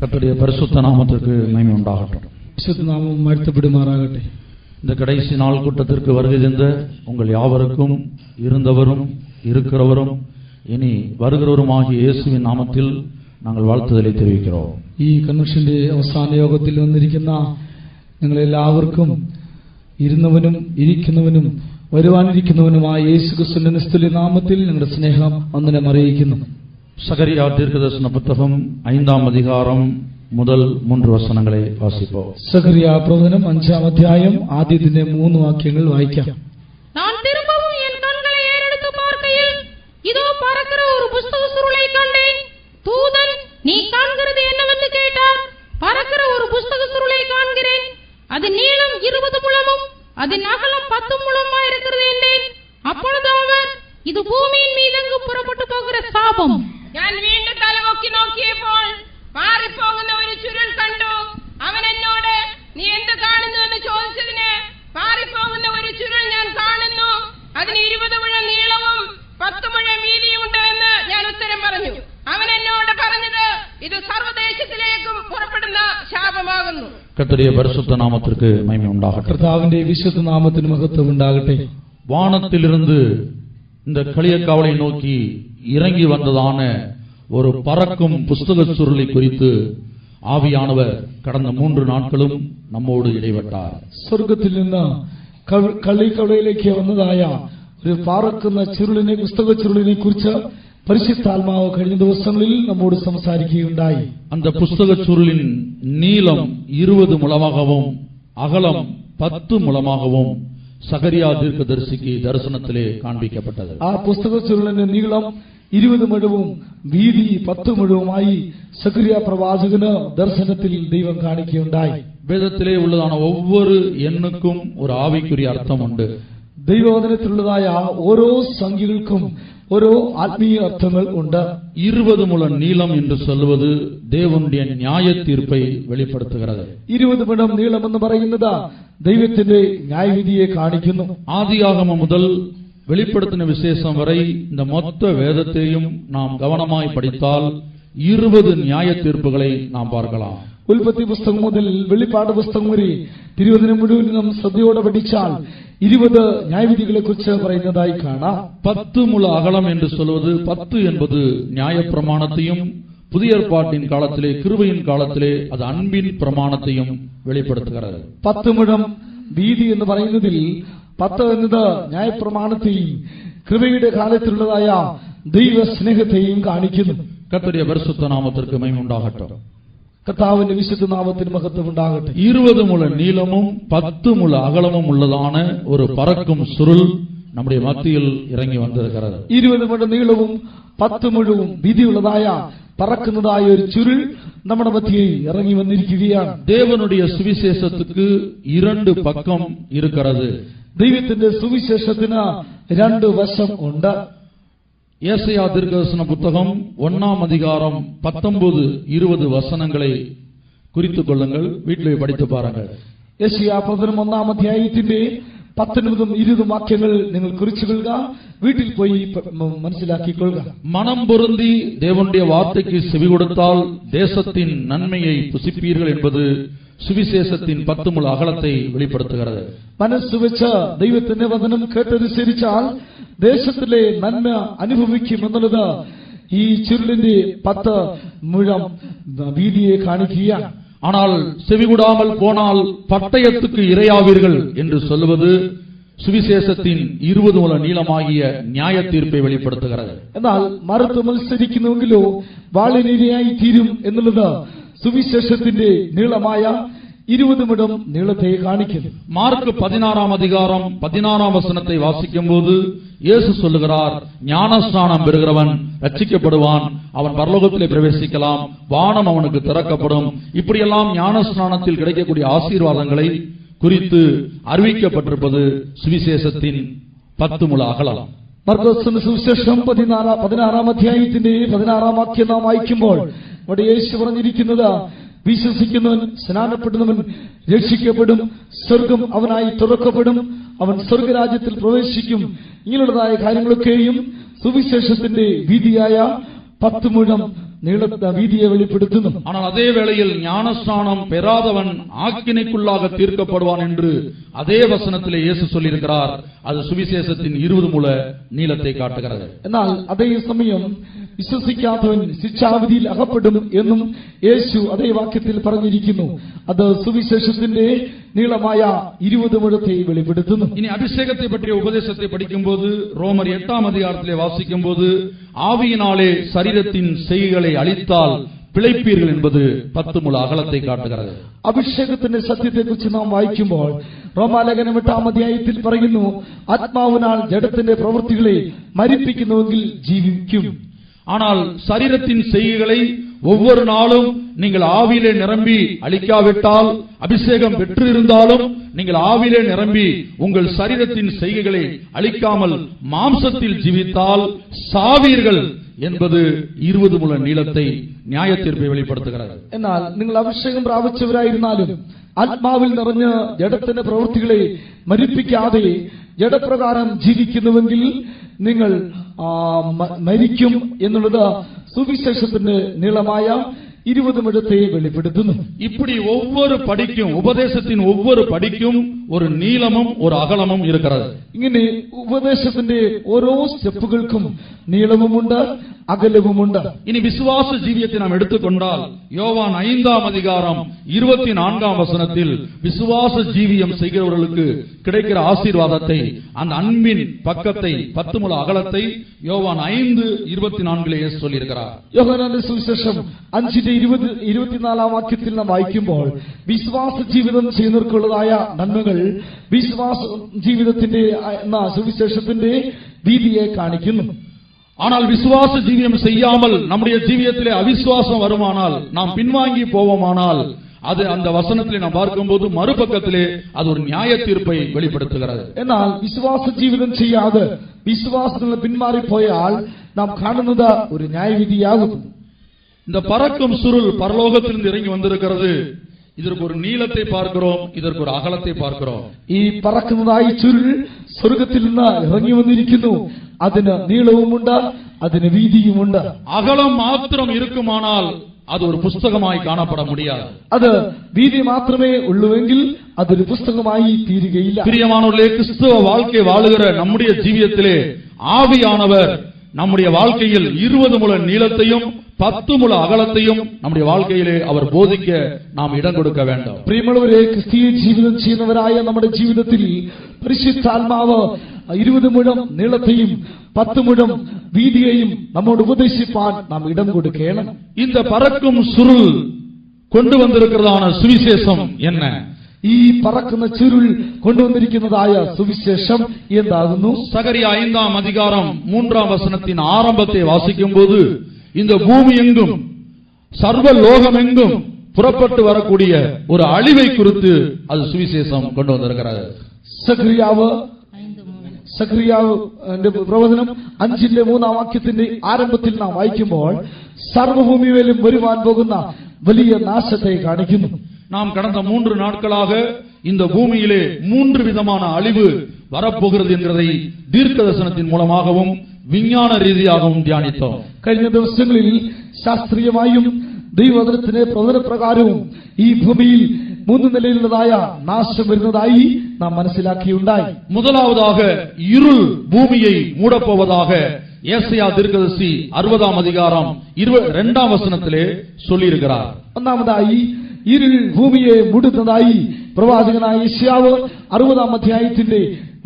கர்த்தருடைய பரிசுத்த நாமத்திற்கு மகிமை உண்டாகட்டும். பரிசுத்த நாமம் வாழ்த்தப்படுமாறாகட்ടെ. இந்த கடைசி நாள் கூட்டத்திற்கு வருகை தந்த உங்கள் யாவருக்கும் இருந்தவரும் இருக்கிறவரும் இனி வருகிறவருமாகிய இயேசுவின் நாமத்தில் நாங்கள் வாழ்த்துதலை தெரிவிக்கிறோம். ഈ കൺവെൻഷന്റെ അവസാന യോഗത്തിൽ വന്നിരിക്കുന്ന നിങ്ങളെല്ലാവർക്കും ഇരുന്നവനും ഇരിക്കുന്നവനും വരുവാനിരിക്കുന്നവനുമായ യേശുക്രിസ്തുവിന്റെ നിസ്തുല്യ നാമത്തിൽ ഞങ്ങളുടെ സ്നേഹം വന്ദനം അറിയിക്കുന്നു. சகரியா தீர்க்கதரிசன புத்தகம் 5ஆம் அதிகாரம் முதல் 3 வசனங்களை வாசிப்போம். சகரியா பிரவചനം 5ஆம் அத்தியாயம் ആദ്യത്തിന്റെ 3 വാക്യങ്ങൾ വായിക്കാം. நான் திரும்பவும் என் கண்களை ஏறெடுத்து பார்க்கையில் இதோ பறக்கிற ஒரு புஸ்தக சுருளை கண்டேன். தூதன், நீ காண்கிறது என்னவென்று கேட்டார். பறக்கிற ஒரு புஸ்தக சுருளை காண்கிறேன். அது நீளம் 20 முழமும் அதன் அகலம் 10 முழமாய் இருக்கிறது என்றேன். அப்பொழுது அவர், இது பூமியின் மீதெங்கு புறப்பட்டு போகிற சாபம். ഞാൻ വീണ്ടും തലപൊക്കി നോക്കിയപ്പോൾ മാറിപ്പോകുന്ന ഒരു ചുരുൾ കണ്ടു. അവൻ എന്നോട്, നീ എന്ത് കാണുന്നുവെന്ന് ചോദിച്ചതിന്, മാറിപ്പോകുന്ന ഒരു ചുരുൾ ഞാൻ കാണുന്നു, അതിന് 20 മുഴം നീളവും 10 മുഴം വീതിയും ഉണ്ട് എന്ന് ഞാൻ ഉത്തരം പറഞ്ഞു. അവൻ എന്നോട് പറഞ്ഞത്, ഇത് സർവ്വദേശത്തിലേക്കും പുറപ്പെടുന്ന ശാപമാകുന്നു. கர்த்தருடைய பரிசுத்த நாமத்திற்கு மகிமை உண்டாகட்டும். കർത്താവിന്റെ വിശുദ്ധ നാമത്തിന് മഹത്വം ഉണ്ടാകട്ടെ. வானத்திலிருந்து இந்த களியக்காவலை நோக்கி இறங்கி வந்ததான ஒரு பறக்கும் புஸ்தக சுருளை குறித்து ஆவியானவர் கடந்த 3 நாட்களும் நம்மோடு இடைப்பட்டார். സ്വർഗത്തിൽ നിന്ന് കളിക്കവലയിലേക്ക് വന്നതായ ഒരു പറക്കുന്ന ചുരുളിനെ, പുസ്തക ചുരുളിനെ കുറിച്ച് പരിശുദ്ധാത്മാവ് കഴിഞ്ഞ ദിവസങ്ങളിൽ നമ്മോട് സംസാരിക്കുകയുണ്ടായി. அந்த புஸ்தக சுருளின் நீளம் 20 முழமாகவும் அகலம் 10 முழமாகவும் சகரியா தீர்க்கதரிசிக்கு தரிசனத்திலே காண்பிக்கப்பட்டது. ആ പുസ്തക ചുരുളിന്റെ നീളം 20 മുഴവും വീതി 10 മുഴവുമായി സഖറിയാ പ്രവാചകന് ദർശനത്തിൽ ദൈവം കാണിക്കുകയുണ്ടായി. வேதத்திலே உள்ளதான ஒவ்வொரு எண்ணுக்கும் ஒரு ஆவிக்குரிய அர்த்தம் உண்டு. ദൈവവചനത്തിലുള്ളതായ ഓരോ സംഖ്യകൾക്കും ഓരോ ആത്മീയ അർത്ഥങ്ങൾ ഉണ്ട്. 20 முழ நீளம் என்று சொல்வது தேவனுடைய நியாய தீர்ப்பை வெளிப்படுத்துகிறது. 20 മുഴം നീളം എന്ന് പറയുന്നത് ദൈവത്തിന്റെ ന്യായവിധിയെ കാണിക്കുന്നു. ஆதியாகமம் முதல் வெளிப்படுத்தின விசேஷம் வரை இந்த மொத்த வேதத்தையும் நாம் கவனமாய் படித்தால் 20 நியாய தீர்ப்புகளை நாம் பார்க்கலாம். ഉൽപ്പത്തി പുസ്തകം മുതൽ വെളിപ്പാട് പുസ്തകം വരെ തിരുവചനം മുഴുവൻ നാം ശ്രദ്ധയോടെ പഠിച്ചാൽ 20 ന്യായവിധികളെ കുറിച്ച് പറയുന്നതായി കാണാം. 10 முழ அகலம் என்று சொல்வது 10 என்பது நியாய பிரமாணத்தையும், புதிய ஏற்பாட்டின் காலத்திலே கிருபையின் காலத்திலே அது அன்பின் பிரமாணத்தையும் வெளிப்படுத்துகிறது. 10 മുഴം വീതി എന്ന് പറയുന്നതിൽ 10 എന്നത് ന്യായപ്രമാണത്തെയും കൃപയുടെ കാലത്തിലുള്ളതായ ദൈവ സ്നേഹത്തെയും കാണിക്കുന്നു. கர்த்தருடைய பரிசுத்த நாமத்திற்கு மகிமை உண்டாகட்டும். കർത്താവിന്റെ വിശുദ്ധ നാമത്തിന് മഹത്വം ഉണ്ടാകട്ടെ. 20 முழ நீளமும் 10 முழ அகலமும் உள்ளதான ஒரு பறக்கும் சுருள் நம்முடைய மத்தியில் இறங்கி வந்திருக்கிறது. 20 മുഴ നീളവും 10 മുഴവും വീതിയുള്ളതായ പറക്കുന്നതായ ഒരു ചുരുൾ നമ്മുടെ മധ്യയിൽ ഇറങ്ങി വന്നിരിക്കുകയാണ്. தேவனுடைய சுவிசேஷத்துக்கு 2 பக்கம் இருக்கிறது. ദൈവത്തിന്റെ സുവിശേഷത്തിന് 2 വശം ഉണ്ട്. ஏசாயா தீர்க்கதரிசன புத்தகம் 1ஆம் அதிகாரம் 19-20 வசனங்களை குறித்துக் கொள்ளுங்கள். வீட்டில் படித்து பாருங்கள். യെശയ്യാ പ്രവചനം 1ആം അധ്യായത്തിന്റെ 19-20 വാക്യങ്ങൾ നിങ്ങൾ കുറിച്ചുകൊള്ളുക, വീട്ടിൽ പോയി മനസ്സിലാക്കിക്കൊള്ളുക. மனம் பொருந்தி தேவனுடைய வார்த்தைக்கு செவி கொடுத்தால் தேசத்தின் நன்மையை புசிப்பீர்கள் என்பது சுவிசேஷத்தின் 10 முழ அகலத்தை வெளிப்படுத்துகிறது. മനസ്സ് വെച്ച് ദൈവത്തിന്റെ വചനം കേട്ടനുസരിച്ചാൽ ദേശത്തിലെ നന്മ അനുഭവിക്കും എന്നുള്ളത് ഈ ചുരുളിന്റെ 10 മുഴം വീതിയെ കാണിക്കുകയാണ്. ஆனால் செவிகூடாமல் போனால் பட்டயத்துக்கு இரையாவீர்கள் என்று சொல்வது சுவிசேஷத்தின் 20 முழ நீளமாகிய நியாய தீர்ப்பை வெளிப்படுத்துகிறது. എന്നാൽ മറുത്ത് മത്സരിക്കുന്നുവെങ്കിലോ വാളിനിരയായി തീരും എന്നുള്ളത് സുവിശേഷത്തിന്റെ നീളമായ 20 മുഴം നീളത്തെ കാണിക്കുന്നു. மார்க் 16ஆம் அதிகாரம் 16ஆம் வசனத்தை வாசிக்கும் போது இயேசு சொல்லுகிறார், ஞானஸ்நானம் பெறுகிறவன் ரட்சிக்கப்படுவான், அவன் பரலோகத்திலே பிரவேசிக்கலாம், வானம் அவனுக்கு திறக்கப்படும். இப்படியெல்லாம் ஞானஸ்நானத்தில் கிடைக்கக்கூடிய ஆசீர்வாதங்களை குறித்து அறிவிக்கப்பட்டிருப்பது சுவிசேஷத்தின் 10 முழ அகலம். മർക്കോസിന്റെ സുവിശേഷം 16ആം അധ്യായത്തിന്റെ 16ആം വാക്യം നാം വായിക്കുമ്പോൾ അവിടെ യേശു പറഞ്ഞിരിക്കുന്നത്, വിശ്വസിക്കുന്നവൻ സ്നാനപ്പെടുന്നവൻ രക്ഷിക്കപ്പെടും, സ്വർഗം അവനായി തുറക്കപ്പെടും, അവൻ സ്വർഗരാജ്യത്തിൽ പ്രവേശിക്കും. ഇങ്ങനെയുള്ളതായ കാര്യങ്ങളൊക്കെയും സുവിശേഷത്തിന്റെ വീതിയായ 10 മുഴം வீதியை வெளிப்படுத்துന്നു. ஆனால் அதே வேளையில் ஞானஸ்நானம் பெறாதவன் ஆக்கினைக்குள்ளாக தீர்க்கப்படுவான் என்று அதே வசனத்திலே இயேசு சொல்லியிருக்கிறார். அது சுவிசேஷத்தின் 20 முழ நீளத்தை காட்டுகிறது. എന്നാൽ അതേ സമയം വിശ്വസിക്കാത്തവൻ ശിക്ഷാവിധിയിൽ അകപ്പെടും എന്നും യേശു അതേ വാക്യത്തിൽ പറഞ്ഞിരിക്കുന്നു. അത് സുവിശേഷത്തിന്റെ നീളമായ 20 മുഴത്തെ വെളിപ്പെടുത്തുന്നു. இனி அபிஷேகத்தை பற்றிய உபதேசத்தை படிக்கும்போது ரோமர் 8ஆம் அதிகாரத்திலே வாசிக்கும்போது ஆவியினாலே சரீரத்தின் செய்கைகளை அழித்தால் பிழைப்பீர்கள் என்பது 10 முழ அகலத்தை காட்டுகிறது. അഭിഷേകത്തിന്റെ സത്യത്തെക്കുറിച്ച് നാം വായിക്കുമ്പോൾ റോമാലേഖനം 8ആം അധ്യായത്തിൽ പറയുന്നു, ആത്മാവിനാൽ ജഡത്തിന്റെ പ്രവൃത്തികളെ മരിപ്പിക്കുന്നുവെങ്കിൽ ജീവിക്കും. ஆனால் சரீரத்தின் செய்கைகளை ஒவ்வொரு நாளும் நீங்கள் ஆவியிலே நிரம்பி அழிக்காவிட்டால், அபிஷேகம் பெற்று இருந்தாலும் நீங்கள் ஆவியிலே நிரம்பி உங்கள் சரீரத்தின் செய்கைகளை அழிக்காமல் மாம்சத்தில் ஜீவித்தால் சாவீர்கள் என்பது 20 முழ நீளத்தை நியாயத்தீர்ப்பை வெளிப்படுத்துகிறது. എന്നാൽ നിങ്ങൾ അഭിഷേകം പ്രാപിച്ചവരായിരുന്നാലും ആത്മാവിൽ നിറഞ്ഞ് ജഡത്തിന്റെ പ്രവൃത്തികളെ മരിപ്പിക്കാതെ ജഡപ്രകാരം ജീവിക്കുന്നുവെങ്കിൽ നിങ്ങൾ മരിക്കും എന്നുള്ളത് സുവിശേഷത്തിന്റെ നീളമായ 20 മുഴത്തെ വെളിപ്പെടുത്തുന്നു. இப்படி ஒவ்வொரு படிக்கும் உபதேசத்தின் ஒவ்வொரு படிக்கும் ஒரு நீளமும் ஒரு அகலமும் இருக்கிறது. ഇങ്ങനെ ഉപദേശത്തിന്റെ ഓരോ സ്റ്റെപ്പുകൾക്കും നീളവുമുണ്ട് അകലവുമുണ്ട്. இனி விசுவாச ஜீவியத்தை நாம் எடுத்துக்கொண்டால் யோவான் 5ஆம் அதிகாரம் 24ஆம் வசனத்தில் விசுவாச ஜீவியம் செய்கிறவர்களுக்கு கிடைக்கிற ஆசீர்வாதத்தை, அந்த அன்பின் பக்கத்தை, 10 முழ அகலத்தை யோவான் 5:24 சொல்லியிருக்கிறார். യോഹന്നാന്റെ സുവിശേഷം 5:24 വാക്യത്തിൽ നാം വായിക്കുമ്പോൾ വിശ്വാസ ജീവിതം ചെയ്യുന്നവർക്കുള്ളതായ നന്മകൾ വിശ്വാസ ജീവിതത്തിന്റെ സുവിശേഷത്തിന്റെ വീതിയെ കാണിക്കുന്നു. ஆனால் விசுவாச ஜீவியம் செய்யாமல் நம்முடைய ஜீவியத்திலே அவிசுவாசம் வருமானால், நாம் பின்வாங்கி போவோமானால், அது அந்த வசனத்திலே நாம் பார்க்கும்போது மறுபக்கத்திலே அது ஒரு நியாய தீர்ப்பை வெளிப்படுத்துகிறது. എന്നാൽ വിശ്വാസ ജീവിതം ചെയ്യാതെ വിശ്വാസത്തിൽ പിന്മാറി പോയാൽ നാം കാണുന്നത് ഒരു ന്യായവിധിയാകും. இந்த பறக்கும் சுருள் பரலோகத்திலிருந்து இறங்கி வந்திருக்கிறது. இதற்கு ஒரு நீளத்தை பார்க்கிறோம், இதற்கு ஒரு அகலத்தை பார்க்கிறோம். ഈ പറക്കുന്നതായി ചുരുൾ സ്വർഗത്തിൽ നിന്ന് ഇറങ്ങി വന്നിരിക്കുന്നു. അതിന് നീളവുമുണ്ട്, അതിന് വീതിയുമുണ്ട്. அகலம் மாத்திரம் இருக்குமானால் அது ஒரு புஸ்தகமாய் காணப்பட முடியாது. അത് വീതി മാത്രമേ ഉള്ളുവെങ്കിൽ അതൊരു പുസ്തകമായി തീരുകയില്ല. பிரியமானவர்களே, கிறிஸ்தவ வாழ்க்கை வாழுகிற நம்முடைய ஜீவியத்திலே ஆவியானவர் நம்முடைய வாழ்க்கையில் 20 முழ நீளத்தையும் 10 முழ அகலத்தையும் நம்முடைய வாழ்க்கையிலே அவர் போதிக்க நாம் இடம் கொடுக்க வேண்டும். പ്രിയമുള്ളവരെ, ക്രിസ്തീയ ജീവിതം ചെയ്യുന്നവരായ നമ്മുടെ ജീവിതത്തിൽ പരിശുദ്ധാത്മാവ് 20 മുഴം നീളത്തെയും 10 മുഴം വീതിയെയും നമ്മോട് ഉപദേശിപ്പാൻ നാം ഇടം കൊടുക്കണം. இந்த பறக்கும் சுருள் கொண்டு வந்திருக்கிறதான சுவிசேஷம் என்ன? ഈ പറക്കുന്ന ചുരുൾ കൊണ്ടുവന്നിരിക്കുന്നതായ സുവിശേഷം എന്താകുന്നു? சகரியா 5ஆம் அதிகாரம் 3ஆம் வசனத்தின் ஆரம்பத்தை வாசிக்கும்போது இந்த பூமி எங்கும் சர்வ லோகம் எங்கும் புறப்பட்டு வரக்கூடிய ஒரு அழிவை குறித்து அது சுவிசேஷம் கொண்டு வந்திருக்கிறது. സഖറിയാവ് പ്രവചനം 5:3 വാക്യത്തിന്റെ ആരംഭത്തിൽ നാം വായിക്കുമ്പോൾ സർവഭൂമിയിലും വരുവാൻ പോകുന്ന വലിയ നാശത്തെ കാണിക്കുന്നു. நாம் கடந்த 3 நாட்களாக இந்த பூமியிலே 3 விதமான அழிவு வரப்போகிறது என்கிறதை தீர்க்க தரிசனத்தின் மூலமாகவும் விஞ்ஞான ரீதியாகவும் தியானித்தோம். കഴിഞ്ഞ ദിവസങ്ങളിൽ ശാസ്ത്രീയമായും ദൈവവചനത്തിന്റെ പ്രവചനപ്രകാരവും ഈ ഭൂമിയിൽ 3 നിലയിലുള്ളതായ നാശം വരുന്നതായി നാം മനസ്സിലാക്കിയുണ്ടായി. முதலாவதாக இருள் பூமியை மூடப்போவதாக ஏசாயா தீர்க்கதரிசி 60ஆம் அதிகாரம் 22ஆம் வசனத்திலே சொல்லியிருக்கிறார். ഒന്നാമതായി ഇരുൾ ഭൂമിയെ മൂടുന്നതായി പ്രവാചകനായ യെശയ്യാവ് 60ആം അധ്യായത്തിന്റെ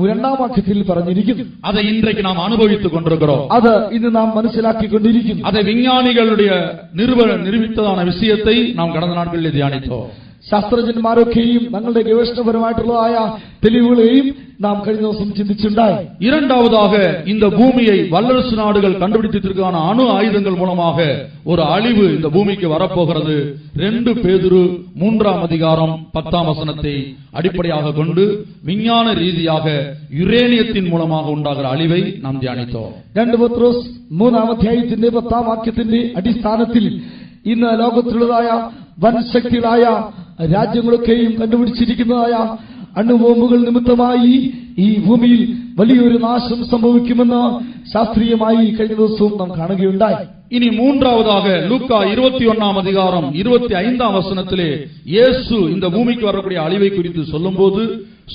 2ആം വാക്യത്തിൽ പറഞ്ഞിരിക്കുന്നു. அதை இன்றைக்கு நாம் அனுபவித்துக் கொண்டிருக்கிறோம். അത് ഇന്ന് നാം മനസ്സിലാക്കിക്കൊണ്ടിരിക്കുന്നു. அதை விஞ்ஞானிகளுடைய நிரூபித்ததான விஷயத்தை நாம் கடந்த நாட்களில் தியானித்தோம். ശാസ്ത്രജ്ഞന്മാരൊക്കെയും തങ്ങളുടെ ഗവേഷണപരമായിട്ടുള്ളതായ തെളിവുകളെയും നാം കഴിഞ്ഞ ദിവസം ചിന്തിച്ചുണ്ടായി. இரண்டாவதாக இந்த பூமியை வல்லரசு நாடுகள் கண்டுபிடித்திருக்கான அணு ஆயுதங்கள் மூலமாக ஒரு அழிவு இந்த பூமிக்கு வரப்போகிறது. 2 பேதுரு 3ஆம் அதிகாரம் 10ஆம் வசனத்தை அடிப்படையாக கொண்டு விஞ்ஞான ரீதியாக யுரேனியத்தின் மூலமாக உண்டாகிற அழிவை நாம் தியானித்தோம். 2 പത്രോസ് 3ആം അധ്യായത്തിന്റെ 10ആം വാക്യത്തിന്റെ അടിസ്ഥാനത്തിൽ ഇന്ന് ലോകത്തിലുള്ളതായ വൻ ശക്തികളായ രാജ്യങ്ങളൊക്കെയും കണ്ടുപിടിച്ചിരിക്കുന്നതായ അണുബോംബുകൾ നിമിത്തമായി ഈ ഭൂമിയിൽ വലിയൊരു നാശം സംഭവിക്കുമെന്ന് ശാസ്ത്രീയമായി കഴിഞ്ഞ ദിവസവും നാം കാണുകയുണ്ടായി. இனி மூன்றாவதாக லூக்கா 21ஆம் அதிகாரம் 25ஆம் வசனத்திலே இயேசு இந்த பூமிக்கு வரக்கூடிய அழிவை குறித்து சொல்லும்போது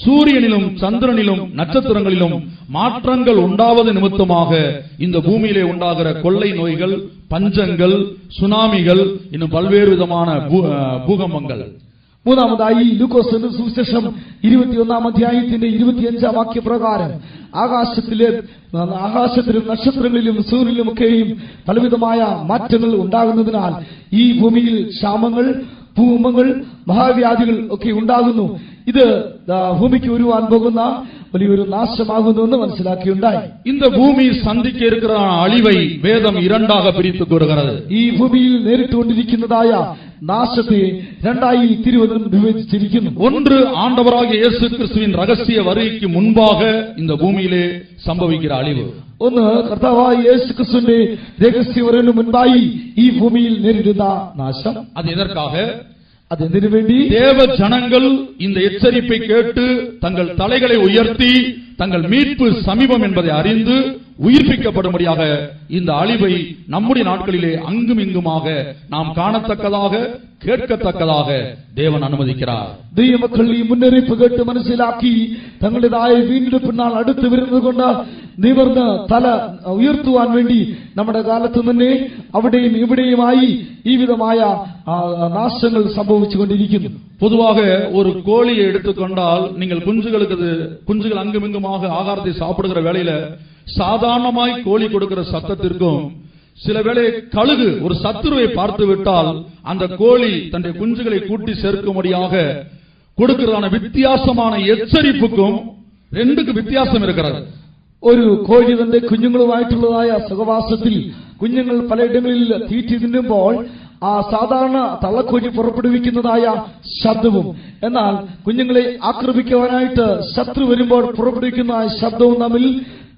சூரியனிலும் சந்திரனிலும் நட்சத்திரங்களிலும் மாற்றங்கள் உண்டாவது நிமித்தமாக இந்த பூமியிலே உண்டாகிற கொள்ளை நோய்கள், பஞ்சங்கள், சுனாமிகள், இன்னும் பல்வேறு விதமான பூகம்பங்கள். മൂന്നാമതായി ലൂക്കോസിന്റെ സുവിശേഷം 21ആം അധ്യായത്തിന്റെ 25ആം വാക്യപ്രകാരം ആകാശത്തിലും നക്ഷത്രങ്ങളിലും സൂര്യനിലുമൊക്കെയും പലവിധമായ മാറ്റങ്ങൾ ഉണ്ടാകുന്നതിനാൽ ഈ ഭൂമിയിൽ ക്ഷാമങ്ങൾ, ഭൂകമ്പങ്ങൾ, മഹാവ്യാധികൾ ഒക്കെ ഉണ്ടാകുന്നു. ഇത് ഭൂമിക്ക് വരുവാൻ പോകുന്ന വലിയൊരു നാശമാകുന്നു എന്ന് മനസ്സിലാക്കിയുണ്ടായി. இந்த பூமி சந்திக்க இருக்கிற அழிவை வேதம் இரண்டாக பிரித்து கூறுகிறது. ഈ ഭൂമിയിൽ നേരിട്ടുകൊണ്ടിരിക്കുന്നതായ നാശത്തെ രണ്ടായി തിരുവചനം വിഭജിച്ചിരിക്കുന്നു. ஒன்று ஆண்டவராகிய இயேசு கிறிஸ்துவின் ரகசிய வருகைக்கு முன்பாக இந்த பூமியிலே சம்பவிக்கிற அழிவு. ഒന്ന് കർത്താവായ യേശു ക്രിസ്തുവിന്റെ രഹസ്യവരവിന് മുൻപായി ഈ ഭൂമിയിൽ നേരിടുന്ന നാശം. அது எதற்காக? അതെന്തിനു വേണ്ടി? தேவ ஜனங்கள் இந்த எச்சரிப்பை கேட்டு தங்கள் தலைகளை உயர்த்தி தங்கள் மீட்பு சமீபம் என்பதை அறிந்து உயிர்ப்பிக்கப்படும்படியாக இந்த அழிவை நம்முடைய நாட்களிலே அங்கும் இங்குமாக நாம் காணத்தக்கதாக, கேட்கத்தக்கதாக தேவன் அனுமதிக்கிறார். ദൈവമക്കൾ ഈ മുന്നറിയിപ്പ് കേട്ട് മനസ്സിലാക്കി തങ്ങളുടേതായ വീണ്ടെടുപ്പ് നാൾ അടുത്ത് വരുന്നത് കൊണ്ട് നിവർന്ന് തല ഉയർത്തുവാൻ വേണ്ടി നമ്മുടെ കാലത്ത് തന്നെ അവിടെയും ഇവിടെയുമായി ഈ വിധമായ നാശങ്ങൾ സംഭവിച്ചുകൊണ്ടിരിക്കുന്നു. பொதுவாக ஒரு கோழியை எடுத்துக்கொண்டால் நீங்கள் குஞ்சுகள் அங்கும் இங்குமாக ஆகாரத்தை சாப்பிடுகிற வேளையில சாதாரணமாய் கோழி கொடுக்கிற சத்தத்திற்கும் சில வேளை கழுகு ஒரு சத்துருவை பார்த்து விட்டால் அந்த கோழி தன்னுடைய குஞ்சுகளை கூட்டி சேர்க்கும்படியாக கொடுக்கிறதான வித்தியாசமான எச்சரிப்புக்கும் ரெண்டுக்கு வித்தியாசம் இருக்கிறது. ഒരു കോഴി തന്റെ കുഞ്ഞുങ്ങളുമായിട്ടുള്ളതായ സഹവാസത്തിൽ കുഞ്ഞുങ്ങൾ പലയിടങ്ങളിൽ തീറ്റി തിന്നുമ്പോൾ ആ സാധാരണ തള്ളക്കോഴി പുറപ്പെടുവിക്കുന്നതായ ശബ്ദവും എന്നാൽ കുഞ്ഞുങ്ങളെ ആക്രമിക്കുവാനായിട്ട് ശത്രു വരുമ്പോൾ പുറപ്പെടുവിക്കുന്ന ശബ്ദവും തമ്മിൽ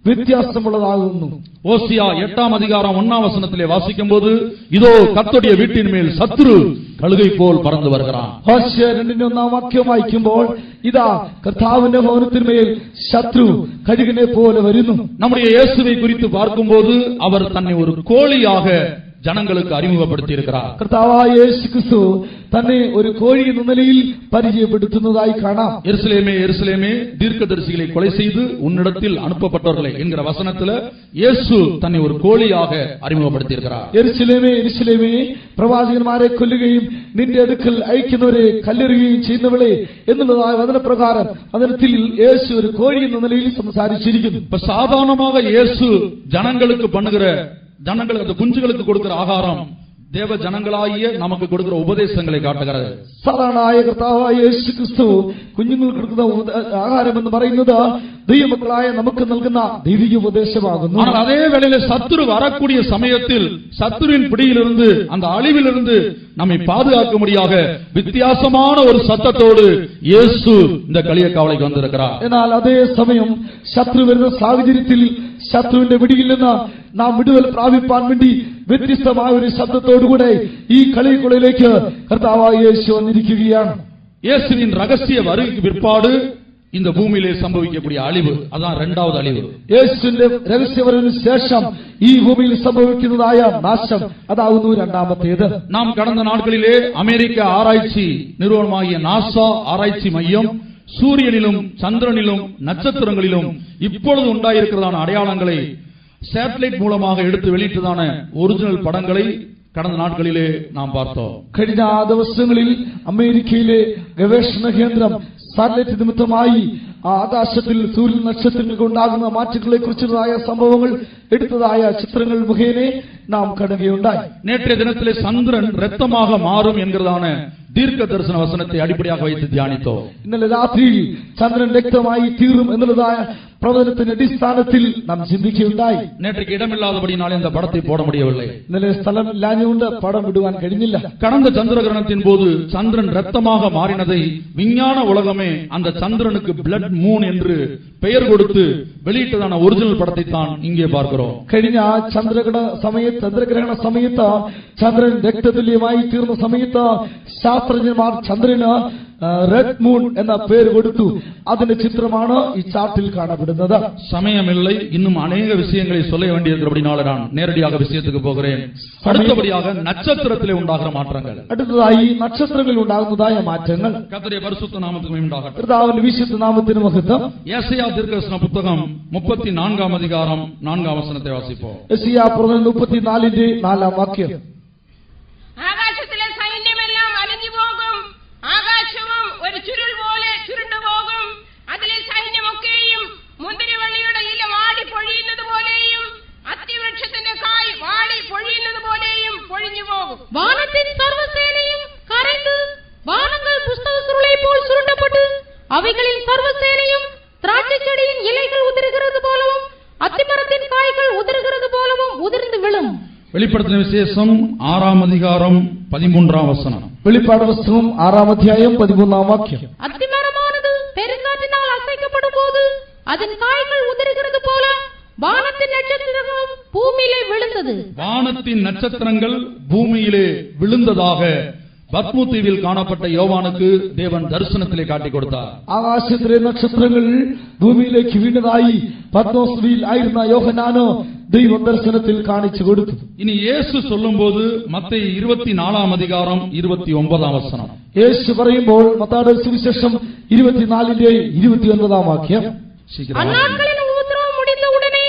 വ്യത്യാസമുള്ളതാകുന്നു. ஓசியா 8ஆம் அதிகாரம் 1ஆம் வசனத்திலே வாசிக்கும்போது இதோ கர்த்தருடைய வீட்டின் மேல் சத்துரு கழுகை போல் பறந்து வருகிறான். ഹോശേയ 2:1 വാക്യം വായിക്കുമ്പോൾ ഇതാ കർത്താവിന്റെ ഭവനത്തിന്മേൽ ശത്രു കഴുകനെ പോലെ വരുന്നു. நம்முடைய இயேசுவை குறித்து பார்க்கும்போது அவர் தன்னை ஒரு கோழியாக ஜனங்களுக்கு அறிமுகப்படுத்தி இருக்கிறார். കർത്താവായ യേശു ക്രിസ്തു തന്നെ ഒരു കോഴി എന്ന നിലയിൽ പരിചയപ്പെടുത്തുന്നതായി കാണാം. எருசலேமே எருசலேமே தீர்க்கதரிசிகளை கொலை செய்து உன்னிடத்தில் அனுப்பப்பட்டவர்களே என்கிற வசனத்துல இயேசு தன்னை ஒரு கோழியாக அறிமுகப்படுத்தி இருக்கிறார். യെരൂശലേമേ യെരൂശലേമേ പ്രവാചകന്മാരെ കൊല്ലുകയും നിന്റെ അടുക്കൽ അയക്കുന്നവരെ കല്ലെറിയുകയും ചെയ്യുന്നവളെ എന്നുള്ളതായ വചനപ്രകാരം വചനത്തിൽ യേശു ഒരു കോഴി എന്ന നിലയിൽ സംസാരിച്ചിരിക്കുന്നു. இப்ப சாதாரணமாக இயேசு ஜனங்களுக்கு பண்ணுகிற அந்த குஞ்சுகளுக்கு கொடுக்கிற ஆகாரம் தேவ ஜனங்களாகிய நமக்கு கொடுக்கிற உபதேசங்களை காட்டுகிறது. സാധാരണയായ കർത്താവായ യേശു ക്രിസ്തു കുഞ്ഞുങ്ങൾക്ക് കൊടുക്കുന്ന ആഹാരം എന്ന് പറയുന്നത് ദൈവമക്കളായ നമുക്ക് നൽകുന്ന ദൈവിക ഉപദേശമാകുന്നു. ஆனால் அதே வேளையில சத்துரு வரக்கூடிய சமயத்தில் சத்துருவின் பிடியிலிருந்து அந்த அழிவிலிருந்து நம்மை பாதுகாக்கும்படியாக வித்தியாசமான ஒரு சத்தத்தோடு இயேசு இந்த களியக்காவலைக்கு வந்திருக்கிறார். എന്നാൽ അതേ സമയം ശത്രു വരുന്ന സാഹചര്യത്തിൽ ശത്രുവിന്റെ പിടിയിൽ നിന്ന് നാം വിടുതൽ പ്രാപിപ്പാൻ വേണ്ടി വ്യത്യസ്തമായ ഒരു ശബ്ദത്തോടുകൂടെ ഈ കളിക്കുളയിലേക്ക് കർത്താവായ യേശു വന്നിരിക്കുകയാണ്. இயேசுவின் ரகசிய வருகைக்கு பிற்பாடு இந்த பூமியிலே சம்பவிக்கக்கூடிய அழிவு அதான் இரண்டாவது அழிவு. യേശുവിന്റെ രഹസ്യവരവിന് ശേഷം ഈ ഭൂമിയിൽ സംഭവിക്കുന്നതായ നാശം അതാകുന്നു രണ്ടാമത്തേത്. நாம் கடந்த நாட்களிலே அமெரிக்க ஆராய்ச்சி நிறுவனமாகிய நாசா ஆராய்ச்சி மையம் சூரியனிலும் சந்திரனிலும் நட்சத்திரங்களிலும் இப்பொழுது உண்டாயிருக்கிறதான அடையாளங்களை சேட்டலைட் மூலமாக எடுத்து வெளியிட்டதான ஒரிஜினல் படங்களை கடந்த നാட்களிலே நாம் பார்த்தோம். കഴിഞ്ഞ ദിവസങ്ങളിൽ അമേരിക്കയിലെ ഗവേഷണ കേന്ദ്രം സാറ്റലൈറ്റ് നിമിത്തമായി ആകാശത്തിൽ സൂര്യൻ നക്ഷത്രങ്ങൾക്ക് ഉണ്ടാകുന്ന മാറ്റങ്ങളെ കുറിച്ചുള്ളതായ സംഭവങ്ങൾ എടുത്തതായ ചിത്രങ്ങൾ മുഖേന നാം കാണുകയുണ്ടായി. நேற்றைய தினத்திலே சந்திரன் இரத்தமாக மாறும் என்கிறதான தீர்க்க தரிசன வசனத்தை அடிப்படையாக வைத்து தியானித்தோம். ഇന്നലെ രാത്രിയിൽ ചന്ദ്രൻ രക്തമായി തീരും എന്നുള്ളതായ പ്രവചനത്തിന്റെ അടിസ്ഥാനത്തിൽ നാം ചിന്തിക്കുകയുണ്ടായി. நேற்றைக்கு இடமில்லாதபடினாலே அந்த படத்தை போட முடியவில்லை. ഇന്നലെ സ്ഥലം ഇല്ലാഞ്ഞുകൊണ്ട് പടം വിടുവാൻ കഴിഞ്ഞില്ല. கடந்த சந்திர கிரகணத்தின் போது சந்திரன் இரத்தமாக மாறினதை விஞ்ஞான உலகமே அந்த சந்திரனுக்கு பிளட் மூன் என்று பெயர் கொடுத்து வெளியிட்டதான ஒரிஜினல் படத்தை தான் இங்கே பார்க்கிறோம். കഴിഞ്ഞ ചന്ദ്രഗ്രഹണ സമയത്ത് ചന്ദ്രൻ രക്തതുല്യമായി തീർന്ന സമയത്ത് ശാസ്ത്രജ്ഞന്മാർ ചന്ദ്രന് റെഡ് മൂൺ എന്ന പേര് കൊടുത്തു. അതിന്റെ ചിത്രമാണ് ഈ ചാർട്ടിൽ കാണപ്പെടുന്നത്. சமயமில்லை, இன்னும் அநேக விஷயங்களை சொல்ல வேண்டியிருக்கிறபடினால நான் நேரடியாக விஷயத்துக்கு போகிறேன். அடுத்தபடியாக நட்சத்திரத்திலே உண்டாகிற மாற்றங்கள். അടുത്തതായി നക്ഷത്രങ്ങളിൽ ഉണ്ടാകുന്നതായ മാറ്റങ്ങൾ. கர்த்தருடைய பரிசுத்த நாமத்துக்கு மகிமை உண்டாகட்டும். കർത്താവിന്റെ വിശുദ്ധ നാമത്തിന് മഹത്വം. യെശയ്യാ தீர்க்கதரிசன புத்தகம் 34 அதிகாரம் 4 வசனத்தை வாசிப்போம். യെശയ്യാ പ്രവചനം 34ന്റെ 4 വാക്യം. ആകാശത്തിലെ സൈന്യമെല്ലാം അലിഞ്ഞു പോകും, ആകാശവും ഒരു ചുരുൾ പോലെ ചുരുണ്ടുപോകും, അതിലെ സൈന്യമൊക്കെയും മുന്തിരിവള്ളിയുടെ ഇല വാടി പൊഴിയുന്നത് പോലെയും അത്തിവൃക്ഷത്തിന്റെ കായ് വാടി പൊഴിയുന്നത് പോലെയും പൊഴിഞ്ഞു പോകും. வானத்தின் சர்வசேனையும் கரைந்து வானங்கள் புஸ்தக சுருளை போல் சுருண்டப்பட்டு அவைகளின் சர்வசேனையும் திராட்சை செடியின் இலைகள் உதிர்கிறது போலவும் அத்திமரத்தின் காய்கள் உதிர்கிறது போலவும் உதிர்ந்து விழும். வெளிப்படுத்தின விசேஷம் 6 அதிகாரம் 13 வசனம். വെളിപ്പാട് പുസ്തകം 6 അധ്യായം 13 വാക്യം. அத்திமரமானது பெருங்காற்றினால் அசைக்கப்படும் போது அதன் காய்கள் உதிர்கிறது போல வானத்தின் நட்சத்திரங்களும் பூமியிலே விழுந்தது. வானத்தின் நட்சத்திரங்கள் பூமியிலே விழுந்ததாக பத்மு தீவில் காணப்பட்ட யோவானுக்கு தேவன் தரிசனத்திலே காட்டிக் கொடுத்தார். ആകാശത്തിലെ നക്ഷത്രങ്ങൾ ഭൂമിയിലേക്ക് വീണതായി പത്മോസ്വിയിൽ ആയിരുന്ന യോഹന്നാന് ദൈവം ദർശനത്തിൽ കാണിച്ചു കൊടുത്തു. இனி இயேசு சொல்லும்போது மத்தேயு 24 அதிகாரம் 29 வசனம். യേശു പറയുമ്പോൾ മത്തായിയുടെ സുവിശേഷം 24ന്റെ 29 വാക്യം. அந்நாட்களின் உபத்திரவம் முடிந்தவுடனே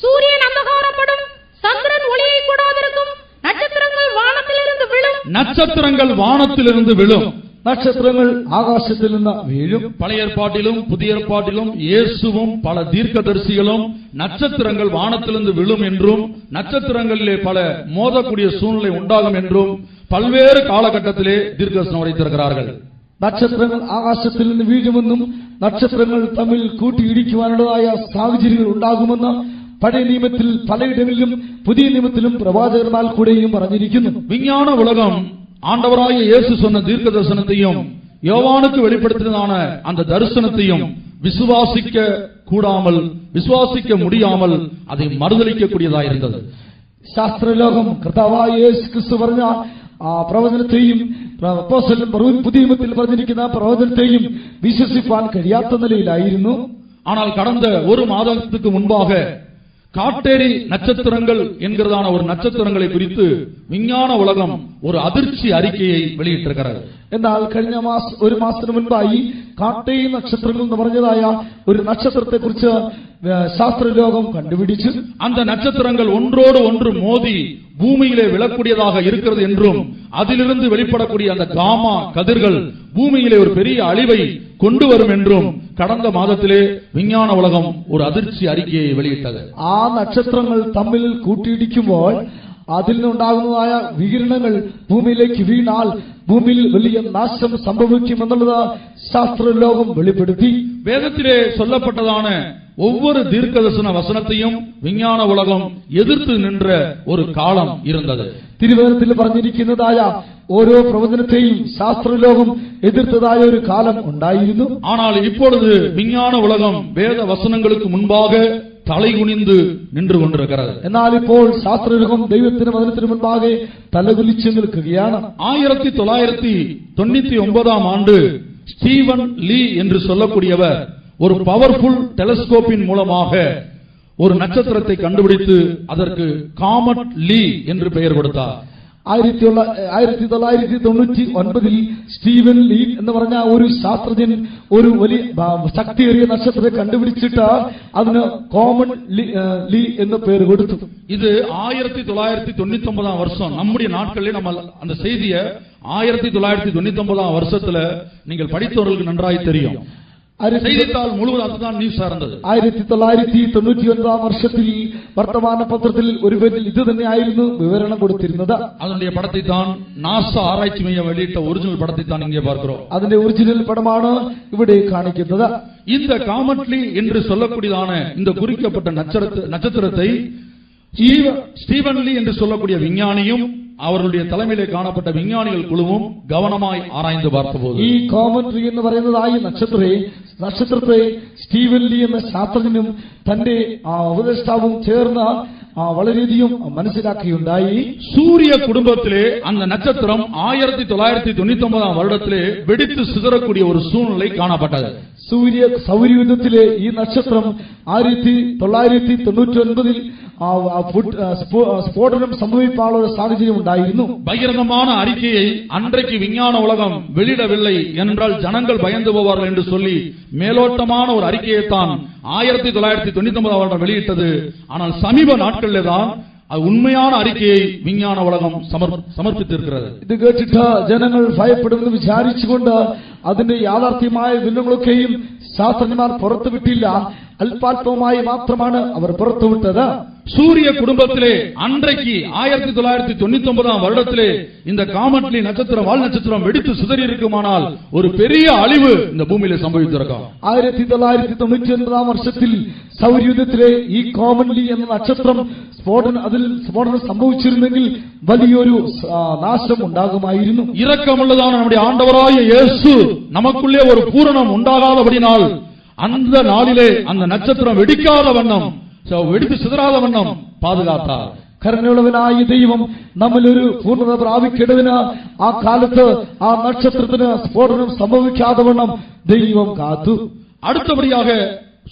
சூரியன் அந்தகாரப்படும், சந்திரன் ஒளியை கூடாதிருக்கும், நட்சத்திரங்கள் வானத்திலிருந்து விழும். நட்சத்திரங்கள் வானத்திலிருந்து விழும். നക്ഷത്രങ്ങൾ ആകാശത്തിൽ നിന്ന് വീഴും. பழைய ஏற்பாட்டிலும் புதிய ஏற்பாட்டிலும் இயேசுவும் பல தீர்க்கதரிசிகளும் நட்சத்திரங்கள் வானத்திலிருந்து விழும் என்றும் நட்சத்திரங்களிலே பல மோதக்கூடிய சூழ்நிலை உண்டாகும் என்றும் பல்வேறு காலகட்டத்திலே தீர்க்கதரிசனம் உரைத்திருக்கிறார்கள். നക്ഷത്രങ്ങൾ ആകാശത്തിൽ നിന്ന് വീഴുമെന്നും നക്ഷത്രങ്ങൾ തമ്മിൽ കൂട്ടിയിടിക്കുവാനുള്ളതായ സാഹചര്യങ്ങൾ ഉണ്ടാകുമെന്ന് പഴയ നിയമത്തിൽ പലയിടങ്ങളിലും പുതിയ നിയമത്തിലും പ്രവാചകന്മാർ കൂടെയും പറഞ്ഞിരിക്കുന്നു. விஞ்ஞான உலகம் ஆண்டவராகிய இயேசு சொன்ன தீர்க்க தரிசனத்தையும் யோவானுக்கு வெளிப்படுத்தினதான அந்த தரிசனத்தையும் விசுவாசிக்க கூடாமல், விசுவாசிக்க முடியாமல் அதை மறுதலிக்க கூடியதாக இருந்தது. ശാസ്ത്രലോകം കർത്താവായ യേശു ക്രിസ്തു പറഞ്ഞ ആ പ്രവചനത്തെയും പുതിയ നിയമത്തിൽ പറഞ്ഞിരിക്കുന്ന പ്രവചനത്തെയും വിശ്വസിപ്പാൻ കഴിയാത്ത നിലയിലായിരുന്നു. ஆனால் கடந்த ஒரு மாதத்துக்கு முன்பாக காட்டேரி நட்சத்திரங்கள் என்கிறதான ஒரு நட்சத்திரங்களை குறித்து விஞ்ஞான உலகம் ஒரு அதிர்ச்சி அறிக்கையை வெளியிட்டிருக்கிறது. എന്നാൽ കഴിഞ്ഞ ഒരു മാസത്തിന് മുൻപായി കാട്ടേരി നക്ഷത്രങ്ങൾ എന്ന് പറഞ്ഞതായ ഒരു നക്ഷത്രത്തെ കുറിച്ച് ശാസ്ത്രലോകം കണ്ടുപിടിച്ചു. அந்த நட்சத்திரங்கள் ஒன்றோடு ஒன்று மோதி பூமியிலே விழக்கூடியதாக இருக்கிறது என்றும் அதிலிருந்து வெளிப்படக்கூடிய அந்த காமா கதிர்கள் பூமியிலே ஒரு பெரிய அழிவை கொண்டு வரும் என்றும் கடந்த மாதத்திலே விஞ்ஞான உலகம் ஒரு அதிர்ச்சி அறிக்கையை வெளியிட்டது. ആ നക്ഷത്രങ്ങൾ തമ്മിൽ കൂട്ടിയിടിക്കുമ്പോൾ അതിൽ നിന്നുണ്ടാകുന്നതായ വികിരണങ്ങൾ ഭൂമിയിലേക്ക് വീണാൽ ഭൂമിയിൽ വലിയ നാശം സംഭവിക്കുമെന്നുള്ളത് ശാസ്ത്രലോകം വെളിപ്പെടുത്തി. வேதத்திலே சொல்லப்பட்டதான ஒவ்வொரு தீர்க்கதரிசன வசனத்தையும் விஞ்ஞான உலகம் எதிர்த்து நின்ற ஒரு காலம் இருந்தது. തിരുവചനത്തിൽ പറഞ്ഞിരിക്കുന്നതായ ഓരോ പ്രവചനത്തെയും ശാസ്ത്രലോകം എതിർത്തതായ ഒരു കാലം ഉണ്ടായിരുന്നു. ஆனால் இப்பொழுது விஞ்ஞான உலகம் வேத வசனங்களுக்கு முன்பாக தலைகுனிந்து நின்று கொண்டிருக்கிறது. എന്നാൽ ഇപ്പോൾ ശാസ്ത്രലോകം ദൈവത്തിന്റെ വചനത്തിന് മുൻപാകെ തലകുലിച്ചു നിൽക്കുകയാണ്. 1999 ஆண்டு ஸ்டீவன் லீ என்று சொல்லக்கூடியவர் ஒரு பவர்ஃபுல் டெலஸ்கோப்பின் மூலமாக ஒரு நட்சத்திரத்தை கண்டுபிடித்து அதற்கு காமட் லீ என்று பெயர் கொடுத்தார். 1999 സ്റ്റീവൻ ലീ എന്ന് പറഞ്ഞ ഒരു ശാസ്ത്രജ്ഞൻ ഒരു വലിയ ശക്തിയേറിയ നക്ഷത്രത്തെ കണ്ടുപിടിച്ചിട്ട് അതിന് കോമൺ ലീ എന്ന് പേര് കൊടുത്തു. இது 1999 வருஷம். நம்முடைய நாட்களில் நம்ம அந்த செய்தியை 1999 வருஷத்துல நீங்கள் படித்தவர்களுக்கு நன்றாய் தெரியும். செய்தித்தாள் முழுவதும் அதுதான் நியூஸா இருந்தது. 1999 വർഷത്തിൽ വർത്തമാന പത്രത്തിൽ ഒരു പേരിൽ ഇത് തന്നെയായിരുന്നു വിവരണം കൊടുത്തിരുന്നത്. அதனுடைய படத்தை தான் நாசா ஆராய்ச்சி மையம் வெளியிட்ட ஒரிஜினல் படத்தை தான் இங்கே பார்க்கிறோம். അതിന്റെ ഒറിജിനൽ പടമാണ് ഇവിടെ കാണിക്കുന്നത്. இந்த காமட்லி என்று சொல்லக்கூடியதான இந்த குறிக்கப்பட்ட நட்சத்திரத்தை ஸ்டீவன் லீ என்று சொல்லக்கூடிய விஞ்ஞானியும் அவர்களுடைய தலைமையிலே காணப்பட்ட விஞ்ஞானிகள் குழுவும் கவனமாய் ஆராய்ந்து பார்த்தபோது ഈ കോമട്രി എന്ന് പറയുന്നതായി നക്ഷത്രത്തെ സ്റ്റീവൻ ലീ എന്ന ശാസ്ത്രജ്ഞനും തന്റെ ഉപദേഷ്ടാവും ചേർന്ന് വളരെയധികം മനസ്സിലാക്കുകയുണ്ടായി. சூரிய குடும்பத்திலே அந்த நட்சத்திரம் 1999 வருடத்திலே வெடித்து சிதறக்கூடிய ஒரு சூழ்நிலை காணப்பட்டது. സൗരയുദ്ധത്തിലെ ഈ നക്ഷത്രം 1999 സ്ഫോടനം സംഭവിക്കാനുള്ള ഒരു സാഹചര്യം ഉണ്ടായിരുന്നു. பகிரங்கமான அறிக்கையை அன்றைக்கு விஞ்ஞான உலகம் வெளியிடவில்லை என்றால் ஜனங்கள் பயந்து போவார்கள் என்று சொல்லி மேலோட்டமான ஒரு அறிக்கையைத்தான் 1999 வருடம் வெளியிட்டது. ஆனால் சமீப நாட்களிலே தான் உண்மையான அறிக்கையை விஞ்ஞான உலகம் സമർപ്പിച്ചിരിക്കുന്നത്. ഇത് കേട്ടിട്ട് ജനങ്ങൾ ഭയപ്പെടുമെന്ന് വിചാരിച്ചുകൊണ്ട് അതിന്റെ യാഥാർത്ഥ്യമായ വിവരങ്ങളൊക്കെയും ശാസ്ത്രജ്ഞന്മാർ പുറത്തുവിട്ടില്ല. അല്പാൽപമായി മാത്രമാണ് അവർ പുറത്തുവിട്ടത്. சூரிய குடும்பத்திலே அன்றைக்கு 1999 வருடத்திலே இந்த காமெட்லி நட்சத்திரம் வால் நட்சத்திரம் வெடித்து சிதறி இருக்குமானால் ஒரு பெரிய அழிவு இந்த பூமியிலே சம்பவித்திருக்கும். 1999 വർഷത്തിൽ സൗരയുദ്ധത്തിലെ ഈ കോമൺലി എന്ന നക്ഷത്രം സ്ഫോടനം സംഭവിച്ചിരുന്നെങ്കിൽ വലിയൊരു നാശം ഉണ്ടാകുമായിരുന്നു. இரக்கமுள்ளதான நம்முடைய ஆண்டவராகிய இயேசு நமக்குள்ளே ஒரு பூரணம் உண்டாகாதபடினால் அந்த நாளிலே அந்த நட்சத்திரம் வெடிக்காத வண்ணம் வெடித்து சிதறாத வண்ணம் பாதுகாத்தார். കരുണയുള്ളവനായ ദൈവം നമ്മിലൊരു പൂർണ്ണത പ്രാപിക്കേണ്ടതിന് ആ കാലത്ത് ആ നക്ഷത്രത്തിന് സ്ഫോടനം സംഭവിക്കാതെ വണ്ണം ദൈവം കാത്തു. அடுத்தபடியாக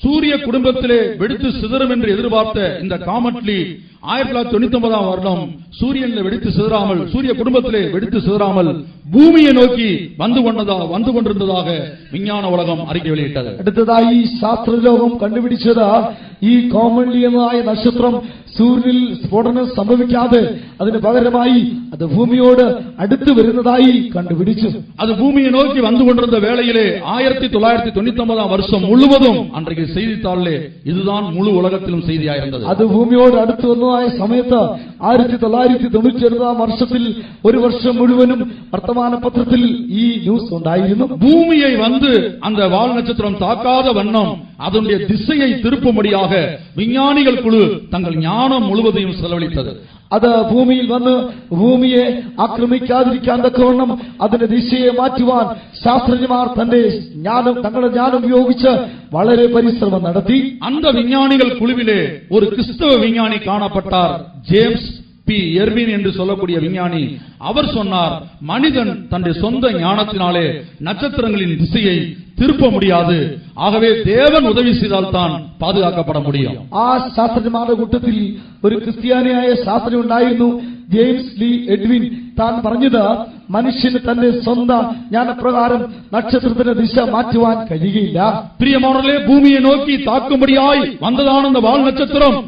சூரிய குடும்பத்திலே வெடித்து சிதறும் என்று எதிர்பார்த்த இந்த காமெட்லி 1999 வருடம் சூரியனில் வெடித்து சிதறாமல் சூரிய குடும்பத்திலே வெடித்து சிதறாமல் பூமியை நோக்கி வந்து கொண்டிருந்ததாக விஞ்ஞான உலகம் அறிக்கை வெளியிட்டது. അടുത്തതായി ശാസ്ത്രലോകം കണ്ടുപിടിച്ചത് ഈ കോമൺലി എന്നതായ നക്ഷത്രം സൂര്യനിൽ സ്ഫോടനം സംഭവിക്കാതെ അതിന് പകരമായി അത് ഭൂമിയോട് അടുത്ത് വരുന്നതായി കണ്ടുപിടിച്ചു. அது பூமியை நோக்கி வந்து கொண்டிருந்த வேளையிலே 1999 வருஷம் முழுவதும் அன்றைக்கு செய்தித்தாளிலே இதுதான் முழு உலகத்திலும் செய்தியாயிருந்தது. അത് ഭൂമിയോട് അടുത്ത് വന്നതായ സമയത്ത് 1999 വർഷത്തിൽ ഒരു വർഷം മുഴുവനും വർത്തമാന പത്രത്തിൽ ഈ ന്യൂസ് ഉണ്ടായിരുന്നു. பூமியை வந்து அந்த வால் நட்சத்திரம் தாக்காத வண்ணம் அதனுடைய திசையை திருப்பும்படியாக விஞ்ஞானிகள் குழு தங்கள் ஞானம் முழுவதையும் செலவழித்தது. അത് ഭൂമിയിൽ വന്ന് ഭൂമിയെ ആക്രമിക്കാതിരിക്കാൻ തക്കവണ്ണം അതിന്റെ ദിശയെ മാറ്റുവാൻ ശാസ്ത്രജ്ഞന്മാർ തങ്ങളുടെ ஞானம் ഉപയോഗിച്ച് വളരെ പരിശ്രമം നടത്തി. அந்த விஞ்ஞானிகள் குழுவிலே ஒரு கிறிஸ்தவ விஞ்ஞானி காணப்பட்டார். ஜேம்ஸ் பி எர்வின் என்று சொல்லக்கூடிய விஞ்ஞானி. அவர் சொன்னார், மனிதன் தன்னுடைய சொந்த ஞானத்தினாலே நட்சத்திரங்களின் திசையை திருப்ப முடியாது. ஆகவே தேவன் உதவி செய்தால் தான் பாதுகாக்கப்பட முடியும். ആ ശാസ്ത്രജ്ഞന്മാരുടെ കൂട്ടത്തിൽ ഒരു ക്രിസ്ത്യാനിയായ ശാസ്ത്രജ്ഞൻ ഉണ്ടായിരുന്നു, ജെയിംസ് ലീ എഡ്വിൻ. താൻ പറഞ്ഞത് മനുഷ്യന് തന്റെ സ്വന്തം ജ്ഞാനപ്രകാരം നക്ഷത്രത്തിന്റെ ദിശ മാറ്റുവാൻ കഴിയുകയില്ല. பிரியமானவர்களே, பூமியை நோக்கி தாக்கும்படியாய் வந்ததான இந்த வால் நட்சத்திரம்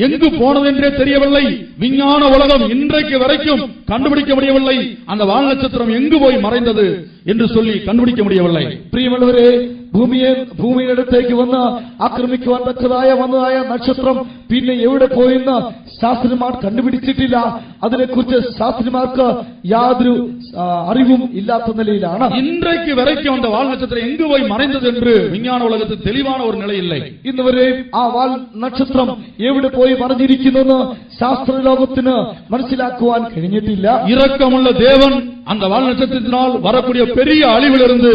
எங்கு போனது என்றே தெரியவில்லை. விஞ்ஞான உலகம் இன்றைக்கு வரைக்கும் கண்டுபிடிக்க முடியவில்லை அந்த வால் நட்சத்திரம் எங்கு போய் மறைந்தது என்று சொல்லி கண்டுபிடிக்க முடியவில்லை. പ്രിയമുള്ളവരെ, ഭൂമിയുടെ അടുത്തേക്ക് വന്ന് ആക്രമിക്കുവാൻ വന്നതായ നക്ഷത്രം പിന്നെ എവിടെ പോയെന്ന് ശാസ്ത്രജ്ഞന്മാർ കണ്ടുപിടിച്ചിട്ടില്ല. അതിനെക്കുറിച്ച് ശാസ്ത്രജ്ഞന്മാർക്ക് യാതൊരു അറിവും ഇല്ലാത്ത നിലയിലാണ്. இன்றைக்கு வரைக்கும் அந்த வால் நட்சத்திரம் எங்கு போய் மறைந்தது என்று விஞ்ஞான உலகத்தில் தெளிவான ஒரு நிலை இல்லை. ഇന്നുവരെ ആ വാൽ നക്ഷത്രം എവിടെ പോയി മറഞ്ഞിരിക്കുന്നെന്ന് ശാസ്ത്രലോകത്തിന് മനസ്സിലാക്കുവാൻ കഴിഞ്ഞിട്ടില്ല. இரக்கமுள்ள தேவன் அந்த வால் நட்சத்திரத்தினால் வரக்கூடிய பெரிய அழிவிலிருந்து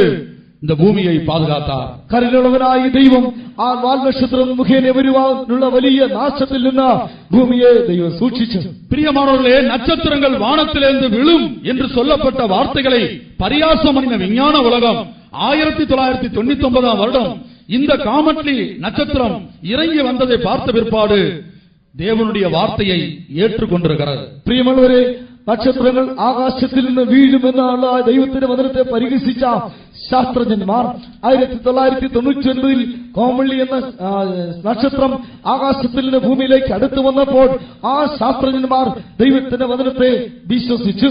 இந்த பூமியை பாதுகாத்தார். കരുണയുള്ളവനായ ദൈവം ആ വാൽ നക്ഷത്രം മുഖേന വരുവാനുള്ള വലിയ നാശത്തിൽ നിന്ന് ഭൂമിയെ ദൈവം സൂക്ഷിച്ചു. பிரியமானவர்களே, நட்சத்திரங்கள் வானத்திலிருந்து விழும் என்று சொல்லப்பட்ட வார்த்தைகளை பரியாசம் பண்ணின விஞ்ஞான உலகம் 1999 வருடம் இந்த காமெட்லி நட்சத்திரம் இறங்கி வந்ததை பார்த்த பிற்பாடு தேவனுடைய வார்த்தையை ஏற்றுக்கொண்டிருக்கிறது. പ്രിയമുള്ളവരെ, നക്ഷത്രങ്ങൾ ആകാശത്തിൽ നിന്ന് വീഴുമെന്നുള്ള ദൈവത്തിന്റെ വചനത്തെ പരിഹസിച്ച ശാസ്ത്രജ്ഞന്മാർ 1999 കോമൺലി എന്ന നക്ഷത്രം ആകാശത്തിൽ നിന്ന് ഭൂമിയിലേക്ക് അടുത്തു വന്നപ്പോൾ ആ ശാസ്ത്രജ്ഞന്മാർ ദൈവത്തിന്റെ വചനത്തെ വിശ്വസിച്ചു.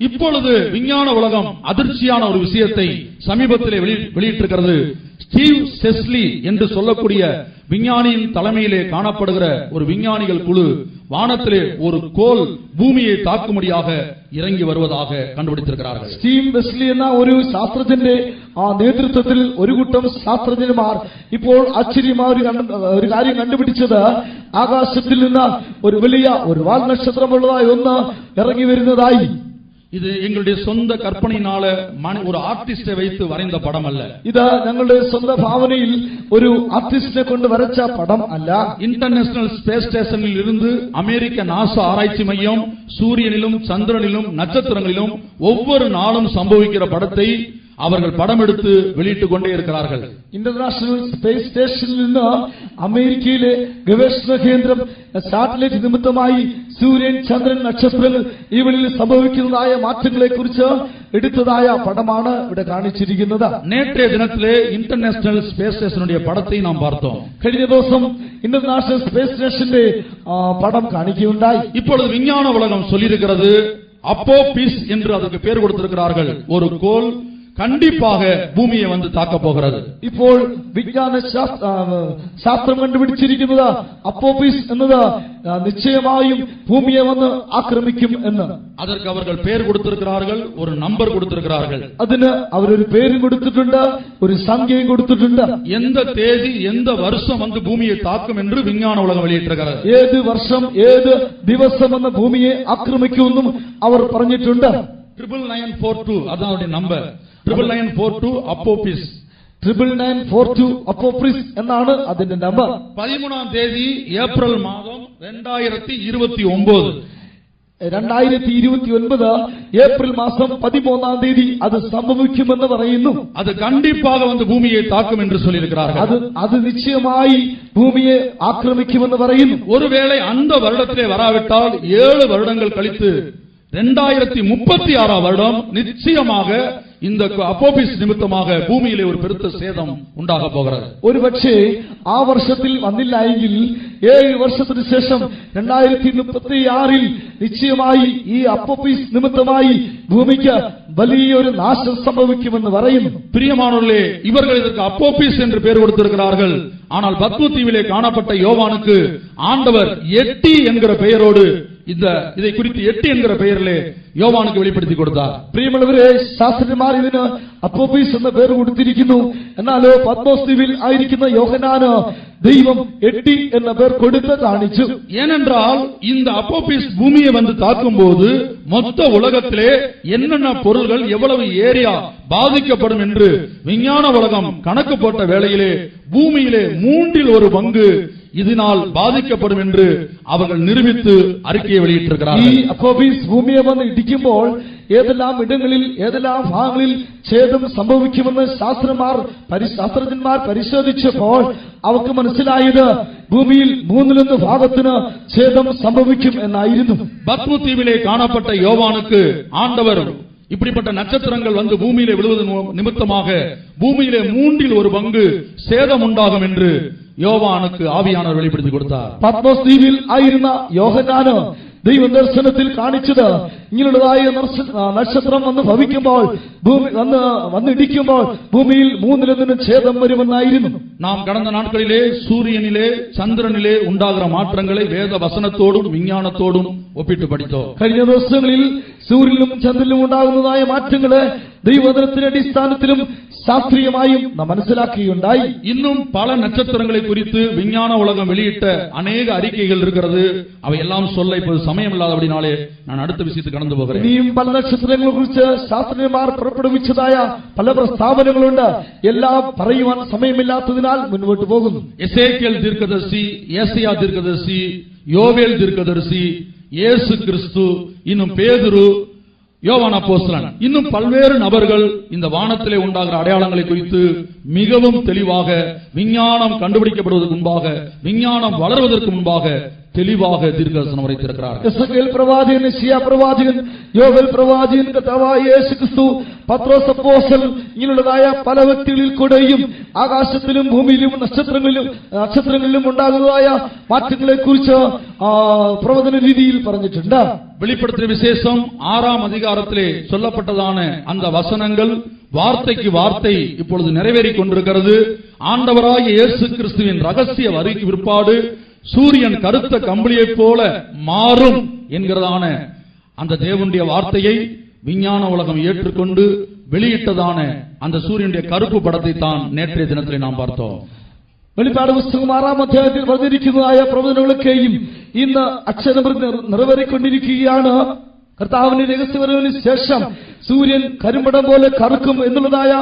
இப்பொழுது விஞ்ஞான உலகம் அதிர்ச்சியான ஒரு விஷயத்தை சமீபத்திலே வெளியிட்டிருக்கிறது. ஸ்டீவ் செஸ்லி என்று சொல்லக்கூடிய விஞ்ஞானியின் தலைமையிலே காணப்படுகிற ஒரு விஞ்ஞானிகள் குழு வானத்திலே ஒரு கோல் பூமியை தாக்கும்படியாக ഇറങ്ങി വരുവதாக കണ്ടുപിടിച്ചിരിക്കുകയാണ്. സ്റ്റീവ് വെസ്ലി എന്ന ഒരു ശാസ്ത്രജ്ഞന്റെ ആ നേതൃത്വത്തിൽ ഒരു കൂട്ടം ശാസ്ത്രജ്ഞന്മാർ ഇപ്പോൾ ആശ്ചര്യമായ ഒരു കാര്യം കണ്ടുപിടിച്ചത് ആകാശത്തിൽ നിന്ന് ഒരു വലിയ ഒരു വാൽ നക്ഷത്രമുള്ളതായി ഒന്ന് ഇറങ്ങി വരുന്നതായി. இது எங்களுடைய சொந்த கற்பனையினால ஒரு ஆர்டிஸ்டை வைத்து வரைந்த படம் அல்ல. ഇത് ഞങ്ങളുടെ സ്വന്തം ഭാവനയിൽ ഒരു ആർട്ടിസ്റ്റിനെ കൊണ്ട് വരച്ച പടം അല്ല. இன்டர்நேஷனல் ஸ்பேஸ் ஸ்டேஷனில் இருந்து அமெரிக்க நாசா ஆராய்ச்சி மையம் சூரியனிலும் சந்திரனிலும் நட்சத்திரங்களிலும் ஒவ்வொரு நாளும் சம்பவிக்கிற படத்தை அவர்கள் படம் எடுத்து வெளியிட்டுக் கொண்டே இருக்கிறார்கள். ഇന്റർനാഷണൽ സ്പേസ് സ്റ്റേഷനിൽ നിന്ന് അമേരിക്കയിലെ ഗവേഷണ കേന്ദ്രം സാറ്റലൈറ്റ് നിമിത്തമായി സൂര്യൻ, ചന്ദ്രൻ, നക്ഷത്രങ്ങൾ ഇവയിൽ സംഭവിക്കുന്നതായ മാറ്റങ്ങളെ കുറിച്ച് എടുത്തതായ പടമാണ് ഇവിടെ കാണിച്ചിരിക്കുന്നത്. நேற்றைய தினத்திலே இன்டர்நேஷனல் ஸ்பேஸ் ஸ்டேஷனுடைய படத்தை நாம் பார்த்தோம். കഴിഞ്ഞ ദിവസം ഇന്റർനാഷണൽ സ്പേസ് സ്റ്റേഷന്റെ പടം കാണിക്കുകയുണ്ടായി. இப்பொழுது விஞ்ஞான உலகம் சொல்லியிருக்கிறது, அப்போபிஸ் என்று அதுக்கு பேர் கொடுத்திருக்கிறார்கள். ஒரு கோள் கண்டிப்பாக பூமியை வந்து தாக்க போகிறது. ഇപ്പോൾ വിജ്ഞാന ശാസ്ത്രം കണ്ടുപിടിച്ചിരിക്കുന്നത് അപ്പോപിസ് എന്നത് നിശ്ചയമായും ഭൂമിയെ വന്ന് ആക്രമിക്കും എന്ന്. அதற்கு அவர்கள் பேர் கொடுத்திருக்கிறார்கள், ஒரு நம்பர் கொடுத்திருக்கிறார்கள். അതിന് അവരൊരു പേരും കൊടുത്തിട്ടുണ്ട്, ഒരു സംഖ്യയും കൊടുത്തിട്ടുണ്ട്. எந்த தேதி எந்த வருஷம் வந்து பூமியை தாக்கும் என்று விஞ்ஞான உலகம் வெளியிட்டிருக்கிறது. ഏത് വർഷം ഏത് ദിവസം വന്ന് ഭൂമിയെ ആക്രമിക്കുമെന്നും അവർ പറഞ്ഞിട്ടുണ്ട്. 99942 അതാണ് നമ്പർ. 99942 അപ്പോപിസ്. 99942 അപ്പോപിസ് എന്നാണ് അതിന്റെ നമ്പർ. 13 தேதி ഏപ്രിൽ മാസം 2029. 2029 ഏപ്രിൽ മാസം 13 തീയതി അത് സംഭവിക്കുമെന്ന് പറയുന്നു. அது கண்டிப்பாக வந்து பூமியை தாக்கும் என்று சொல்லியிருக்கிறார்கள். അത് நிச்சயമായി ഭൂമിയെ ആക്രമിക്കുമെന്ന് പറയുന്നു. ஒருவேளை அந்த வருடத்திலே வராவிட்டால் 7 வருடங்கள் கழித்து 2036 வருடம் நிச்சயமாக இந்த அப்போபிஸ் நிமித்தமாக பூமியிலே ஒரு பெருத்த சேதம் உண்டாக போகிறது. ഒരുപക്ഷേ ആ വർഷത്തിൽ വന്നില്ല എങ്കിൽ 7 വർഷത്തിന് ശേഷം 2036 നിശ്ചയമായി ഈ അപ്പോപിസ് നിമിത്തമായി ഭൂമിക്ക് വലിയൊരു നാശം സംഭവിക്കുമെന്ന് പറയുന്നു. பிரியமானவர்களே, இவர்கள் இதற்கு அப்போபிஸ் என்று பெயர் கொடுத்திருக்கிறார்கள். ஆனால் பத்ம தீவிலே காணப்பட்ட யோவானுக்கு ஆண்டவர் எட்டி என்கிற பெயரோடு இதை குறித்து எட்டி என்கிற பெயரிலே யோவானுக்கு வெளிப்படுத்தி கொடுத்தார். പ്രിയമുള്ളവരെ, ശാസ്ത്രജ്ഞന്മാർ ഇതിന് അപ്പോപിസ് എന്ന പേര് കൊടുത്തിരിക്കുന്നു. എന്നാലോ പത്മോസ് ദ്വീപിൽ ആയിരിക്കുന്ന യോഹന്നാന് ദൈവം എട്ടി എന്ന പേർ കൊടുത്ത് കാണിച്ചു. ஏனென்றால் இந்த அப்போபிஸ் பூமியை வந்து தாக்கும் போது மொத்த உலகத்திலே என்னென்ன பொருள்கள் எவ்வளவு ஏரியா பாதிக்கப்படும் என்று விஞ்ஞான உலகம் கணக்கு போட்ட வேளையிலே பூமியிலே 1/3 பங்கு இதனால் பாதிக்கப்படும் என்று அவர்கள் நிரூபித்து அறிக்கையை வெளியிட்டிருக்கிறார்கள். ഈ അപ്പോപിസ് ഭൂമിയെ വന്ന് ഇടിക്കുമ്പോൾ ഏതെല്ലാം ഇടങ്ങളിൽ ഏതെല്ലാം ഭാഗങ്ങളിൽ ഛേദം സംഭവിക്കുമെന്ന് ശാസ്ത്രജ്ഞന്മാർ പരിശോധിച്ചപ്പോൾ അവർക്ക് മനസ്സിലായത് ഭൂമിയിൽ 1/3 ഭാഗത്തിന് ഛേദം സംഭവിക്കും എന്നായിരുന്നു. பத்ம தீவிலே காணப்பட்ட யோவானுக்கு ஆண்டவர் இப்படிப்பட்ட நட்சத்திரங்கள் வந்து பூமியிலே விழுவது நிமித்தமாக பூமியிலே 1/3 பங்கு சேதம் உண்டாகும் என்று யோவானுக்கு ஆவியானவர் வெளிப்படுத்தி கொடுத்தார். പത്മോസ് ദ്വീപിൽ ആയിരുന്ന യോഹന്നാന് ദൈവ ദർശനത്തിൽ കാണിച്ചത് ഇങ്ങനെയുള്ളതായ നക്ഷത്രം വന്ന് ഭവിക്കുമ്പോൾ വന്നിടിക്കുമ്പോൾ ഭൂമിയിൽ 1/3 ഛേദം വരുമെന്നായിരുന്നു. நாம் கடந்த நாட்களிலே சூரியனிலே சந்திரனிலே உண்டாகிற மாற்றங்களை வேத வசனத்தோடும் விஞ்ஞானத்தோடும் ஒப்பிட்டு படித்தோம். കഴിഞ്ഞ ദിവസങ്ങളിൽ സൂര്യനിലും ചന്ദ്രനിലും ഉണ്ടാകുന്നതായ മാറ്റങ്ങളെ ദൈവവചനത്തിന്റെ അടിസ്ഥാനത്തിലും ശാസ്ത്രീയമായും നാം മനസ്സിലാക്കുകയുണ്ടായി. இன்னும் பல நட்சத்திரங்களை குறித்து விஞ்ஞான உலகம் வெளியிட்ட அநேக அறிக்கைகள் இருக்கிறது. அவையெல்லாம் சொல்ல இப்போது சமயம் இல்லாதபடினாலே நான் அடுத்த விஷயத்துக்கு கடந்து போகிறேன். ഇനിയും പല നക്ഷത്രങ്ങളെ കുറിച്ച് ശാസ്ത്രജ്ഞന്മാർ പുറപ്പെടുവിച്ചതായ പല പ്രസ്താവനകളുണ്ട്. എല്ലാം പറയുവാൻ സമയമില്ലാത്തതിനാൽ മുൻപോട്ട് പോകുന്നു. எசேக்கியேல் தீர்க்கதரிசி, ஏசாயா தீர்க்கதரிசி, யோவேல் தீர்க்கதரிசி, இயேசு கிறிஸ்து, இன்னும் பேதுரு, யோவான் அப்போஸ்தலன், இன்னும் பல்வேறு நபர்கள் இந்த வானத்திலே உண்டாகிற அடையாளங்களை குறித்து மிகவும் தெளிவாக விஞ்ஞானம் கண்டுபிடிக்கப்படுவதற்கு முன்பாக விஞ்ஞானம் வளர்வதற்கு முன்பாக தெளிவாக தீர்க்கதரிசனம் உரைத்திருக்கிறார்கள். എസെക്കിയേൽ പ്രവാചകൻ, യെശയ്യാ പ്രവാചകൻ, യോവേൽ പ്രവാചകൻ, കർത്താവായ യേശു ക്രിസ്തു, പത്രോസ് അപ്പോസ്തലൻ, ഇങ്ങനെയുള്ളതായ പല വ്യക്തികളിൽ കൂടെയും ആകാശത്തിലും ഭൂമിയിലും നക്ഷത്രങ്ങളിലും ഉണ്ടാകുന്നതായ മാറ്റങ്ങളെ കുറിച്ച് പ്രവചന രീതിയിൽ പറഞ്ഞിട്ടുണ്ട്. வெளிப்படுத்தின விசேஷம் 6ஆம் அதிகாரத்திலே சொல்லப்பட்டதான அந்த வசனங்கள் வார்த்தைக்கு வார்த்தை இப்பொழுது நிறைவேறிக் கொண்டிருக்கிறது. ஆண்டவராகிய இயேசு கிறிஸ்துவின் ரகசிய வருகைக்கு பிற்பாடு சூரியன் கருத்த கம்பளியைப் போல மாறும் என்கிறதான அந்த தேவனுடைய வார்த்தையை விஞ்ஞான உலகம் ஏற்றுக்கொண்டு வெளியிட்டதான அந்த சூரியனுடைய கருப்பு படத்தை தான் நேற்றைய தினத்திலே நாம் பார்த்தோம். വെളിപ്പാട് പുസ്തകം 6-ാം അധ്യായത്തിൽ പറഞ്ഞിരിക്കുന്നതായ പ്രവചനങ്ങളൊക്കെയും ഇന്ന് അക്ഷരം നിറവേറിക്കൊണ്ടിരിക്കുകയാണ്. കർത്താവിന്റെ രഹസ്യവരവിന് ശേഷം സൂര്യൻ കരിമ്പടം പോലെ കറുക്കും എന്നുള്ളതായ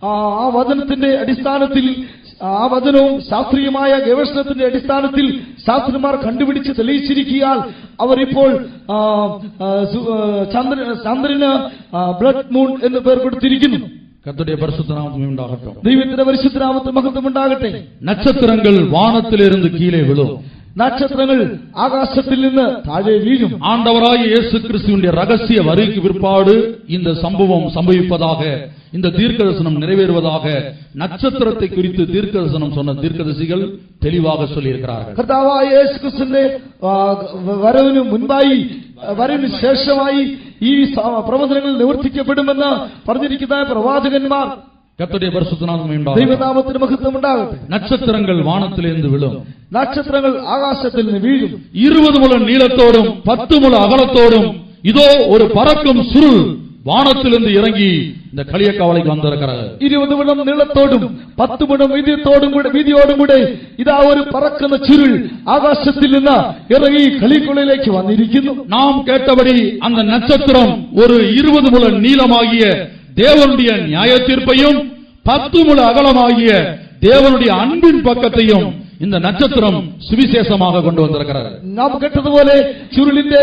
ആ വചനത്തിന്റെ അടിസ്ഥാനത്തിൽ, ആ വചനവും ശാസ്ത്രീയമായ ഗവേഷണത്തിന്റെ അടിസ്ഥാനത്തിൽ ശാസ്ത്രജ്ഞന്മാർ കണ്ടുപിടിച്ച് തെളിയിച്ചിരിക്കാൻ അവർ ഇപ്പോൾ ചന്ദ്രന് ബ്ലഡ് മൂൺ എന്ന് പേർ കൊടുത്തിരിക്കുന്നു. கர்த்தருடைய பரிசுத்த நாமத்துக்கு உண்டாகட்டும். ദൈവത്തിന്റെ പരിശുദ്ധ നാമത്തിന് മഹത്വം ഉണ്ടാകട്ടെ. நட்சத்திரங்கள் வானத்திலிருந்து கீழே விழும். നക്ഷത്രങ്ങൾ ആകാശത്തിൽ നിന്ന് താഴെ വീഴും. ஆண்டவராகிய இயேசு கிறிஸ்துவின் ரகசிய வருகைக்கு பிற்பாடு இந்த சம்பவம் சம்பவிப்பதாக, இந்த தீர்க்கதரிசனம் நிறைவேறுவதாக நட்சத்திரத்தை குறித்து தீர்க்கதரிசனம் சொன்ன தீர்க்கதரிசிகள் தெளிவாக சொல்லியிருக்கிறார்கள். കർത്താവായ യേശു ക്രിസ്തുവിന്റെ വരവിന് മുൻപായി, വരവിന് ശേഷമായി ഈ പ്രവചനങ്ങൾ നിവർത്തിക്കപ്പെടുമെന്ന് പറഞ്ഞിരിക്കുന്ന പ്രവാചകന്മാർ. கர்த்தருடைய பரிசுத்த நாமத்துக்கு உண்டாகட்டும். ദൈവനാമത്തിന് മഹത്വം ഉണ്ടാകട്ടെ. நட்சத்திரங்கள் வானத்திலிருந்து விழும். നക്ഷത്രങ്ങൾ ആകാശത്തിൽ നിന്ന് വീഴും. 20 முழ நீளத்தோடும் 10 முழ அகலத்தோடும் இதோ ஒரு பறக்கும் சுருள் வானத்திலிருந்து இறங்கி இந்த களியக்காவலைக்கு வந்திருக்கிறது. 20 മുഴം നീളത്തോടും 10 മുഴം വീതിയോടും കൂടെ ഇതാ ഒരു പറക്കുന്ന ചുരുൾ ആകാശത്തിൽ നിന്ന് ഇറങ്ങി കളിക്കുള്ളിലേക്ക് വന്നിരിക്കുന്നു. நாம் கேட்டபடி அந்த நட்சத்திரம் ஒரு 20 முழ நீளமாகிய தேவனுடைய நியாய தீர்ப்பையும் 10 முழ அகலமாகிய தேவனுடைய அன்பின் பக்கத்தையும் இந்த நட்சத்திரம் சுவிசேஷமாக கொண்டு வந்திருக்கிறது. നാം കേട്ടതുപോലെ ചുരുളിന്റെ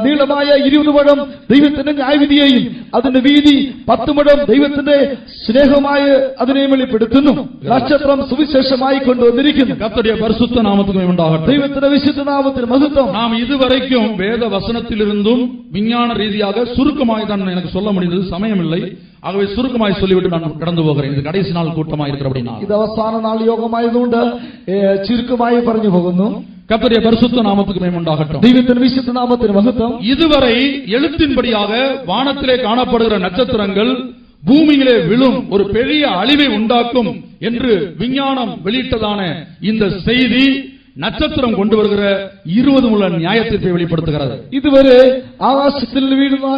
നീളമായ 20 മുഴം ദൈവത്തിന്റെ ന്യായവിധിയെയും അതിന്റെ വീതി 10 മുഴം ദൈവത്തിന്റെ സ്നേഹമായി അതിനെ വെളിപ്പെടുത്തുന്നു. നക്ഷത്രം സുവിശേഷമായി കൊണ്ടുവന്നിരിക്കുന്നു. கர்த்தருடைய பரிசுத்த நாமத்துக்கு உண்டாகட்டும். ദൈവത്തിന്റെ വിശുദ്ധ നാമത്തിന് മഹത്വം. நாம் இதுவரைக்கும் வேத வசனத்திலிருந்தும் விஞ்ஞான ரீதியாக சுருக்கமாய் தான் எனக்கு சொல்ல முடிந்தது, சமயமில்லை. ஆகவே சுருக்கமாய் சொல்லிவிட்டு நான் கடந்து போகிறேன். இது கடைசி நாள் கூட்டமாக இருக்கிறபடினா ഇത് അവസാന നാൾ യോഗമായതുകൊണ്ട് ചുരുക്കമായി പറഞ്ഞു പോകുന്നു. கர்த்தருடைய பரிசுத்த நாமத்துக்கு மகிமை உண்டாகட்டும். ദൈവത്തിന്റെ വിശുദ്ധ നാമത്തിന് മഹത്വം. இதுவரை எழுத்தின்படியாக வானத்திலே காணப்படுகிற நட்சத்திரங்கள் பூமியிலே விழும், ஒரு பெரிய அழிவை உண்டாக்கும் என்று விஞ்ஞானம் வெளியிட்டதான இந்த செய்தி நட்சத்திரம் கொண்டு வருகிற 20 முழ நியாயத்தீர்ப்பை வெளிப்படுத்துகிறது. ഇതുവരെ ആകാശത്തിൽ വീഴുന്ന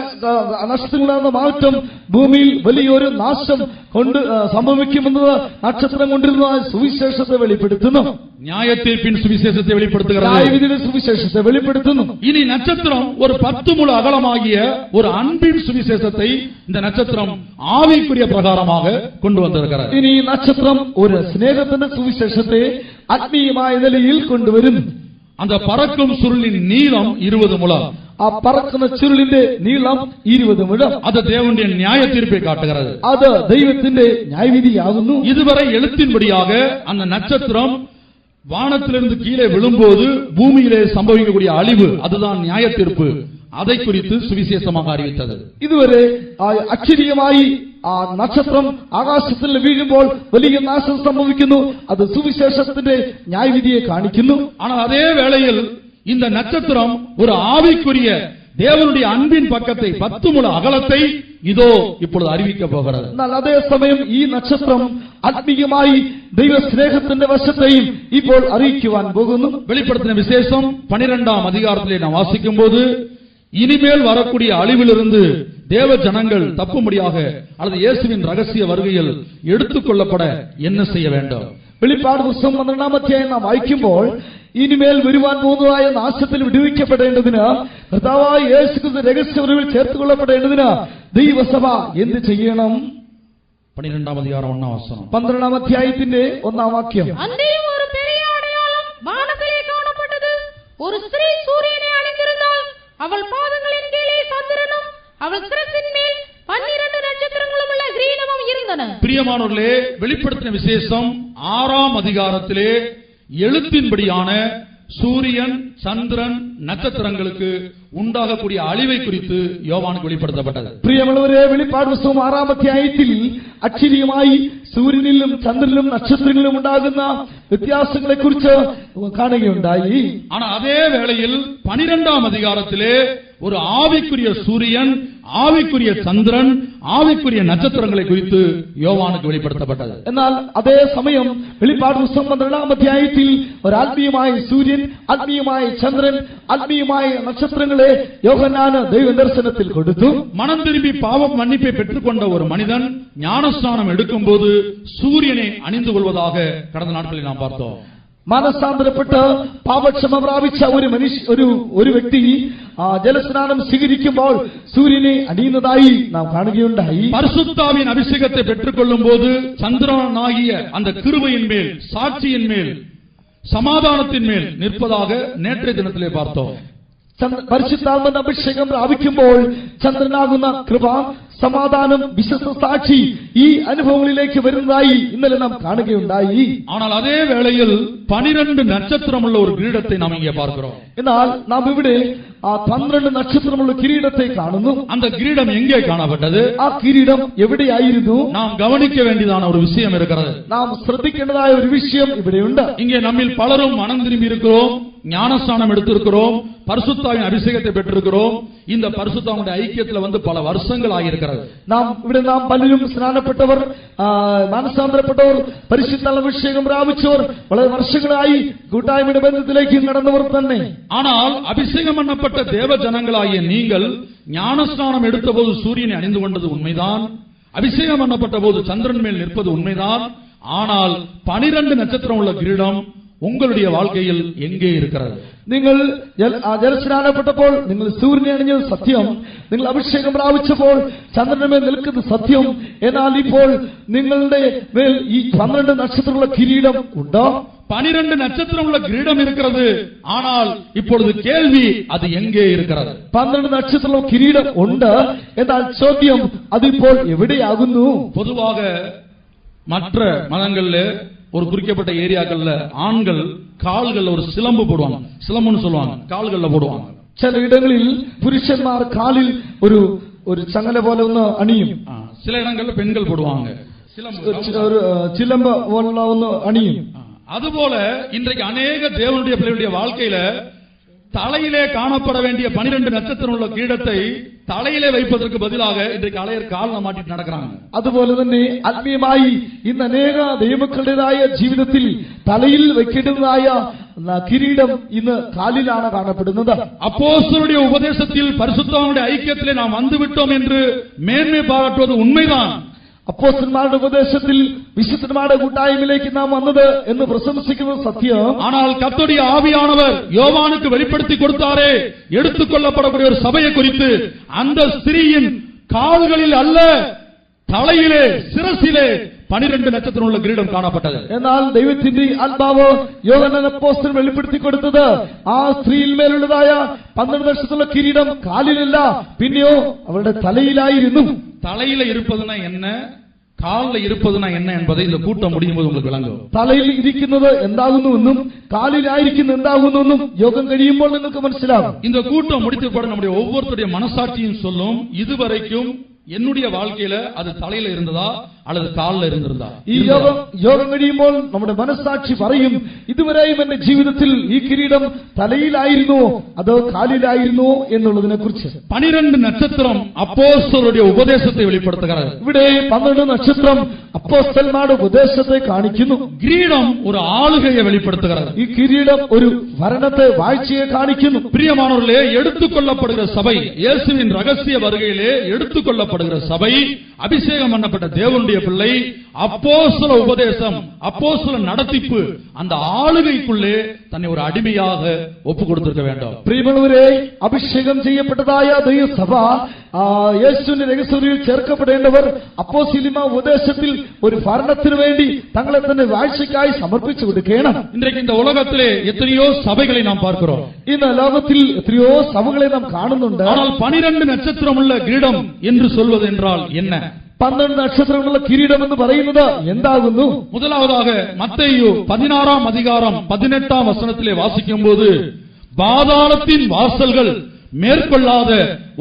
നക്ഷത്രങ്ങളുടെ മാറ്റം ഭൂമിയിൽ വലിയൊരു നാശം കൊണ്ട് സംഭവിക്കുമെന്ന് നക്ഷത്രം കൊണ്ടിരുന്ന സുവിശേഷത്തെ വെളിപ്പെടുത്തുന്നു. நியாயத்தீர்ப்பின் சுவிசேஷத்தை வெளிப்படுத்துகிறது. ന്യായവിധിയുടെ സുവിശേഷത്തെ വെളിപ്പെടുത്തുന്നു. இனி நட்சத்திரம் ஒரு 10 முழ அகலமாகிய ஒரு அன்பின் சுவிசேஷத்தை இந்த நட்சத்திரம் ஆவிக்குரிய பிரகாரமாக கொண்டு வந்திருக்கிறது. ഇനി ഈ നക്ഷത്രം ഒരു സ്നേഹത്തിന്റെ സുവിശേഷത്തെ ആത്മീയമായ നിലയിൽ കൊണ്ടുവരുന്നു. அந்த பறக்கும் சுருளின் நீளம் 20 முழம். ആ പറക്കുന്ന ചുരുളിന്റെ നീളം 20 മുഴം. அது தேவனுடைய நியாய தீர்ப்பை காட்டுகிறது. അത് ദൈവത്തിന്റെ ന്യായവിധിയാകുന്നു. இதுவரை எழுத்தின்படியாக அந்த நட்சத்திரம் வானத்திலிருந்து கீழே விழும்போது பூமியிலே சம்பவிக்கக்கூடிய அழிவு, அதுதான் நியாய தீர்ப்பு. அதை குறித்து சுவிசேஷமாக அறிவித்தது. ഇതുവരെ അക്ഷരീയമായി ആ നക്ഷത്രം ആകാശത്തിൽ വീഴുമ്പോൾ വലിയ നാശം സംഭവിക്കുന്നു. അത് സുവിശേഷത്തിന്റെ ന്യായവിധിയെ കാണിക്കുന്നു. ஆனால் அதே வேளையில் இந்த நட்சத்திரம் ஒரு ஆவிக்குரிய தேவனுடைய அன்பின் பக்கத்தை 10 முழ அகலத்தை இதோ இப்பொழுது அறிவிக்க போகிறது. എന്നാൽ അതേസമയം ഈ നക്ഷത്രം ആത്മീയമായി ദൈവസ്നേഹത്തിന്റെ വശത്തെയും ഇപ്പോൾ അറിയിക്കുവാൻ പോകുന്നു. வெளிப்படுத்தின விசேஷம் 12ஆம் அதிகாரத்திலே நாம் வாசிக்கும் போது இனிமேல் வரக்கூடிய அழிவிலிருந்து தேவ ஜனங்கள் தப்பும்படியாக அல்லது இயேசுவின் ரகசிய வருகையில் எடுத்துக் கொள்ளப்பட என்ன செய்ய வேண்டும்? വെളിപ്പാട് പുസ്തകം 12-ാം അധ്യായം നാം വായിക്കുമ്പോൾ ഇനിമേൽ വരുവാൻ പോകുന്നതായ നാശത്തിൽ വിടുവിക്കപ്പെടേണ്ടതിന് കർത്താവായ യേശുക്രിസ്തു രഹസ്യവരവിൽ ചേർത്തുകൊള്ളപ്പെടേണ്ടതിന് ദൈവസഭ എന്ത് ചെയ്യണം? 12ஆம் அதிகாரம் 1ஆம் வசனம். 12-ാം അധ്യായത്തിന്റെ 1-ാം വാക്യം. அன்றையும் ஒரு பெரிய அடையாளம் வானத்திலே காணப்பட்டது. ஒரு ஸ்திரீ சூரியனை அணிந்திருந்தாள். அவள் பாதங்களின் கீழே சந்திரனும் அவள் சிரசின் மேல் 12 நட்சத்திரங்களும் உள்ள கிரீடமும் இருந்தன. பிரியமானவர்களே, வெளிப்படுத்தின விசேஷம் 6ஆம் அதிகாரத்திலே எழுத்தின்படியான சூரியன், சந்திரன், நட்சத்திரங்களுக்கு உண்டாகக்கூடிய அழிவை குறித்து யோவானுக்கு வெளிப்படுத்தப்பட்டது. പ്രിയമുള്ളവരെ, വെളിപ്പാട് പുസ്തകം 6-ാം അധ്യായത്തിൽ അക്ഷരീയമായി സൂര്യനിലും ചന്ദ്രനിലും നക്ഷത്രങ്ങളിലും ഉണ്ടാകുന്ന വ്യത്യാസങ്ങളെ കുറിച്ച് കാണുകയുണ്ടായി. ஆனால் அதே வேளையில் 12ஆம் அதிகாரத்திலே ஒரு ஆவிக்குரிய சூரியன், ஆவிக்குரிய சந்திரன், ஆவிக்குரிய நட்சத்திரங்களை குறித்து யோவானுக்கு வெளிப்படுத்தப்பட்டது. എന്നാൽ അതേ സമയം വെളിപ്പാട് പുസ്തകം 12-ാം അധ്യായത്തിൽ ഒരു ആത്മീയമായ സൂര്യൻ, ആത്മീയമായ ചന്ദ്രൻ, ആത്മീയമായ നക്ഷത്രങ്ങളെ യോഹന്നാന് ദൈവദർശനത്തിൽ കൊടുത്തു. மனம் திரும்பி பாவம் மன்னிப்பை பெற்றுக்கொண்ட ஒரு மனிதன் ஞானஸ்நானம் எடுக்கும் போது சூரியனை அணிந்து கொள்வதாக கடந்த நாட்களில் நாம் பார்த்தோம். മനസാന്തരപ്പെട്ട് പാപക്ഷമ പ്രാപിച്ച ഒരു വ്യക്തി ജലസ്നാനം സ്വീകരിക്കുമ്പോൾ സൂര്യനെ അണിയുന്നതായി നാം കാണുകയുണ്ടായി. பரிசுத்தாவின் அபிஷேகத்தை பெற்றுக்கொள்ளும் போது சந்திரனாகிய அந்த கிருபையின் மேல், சாட்சியின் மேல், സമാധാനത്തിൻ മേൽ നിற்பதாக നേற்றைய ദിനത്തിലെ பார்த்தோம். പരിശുദ്ധാത്മാവിന്റെ അഭിഷേകം പ്രാപിക്കുമ്പോൾ ചന്ദ്രനാകുന്ന കൃപ, സമാധാനം, വിശ്വസ്ത സാക്ഷി ഈ അനുഭവങ്ങളിലേക്ക് വരുന്നതായി ഇന്നലെ നാം കാണുകയുണ്ടായി. ஆனால் அதே வேளையில் 12 നക്ഷത്രമുള്ള ഒരു കിരീടത്തെ നാം ഇங்கே பார்க்கிறோம். എന്നാൽ നാം ഇവിടെ 12 നക്ഷത്രമുള്ള കിരീടത്തെ കാണുന്നു. அந்த கிரீடம் எங்கே காணப்பட்டது? ആ കിരീടം എവിടെയായിരുന്നു? நாம் கவனிக்க வேண்டியதான ஒரு விஷயம் இருக்கிறது. നാം ശ്രദ്ധിക്കേണ്ടതായ ഒരു വിഷയം ഇവിടെയുണ്ട്. இங்கே நம்மில் பலரும் மனம் திரும்பி இருக்கிறோம், ஞானஸ்நானம் எடுத்திருக்கிறோம், பரிசுத்தாவின் அபிஷேகத்தை பெற்றிருக்கிறோம். இந்த பரிசுத்தாவினுடைய ஐக்கியத்தில் வந்து பல வருஷங்கள் ஆகியிருக்கிறது. നാം പലരും സ്നാനപ്പെട്ടവർ, മാനസാന്തരപ്പെട്ടവർ, പരിശുദ്ധാത്മാവിന്റെ അഭിഷേകം പ്രാപിച്ചവർ, വളരെ വർഷങ്ങളായി കൂട്ടായ്മയുടെ ബന്ധത്തിലേക്ക് കടന്നവർ തന്നെ. ஆனால் அபிஷேகம் பண்ணப்பட்ட தேவ ஜனங்களாகிய நீங்கள் ஞானஸ்நானம் எடுத்த போது சூரியனை அணிந்து கொண்டது உண்மைதான், அபிஷேகம் பண்ணப்பட்ட போது சந்திரன் மேல் நிற்பது உண்மைதான். ஆனால் 12 நட்சத்திரம் உள்ள கிரீடம் உங்களுடைய வாழ்க்கையில் எங்கே இருக்கிறது? നിങ്ങൾ ജലസ്നാനപ്പെട്ടപ്പോൾ നിങ്ങൾ സൂര്യനെ അണിഞ്ഞത് സത്യം, നിങ്ങൾ അഭിഷേകം പ്രാപിച്ചപ്പോൾ ചന്ദ്രനുമേൽ നിൽക്കുന്നത് സത്യം. എന്നാൽ ഇപ്പോൾ നിങ്ങളുടെ മേൽ ഈ 12 നക്ഷത്രമുള്ള കിരീടം ഉണ്ടോ? 12 நட்சத்திரமுள்ள கிரீடம் இருக்கிறது. ஆனால் இப்பொழுது கேள்வி, அது எங்கே இருக்கிறது? 12 നക്ഷത്രമുള്ള കിരീടം ഉണ്ട്. എന്നാൽ ചോദ്യം, അതിപ്പോൾ എവിടെയാകുന്നു? பொதுவாக மற்ற மதங்கள்ல ஒரு குறிக்கப்பட்ட ஏரியாக்கள்ல ஆண்கள் கால்கள்ல ஒரு சிலம்பு போடுவாங்க, சிலம்புன்னு சொல்லுவாங்க, கால்கள்ல போடுவாங்க. ചില ഇടങ്ങളിൽ പുരുഷന്മാർ കാലിൽ ഒരു ചങ്ങല പോലെ ഒന്ന് അണിയും. சில இடங்கள்ல பெண்கள் போடுவாங்க ഒരു ചിലമ്പ പോലുള്ള ഒന്ന് അണിയും. அதுபோல இன்றைக்கு அநேக தேவனுடைய பிள்ளைகளுடைய வாழ்க்கையில தலையிலே காணப்பட வேண்டிய 12 நட்சத்திரம் உள்ள கிரீடத்தை தலையிலே வைப்பதற்கு பதிலாக இன்றைக்கு அலையர் காலில் மாட்டிட்டு நடக்கிறாங்க. അതുപോലെ തന്നെ ആത്മീയമായി ഇന്ന് അനേക ദൈവമക്കളുടേതായ ജീവിതത്തിൽ തലയിൽ വെക്കേണ്ടതായ കിരീടം ഇന്ന് കാലിലാണ് കാണപ്പെടുന്നത്. அப்போஸ்தலருடைய உபதேசத்தில் பரிசுத்தவானுடைய ஐக்கியத்திலே நாம் வந்துவிட்டோம் என்று மேன்மை பாராட்டுவது உண்மைதான். അപ്പോസ്തലന്മാരുടെ ഉപദേശത്തിൽ വിശുദ്ധന്മാരുടെ കൂട്ടായ്മയിലേക്ക് നാം വന്നത് എന്ന് പ്രശംസിക്കുന്നത് സത്യം. ஆனால் கர்த்தருடைய ஆவியானவர் யோவானுக்கு வெளிப்படுத்தி கொடுத்தாரே, எடுத்துக்கொள்ளப்படக்கூடிய ஒரு சபையை குறித்து, அந்த ஸ்திரீயின் கால்களில் அல்ல தலையிலே, சிரசிலே 12 നക്ഷത്രം ഉള്ള കിരീടം കാണപ്പെട്ടത്. എന്നാൽ ദൈവത്തിന്റെ ആത്മാവ് യോഹന്നാൻ അപ്പോസ്തലൻ വെളിപ്പെടുത്തി കൊടുത്തത് ആ സ്ത്രീയിൽ മേലുള്ളതായ 12 നക്ഷത്രമുള്ള കിരീടം കാലിലല്ല, പിന്നെയോ അവരുടെ തലയിലായിരുന്നു. தலையில இருப்பதுனா என்ன, காலில் இருப்பதுனா என்ன என்பதை இந்த கூட்டம் முடியும் போது உங்களுக்கு விளங்கும். തലയിൽ ഇരിക്കുന്നത് എന്താകുന്നുവെന്നും കാലിലായിരിക്കുന്നത് എന്താകുന്നുവെന്നും യോഗം കഴിയുമ്പോൾ നിങ്ങൾക്ക് മനസ്സിലാകും. இந்த கூட்டம் முடித்தபோது நம்முடைய ஒவ்வொருத்தருடைய மனசாட்சியும் சொல்லும், இதுவரைக்கும் என்னுடைய வாழ்க்கையில அது தலையில இருந்ததா அல்லது காலில் இருந்திருந்தா. ഈ യോഗം കഴിയുമ്പോൾ നമ്മുടെ മനസ്സാക്ഷി പറയും, ഇതുവരെയും എന്റെ ജീവിതത്തിൽ ഈ കിരീടം തലയിലായിരുന്നോ അതോ കാലിലായിരുന്നോ എന്നുള്ളതിനെ കുറിച്ച്. 12 നക്ഷത്രം അപ്പോസ്തലരുടെ ഉപദേശത്തെ വെളിപ്പെടുത്തുகிறது. ഇവിടെ 12 നക്ഷത്രം അപ്പോസ്തലന്മാരുടെ ഉപദേശത്തെ കാണിക്കുന്നു. കിരീടം ഒരു ആളുകയെ വെളിപ്പെടുത്തുகிறது. ഈ കിരീടം ഒരു ഭരണത്തെ, വാഴ്ചയെ കാണിക്കുന്നു. பிரியமானவர்களே, எடுத்துக்கொள்ளப்படுகிற சபை, இயேசுவின் ரகசிய வருகையிலே எடுத்துக்கொள்ளப்படுகிற சபை, அபிஷேகம் பண்ணப்பட்ட தேவனுடைய பிள்ளை, அப்போஸ்தல உபதேசம், அப்போஸ்தல நடத்திப்பு, அந்த ஆளுகைக்குள்ளே தன்னை ஒரு அடிமையாக ஒப்பு கொடுத்திருக்க வேண்டும். പ്രിയമുള്ളവരെ, അഭിഷേകം ചെയ്യപ്പെട്ടതായ ദൈവസഭ യേശുവിന്റെ രഹസ്യത്തിൽ ചേർക്കപ്പെടേണ്ടവർ അപ്പോസ്തലിക ഉപദേശത്തിൽ ഒരു ഭരണത്തിന് വേണ്ടി തങ്ങളെ തന്നെ വാഴ്ചയ്ക്കായി സമർപ്പിച്ചു കൊടുക്കണം. இன்றைக்கு இந்த உலகத்திலே எத்தனையோ சபைகளை நாம் பார்க்கிறோம். ഇന്ന് ലോകത്തിൽ എത്രയോ സഭകളെ നാം കാണുന്നുണ്ട്. ஆனால் 12 நட்சத்திரம் உள்ள கிரீடம் என்று சொல்வது என்றால் என்ன? 12 നക്ഷത്രങ്ങളുള്ള കിരീടം എന്ന് പറയുന്നത് എന്താകുന്നു? முதலாவதாக மத்தேயு 16ஆம் அதிகாரம் 18ஆம் வசனத்திலே வாசிக்கும் போது, பாதாளத்தின் வாசல்கள் மேற்கொள்ளாத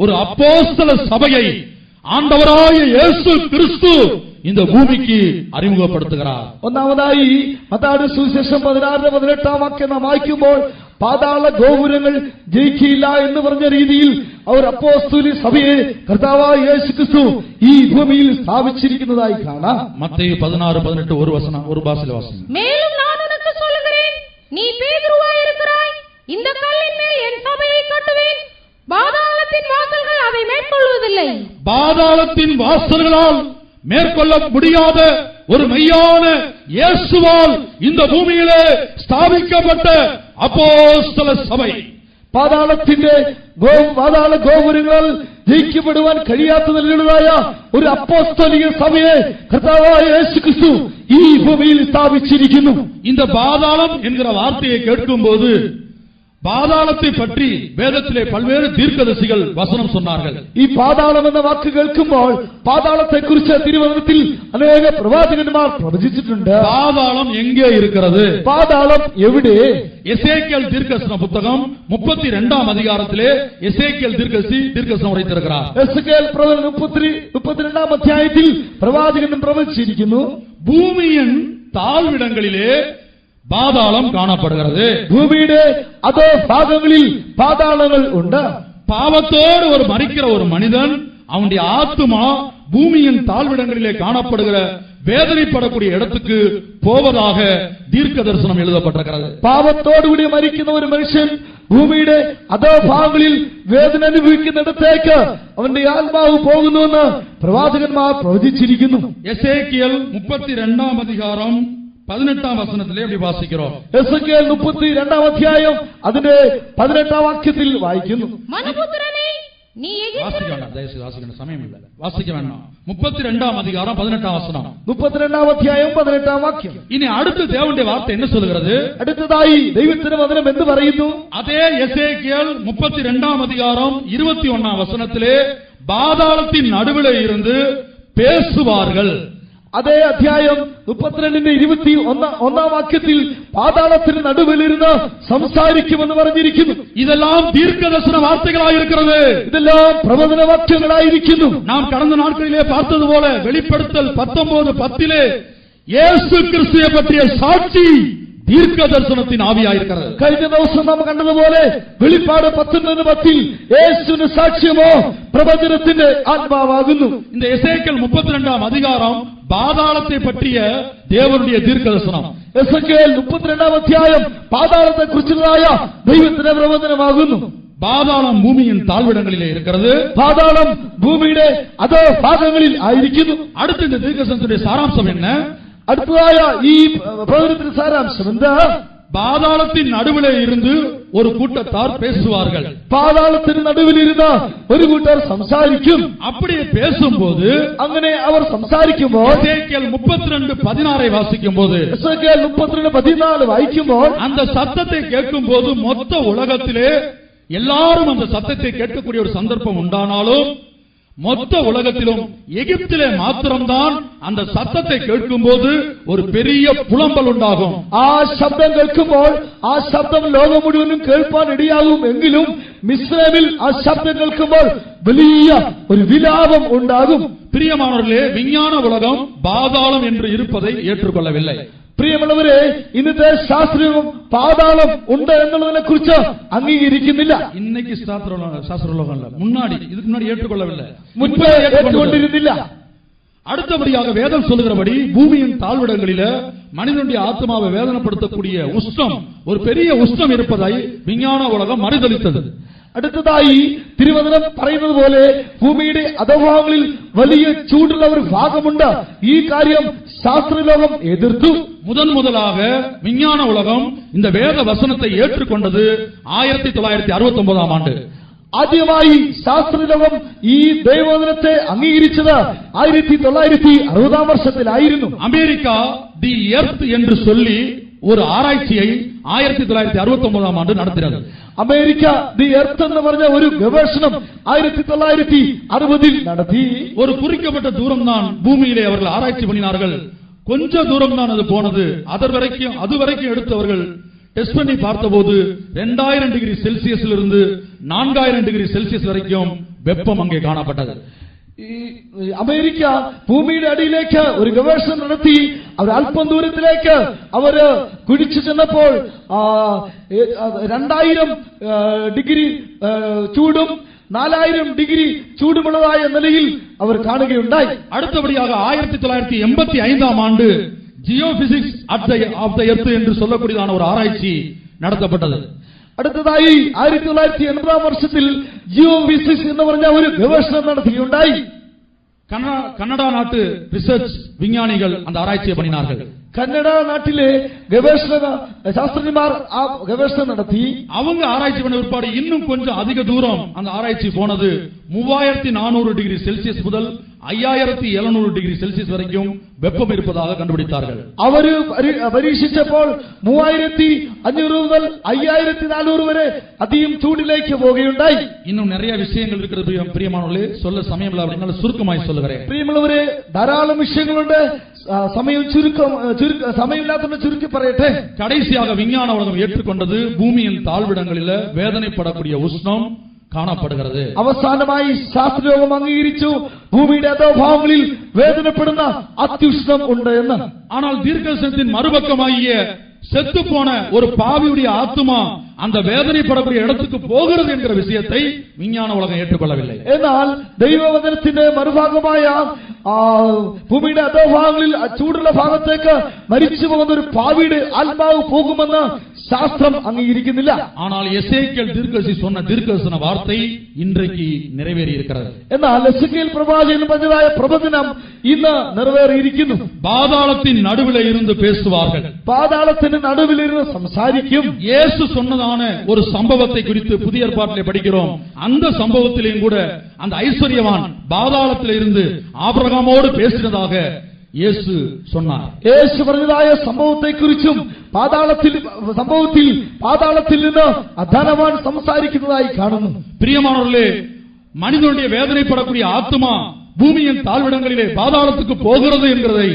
ஒரு அப்போஸ்தல சபையை ஆண்டவராகிய இயேசு கிறிஸ்து இந்த பூமிக்கு அறிமுகப்படுத்துகிறார். ഒന്നാമതായി മത്തായിയുടെ സുവിശേഷം 16-18 വാക്യം നാം വായിക്കുമ്പോൾ, പാതാള ഗോപുരങ്ങൾ ജയിക്കില്ല എന്ന് പറഞ്ഞ രീതിയിൽ അവർ അപ്പോസ്തലിക സഭയെ കർത്താവായ യേശു ക്രിസ്തു ഈ ഭൂമിയിൽ സ്ഥാപിച്ചിരിക്കുന്നതായി കാണാം. மத்தேயு 16-18 ஒரு வசனம், ஒரு பாஷையில வாசிங்க. மேலும் நான் உனக்கு சொல்லுகிறேன், நீ பேதுருவாய் இருக்கிறாய், இந்த கல்லின் மேல் என் சபையை கட்டுவேன், பாதாளத்தின் வாசல்கள் அதை மேற்கொள்வதில்லை. பாதாளத்தின் வாசல்களால் மேற்கொள்ள முடியாத ஒரு மெய்யான இயேசுவால் இந்த பூமியிலே ஸ்தாபிக்கப்பட்ட அப்போஸ்தல சபை. പാതാളത്തിന്റെ പാതാള ഗോപുരങ്ങൾ ജയിക്കപ്പെടുവാൻ കഴിയാത്തതിലുള്ളതായ ഒരു അപ്പോസ്തലിക സഭയെ കർത്താവായ യേശുക്രിസ്തു ഈ ഭൂമിയിൽ സ്ഥാപിച്ചിരിക്കുന്നു. இந்த பாதாளம் என்கிற வார்த்தையை கேட்கும்போது பாதாளத்தை பற்றி வேதத்திலே பல்வேறு தீர்க்கதரிசிகள் வசனம் சொன்னார்கள். ഈ പാതാളം എന്ന വാക്ക് കേൾക്കുമ്പോൾ പാതാളത്തെക്കുറിച്ച് തിരുവചനത്തിൽ അനേക പ്രവാചകന്മാർ പ്രവചിച്ചിട്ടുണ്ട്. பாதாளம் எங்கே இருக்கிறது? പാതാളം എവിടെ? எசேக்கியேல் தீர்க்கதரிசன புத்தகம் 32ஆம் அதிகாரத்திலே எசேக்கியேல் தீர்க்கதரிசனம் உரைத்திருக்கிறார். എസ്കേൽ പ്രവചനം 32ആം അധ്യായത്തിൽ പ്രവാചകൻ പ്രവചിച്ചിരിക്കുന്നു, பூமியின் தாழ்விடங்களிலே பாதாளம் காணப்படுகிறது. ഭൂമിയുടെ അതോ ഭാഗങ്ങളിൽ പാതാളങ്ങൾ ഉണ്ട്. பாவத்தோடு ஒரு மரிக்கிற ஒரு மனிதன் அவனுடைய ஆத்துமா பூமியின் தாழ்விடங்களிலே காணப்படுகிற வேதனைப்படக்கூடிய இடத்துக்கு போவதாக தீர்க்க தரிசனம் எழுதப்பட்டிருக்கிறது. പാപത്തോടുകൂടി മരിക്കുന്ന ഒരു മനുഷ്യൻ ഭൂമിയുടെ അതോ ഭാഗങ്ങളിൽ വേദന അനുഭവിക്കുന്നിടത്തേക്ക് അവന്റെ ആത്മാവ് പോകുന്നുവെന്ന് പ്രവാചകന്മാർ പ്രവചിച്ചിരിക്കുന്നു. எசேக்கியேல் 32ஆம் அதிகாரம் 18ஆம் வசனத்திலே அப்படி வாசிக்கிறோம். എസ്കേൽ 32ആം അധ്യായം അതിന്റെ 18ആം വാക്യത്തിൽ വായിക്കുന്നു, மனுபுத்திரனே, நீ வாசிக்க வேண்டாம், தயவுசெய்து வாசிக்க வேண்டாம், சமயம் இல்லை, வாசிக்க வேண்டாம். 32ஆம் அதிகாரம் 18ஆம் வசனம். 32ആം അധ്യായം 18ആം വാക്യം. இனி அடுத்து தேவனுடைய வார்த்தை என்ன சொல்கிறது? അടുത്തതായി ദൈവത്തിന്റെ വചനം എന്ത് പറയുന്നു? அதே எசேக்கியேல் 32ஆம் அதிகாரம் 21ஆம் வசனத்திலே பாதாளத்தின் நடுவிலே இருந்து பேசுவார்கள். അതേ അധ്യായം 32ന്റെ 21ആം വാക്യത്തിൽ പാതാളത്തിന് നടുവിലിരുന്ന് സംസാരിക്കുമെന്ന് പറഞ്ഞിരിക്കുന്നു. இதெல்லாம் தீர்க்கதரிசன வார்த்தைகளாயிருக்கிறது. ഇതെല്ലാം പ്രവചന വാക്യങ്ങളായിരിക്കുന്നു. நாம் கடந்த நாட்களிலே பார்த்தது போல வெளிப்படுத்தல் 19:10 இயேசு கிறிஸ்துவை பற்றிய சாட்சி தீர்க்க தரிசனத்தின் ஆவியாயிருக்கிறது. കഴിഞ്ഞ ദിവസം നാം കണ്ടതുപോലെ വെളിപ്പാട് 19:10 യേശുവിന്റെ സാക്ഷ്യമോ പ്രവചനത്തിന്റെ ആത്മാവാകുന്നു. இந்த எசேக்கியேல் 32ஆம் அதிகாரம் பாதாளத்தை பற்றிய தேவனுடைய தீர்க்க தரிசனம். എസ്കേൽ 32ആം അധ്യായം പാതാളത്തെ കുറിച്ചുള്ളതായ ദൈവത്തിന്റെ പ്രവചനമാകുന്നു. பாதாளம் பூமியின் தாழ்விடங்களிலே இருக்கிறது. പാതാളം ഭൂമിയുടെ അതോ ഭാഗങ്ങളിൽ ആയിരിക്കുന്നു. அடுத்து இந்த தீர்க்க தரிசனத்துடைய சாராம்சம் என்ன? അടുത്തതായ ഈ പ്രവചനത്തിന്റെ സാരാംശം എന്താ? பாதாளத்தின் நடுவிலே இருந்து ஒரு கூட்டத்தார் பேசுவார்கள். പാതാളത്തിന് നടുവിലിരുന്ന ഒരു കൂട്ടർ സംസാരിക്കും. அப்படியே பேசும்போது അങ്ങനെ അവർ സംസാരിക്കുമ്പോൾ எசேக்கியேல் 32:16 வாசிக்கும் போது എസ്കേൽ 32:14 വായിക്കുമ്പോൾ அந்த சத்தத்தை கேட்கும் போது மொத்த உலகத்திலே எல்லாரும் அந்த சத்தத்தை கேட்கக்கூடிய ஒரு சந்தர்ப்பம் உண்டானாலும் மொத்த உலகத்திலும் எகிப்திலே மாத்திரம்தான் அந்த சத்தத்தை கேட்கும் போது ஒரு பெரிய புலம்பல் உண்டாகும். ആ ശബ്ദം കേൾക്കുമ്പോൾ ആ ശബ്ദം ലോകം മുഴുവനും കേൾപ്പാൻ ഇടയാകും. എങ്കിലും മിസ്രൈമിൽ ആ ശബ്ദം കേൾക്കുമ്പോൾ വലിയ ഒരു വിലാപം ഉണ്ടാകും. பிரியமானவர்களே, விஞ்ஞான உலகம் பாதாளம் என்று இருப்பதை ஏற்றுக்கொள்ளவில்லை. പ്രിയമുള്ളവരെ, ഇന്നത്തെ ശാസ്ത്രീയവും പാതാളം ഉണ്ട് എന്നുള്ളതിനെ കുറിച്ച് അംഗീകരിക്കുന്നില്ല. இன்னைக்கு சாஸ்திர உலகம் இல்ல, முன்னாடி இதுக்கு முன்னாடி ஏற்றுக்கொள்ளவில்லை, മുൻപ് ഏറ്റുകൊണ്ടിരുന്നില്ല. அடுத்தபடியாக வேதம் சொல்லுகிறபடி பூமியின் தாழ்விடங்களில மனிதனுடைய ஆத்மாவை வேதனைப்படுத்தக்கூடிய உஷ்ணம், ஒரு பெரிய உஷ்ணம் இருப்பதை விஞ்ஞான உலகம் மறுதலித்தது. അടുത്തതായി തിരുവചനം പറയുന്നത് പോലെ ഭൂമിയുടെ അധോഭാഗങ്ങളിൽ വലിയ ചൂടുള്ള ഒരു ഭാഗമുണ്ട്. ഈ കാര്യം ശാസ്ത്രലോകം എതിർത്തു. முதலாக விஞ்ஞான உலகம் இந்த வேத வசனத்தை ஏற்றுக்கொண்டது 1969ஆம் ஆண்டு. ആദ്യമായി ശാസ്ത്രലോകം ഈ ദൈവവചനത്തെ അംഗീകരിച്ചത് 1960 വർഷത്തിലായിരുന്നു. அமெரிக்கா தி எர்த் என்று சொல்லி ஒரு ஆராய்ச்சியை 1969ஆம் ஆண்டு நடத்தினது. അമേരിക്ക ദി എർത്ത് എന്ന് പറഞ്ഞ ഒരു ഗവേഷണം 1960 നടത്തി. ஒரு குறிக்கப்பட்ட தூரம் தான் பூமியிலே அவர்கள் ஆராய்ச்சி பண்ணினார்கள். கொஞ்ச தூரம் தான் அது போனது. அது வரைக்கும் எடுத்தவர்கள் டெஸ்ட் பண்ணி பார்த்தபோது 2000 டிகிரி செல்சியஸில் இருந்து 4000 டிகிரி செல்சியஸ் வரைக்கும் வெப்பம் அங்கே காணப்பட்டது. അമേരിക്ക ഭൂമിയുടെ അടിയിലേക്ക് ഒരു ഗവേഷണം നടത്തി. അവർ അല്പം ദൂരത്തിലേക്ക് അവര് കുഴിച്ചു ചെന്നപ്പോൾ 2000 ഡിഗ്രി ചൂടും 4000 ഡിഗ്രി ചൂടുമുള്ളതായ നിലയിൽ അവർ കാണുകയുണ്ടായി. அடுத்தபடியாக 1985ஆம் ஆண்டு ஜியோபிசிக்ஸ் ஆஃப் த எர்த் என்று சொல்லக்கூடியதான ஒரு ஆராய்ச்சி நடத்தப்பட்டது. അടുത്തതായി 1980 വർഷത്തിൽ ജിയോഫിസിക്സ് എന്ന് പറഞ്ഞ ഒരു ഗവേഷണം നടത്തുകയുണ്ടായി. கனடா நாட்டு ரிசர்ச் விஞ்ஞானிகள் அந்த ஆராய்ச்சியை பண்ணினார்கள். കന്നഡ നാട്ടിലെ ഗവേഷണ ശാസ്ത്രജ്ഞന്മാർ ആ ഗവേഷണം നടത്തി. அவங்க ஆராய்ச்சி பண்ண பிற்பாடு இன்னும் கொஞ்சம் அதிக தூரம் அந்த ஆராய்ச்சி போனது 3400 டிகிரி செல்சியஸ் முதல் 5700 டிகிரி செல்சியஸ் வரைக்கும் வெப்பம் இருப்பதாக கண்டுபிடித்தார்கள். അവര് പരീക്ഷിച്ചപ്പോൾ 3500 മുതൽ 5400 വരെ അധികം ചൂടിലേക്ക് പോവുകയുണ്ടായി. இன்னும் நிறைய விஷயங்கள் இருக்கிறது பிரியமானவர்களே, சொல்ல சமயம் இல்லை அப்படினால சுருக்கமாய் சொல்லுகிறேன். പ്രിയമുള്ളവരെ, ധാരാളം വിഷയങ്ങളുണ്ട്. സമയമില്ലാത്തതുകൊണ്ട് ചുരുക്കി പറയട്ടെ. கடைசியாக விஞ்ஞான உலகம் ஏற்றுக்கொண்டது பூமியின் தாழ்விடங்களில் வேதனைப்படக்கூடிய உஷ்ணம் കാണപ്പെടുகிறது. അവസാനമായി ശാസ്ത്രലോകം അംഗീകരിച്ചു ഭൂമിയുടെ അധോഭാഗങ്ങളിൽ വേദനപ്പെടുന്ന അത്യുഷ്ണം ഉണ്ട് എന്ന്. ஆனால் தீர்க்கதரிசனத்தின் மறுபக்கமாகிய செத்து போன ஒரு பாவியுடைய ஆத்துமா அந்த வேதனைப்படக்கூடிய இடத்துக்கு போகிறது என்கிற விஷயத்தை விஞ்ஞான உலகம் ஏற்றுக்கொள்ளவில்லை. എന്നാൽ ദൈവവചനത്തിന്റെ മറുഭാഗമായ ഭൂമിയുടെ അധോഭാഗങ്ങളിൽ ചൂടുള്ള ഭാഗത്തേക്ക് മരിച്ചു പോകുന്ന ഒരു പാവിയുടെ ആത്മാവ് പോകുമെന്ന് ശാസ്ത്രം അംഗീകരിക്കുന്നില്ല. ஆனால் எசேக்கியேல் தீர்க்கதரிசி சொன்ன தீர்க்கதரிசன வார்த்தை இன்றைக்கு நிறைவேறி இருக்கிறது. എന്നാൽ എസേക്കിയേൽ പ്രവാചകൻ പറഞ്ഞതായ പ്രവചനം ഇന്ന് നിറവേറിയിരിക്കുന്നു. பாதாளத்தின் நடுவிலே இருந்து பேசுவார்கள். പാതാളത്തിന് നടുവിലിരുന്ന് സംസാരിക്കും. இயேசு சொன்னதான ஒரு சம்பவத்தை குறித்து புதிய ஏற்பாட்டிலே படிக்கிறோம். அந்த சம்பவத்திலேயும் கூட அந்த ஐஸ்வர்யவான் பாதாளத்திலே இருந்து ஆபிரகாமோடு பேசினதாக இயேசு சொன்னார். യേശു പറഞ്ഞതായ സംഭവത്തെക്കുറിച്ചും പാതാളത്തിൽ നിന്ന് ധനവാൻ സംസാരിക്കുന്നതായി കാണുന്നു. பிரியமானவர்களே, மனிதனுடைய வேதனைப்படக்கூடிய ஆத்துமா பூமியின் தாழ்விடங்களிலே பாதாளத்துக்கு போகிறது என்கிறதை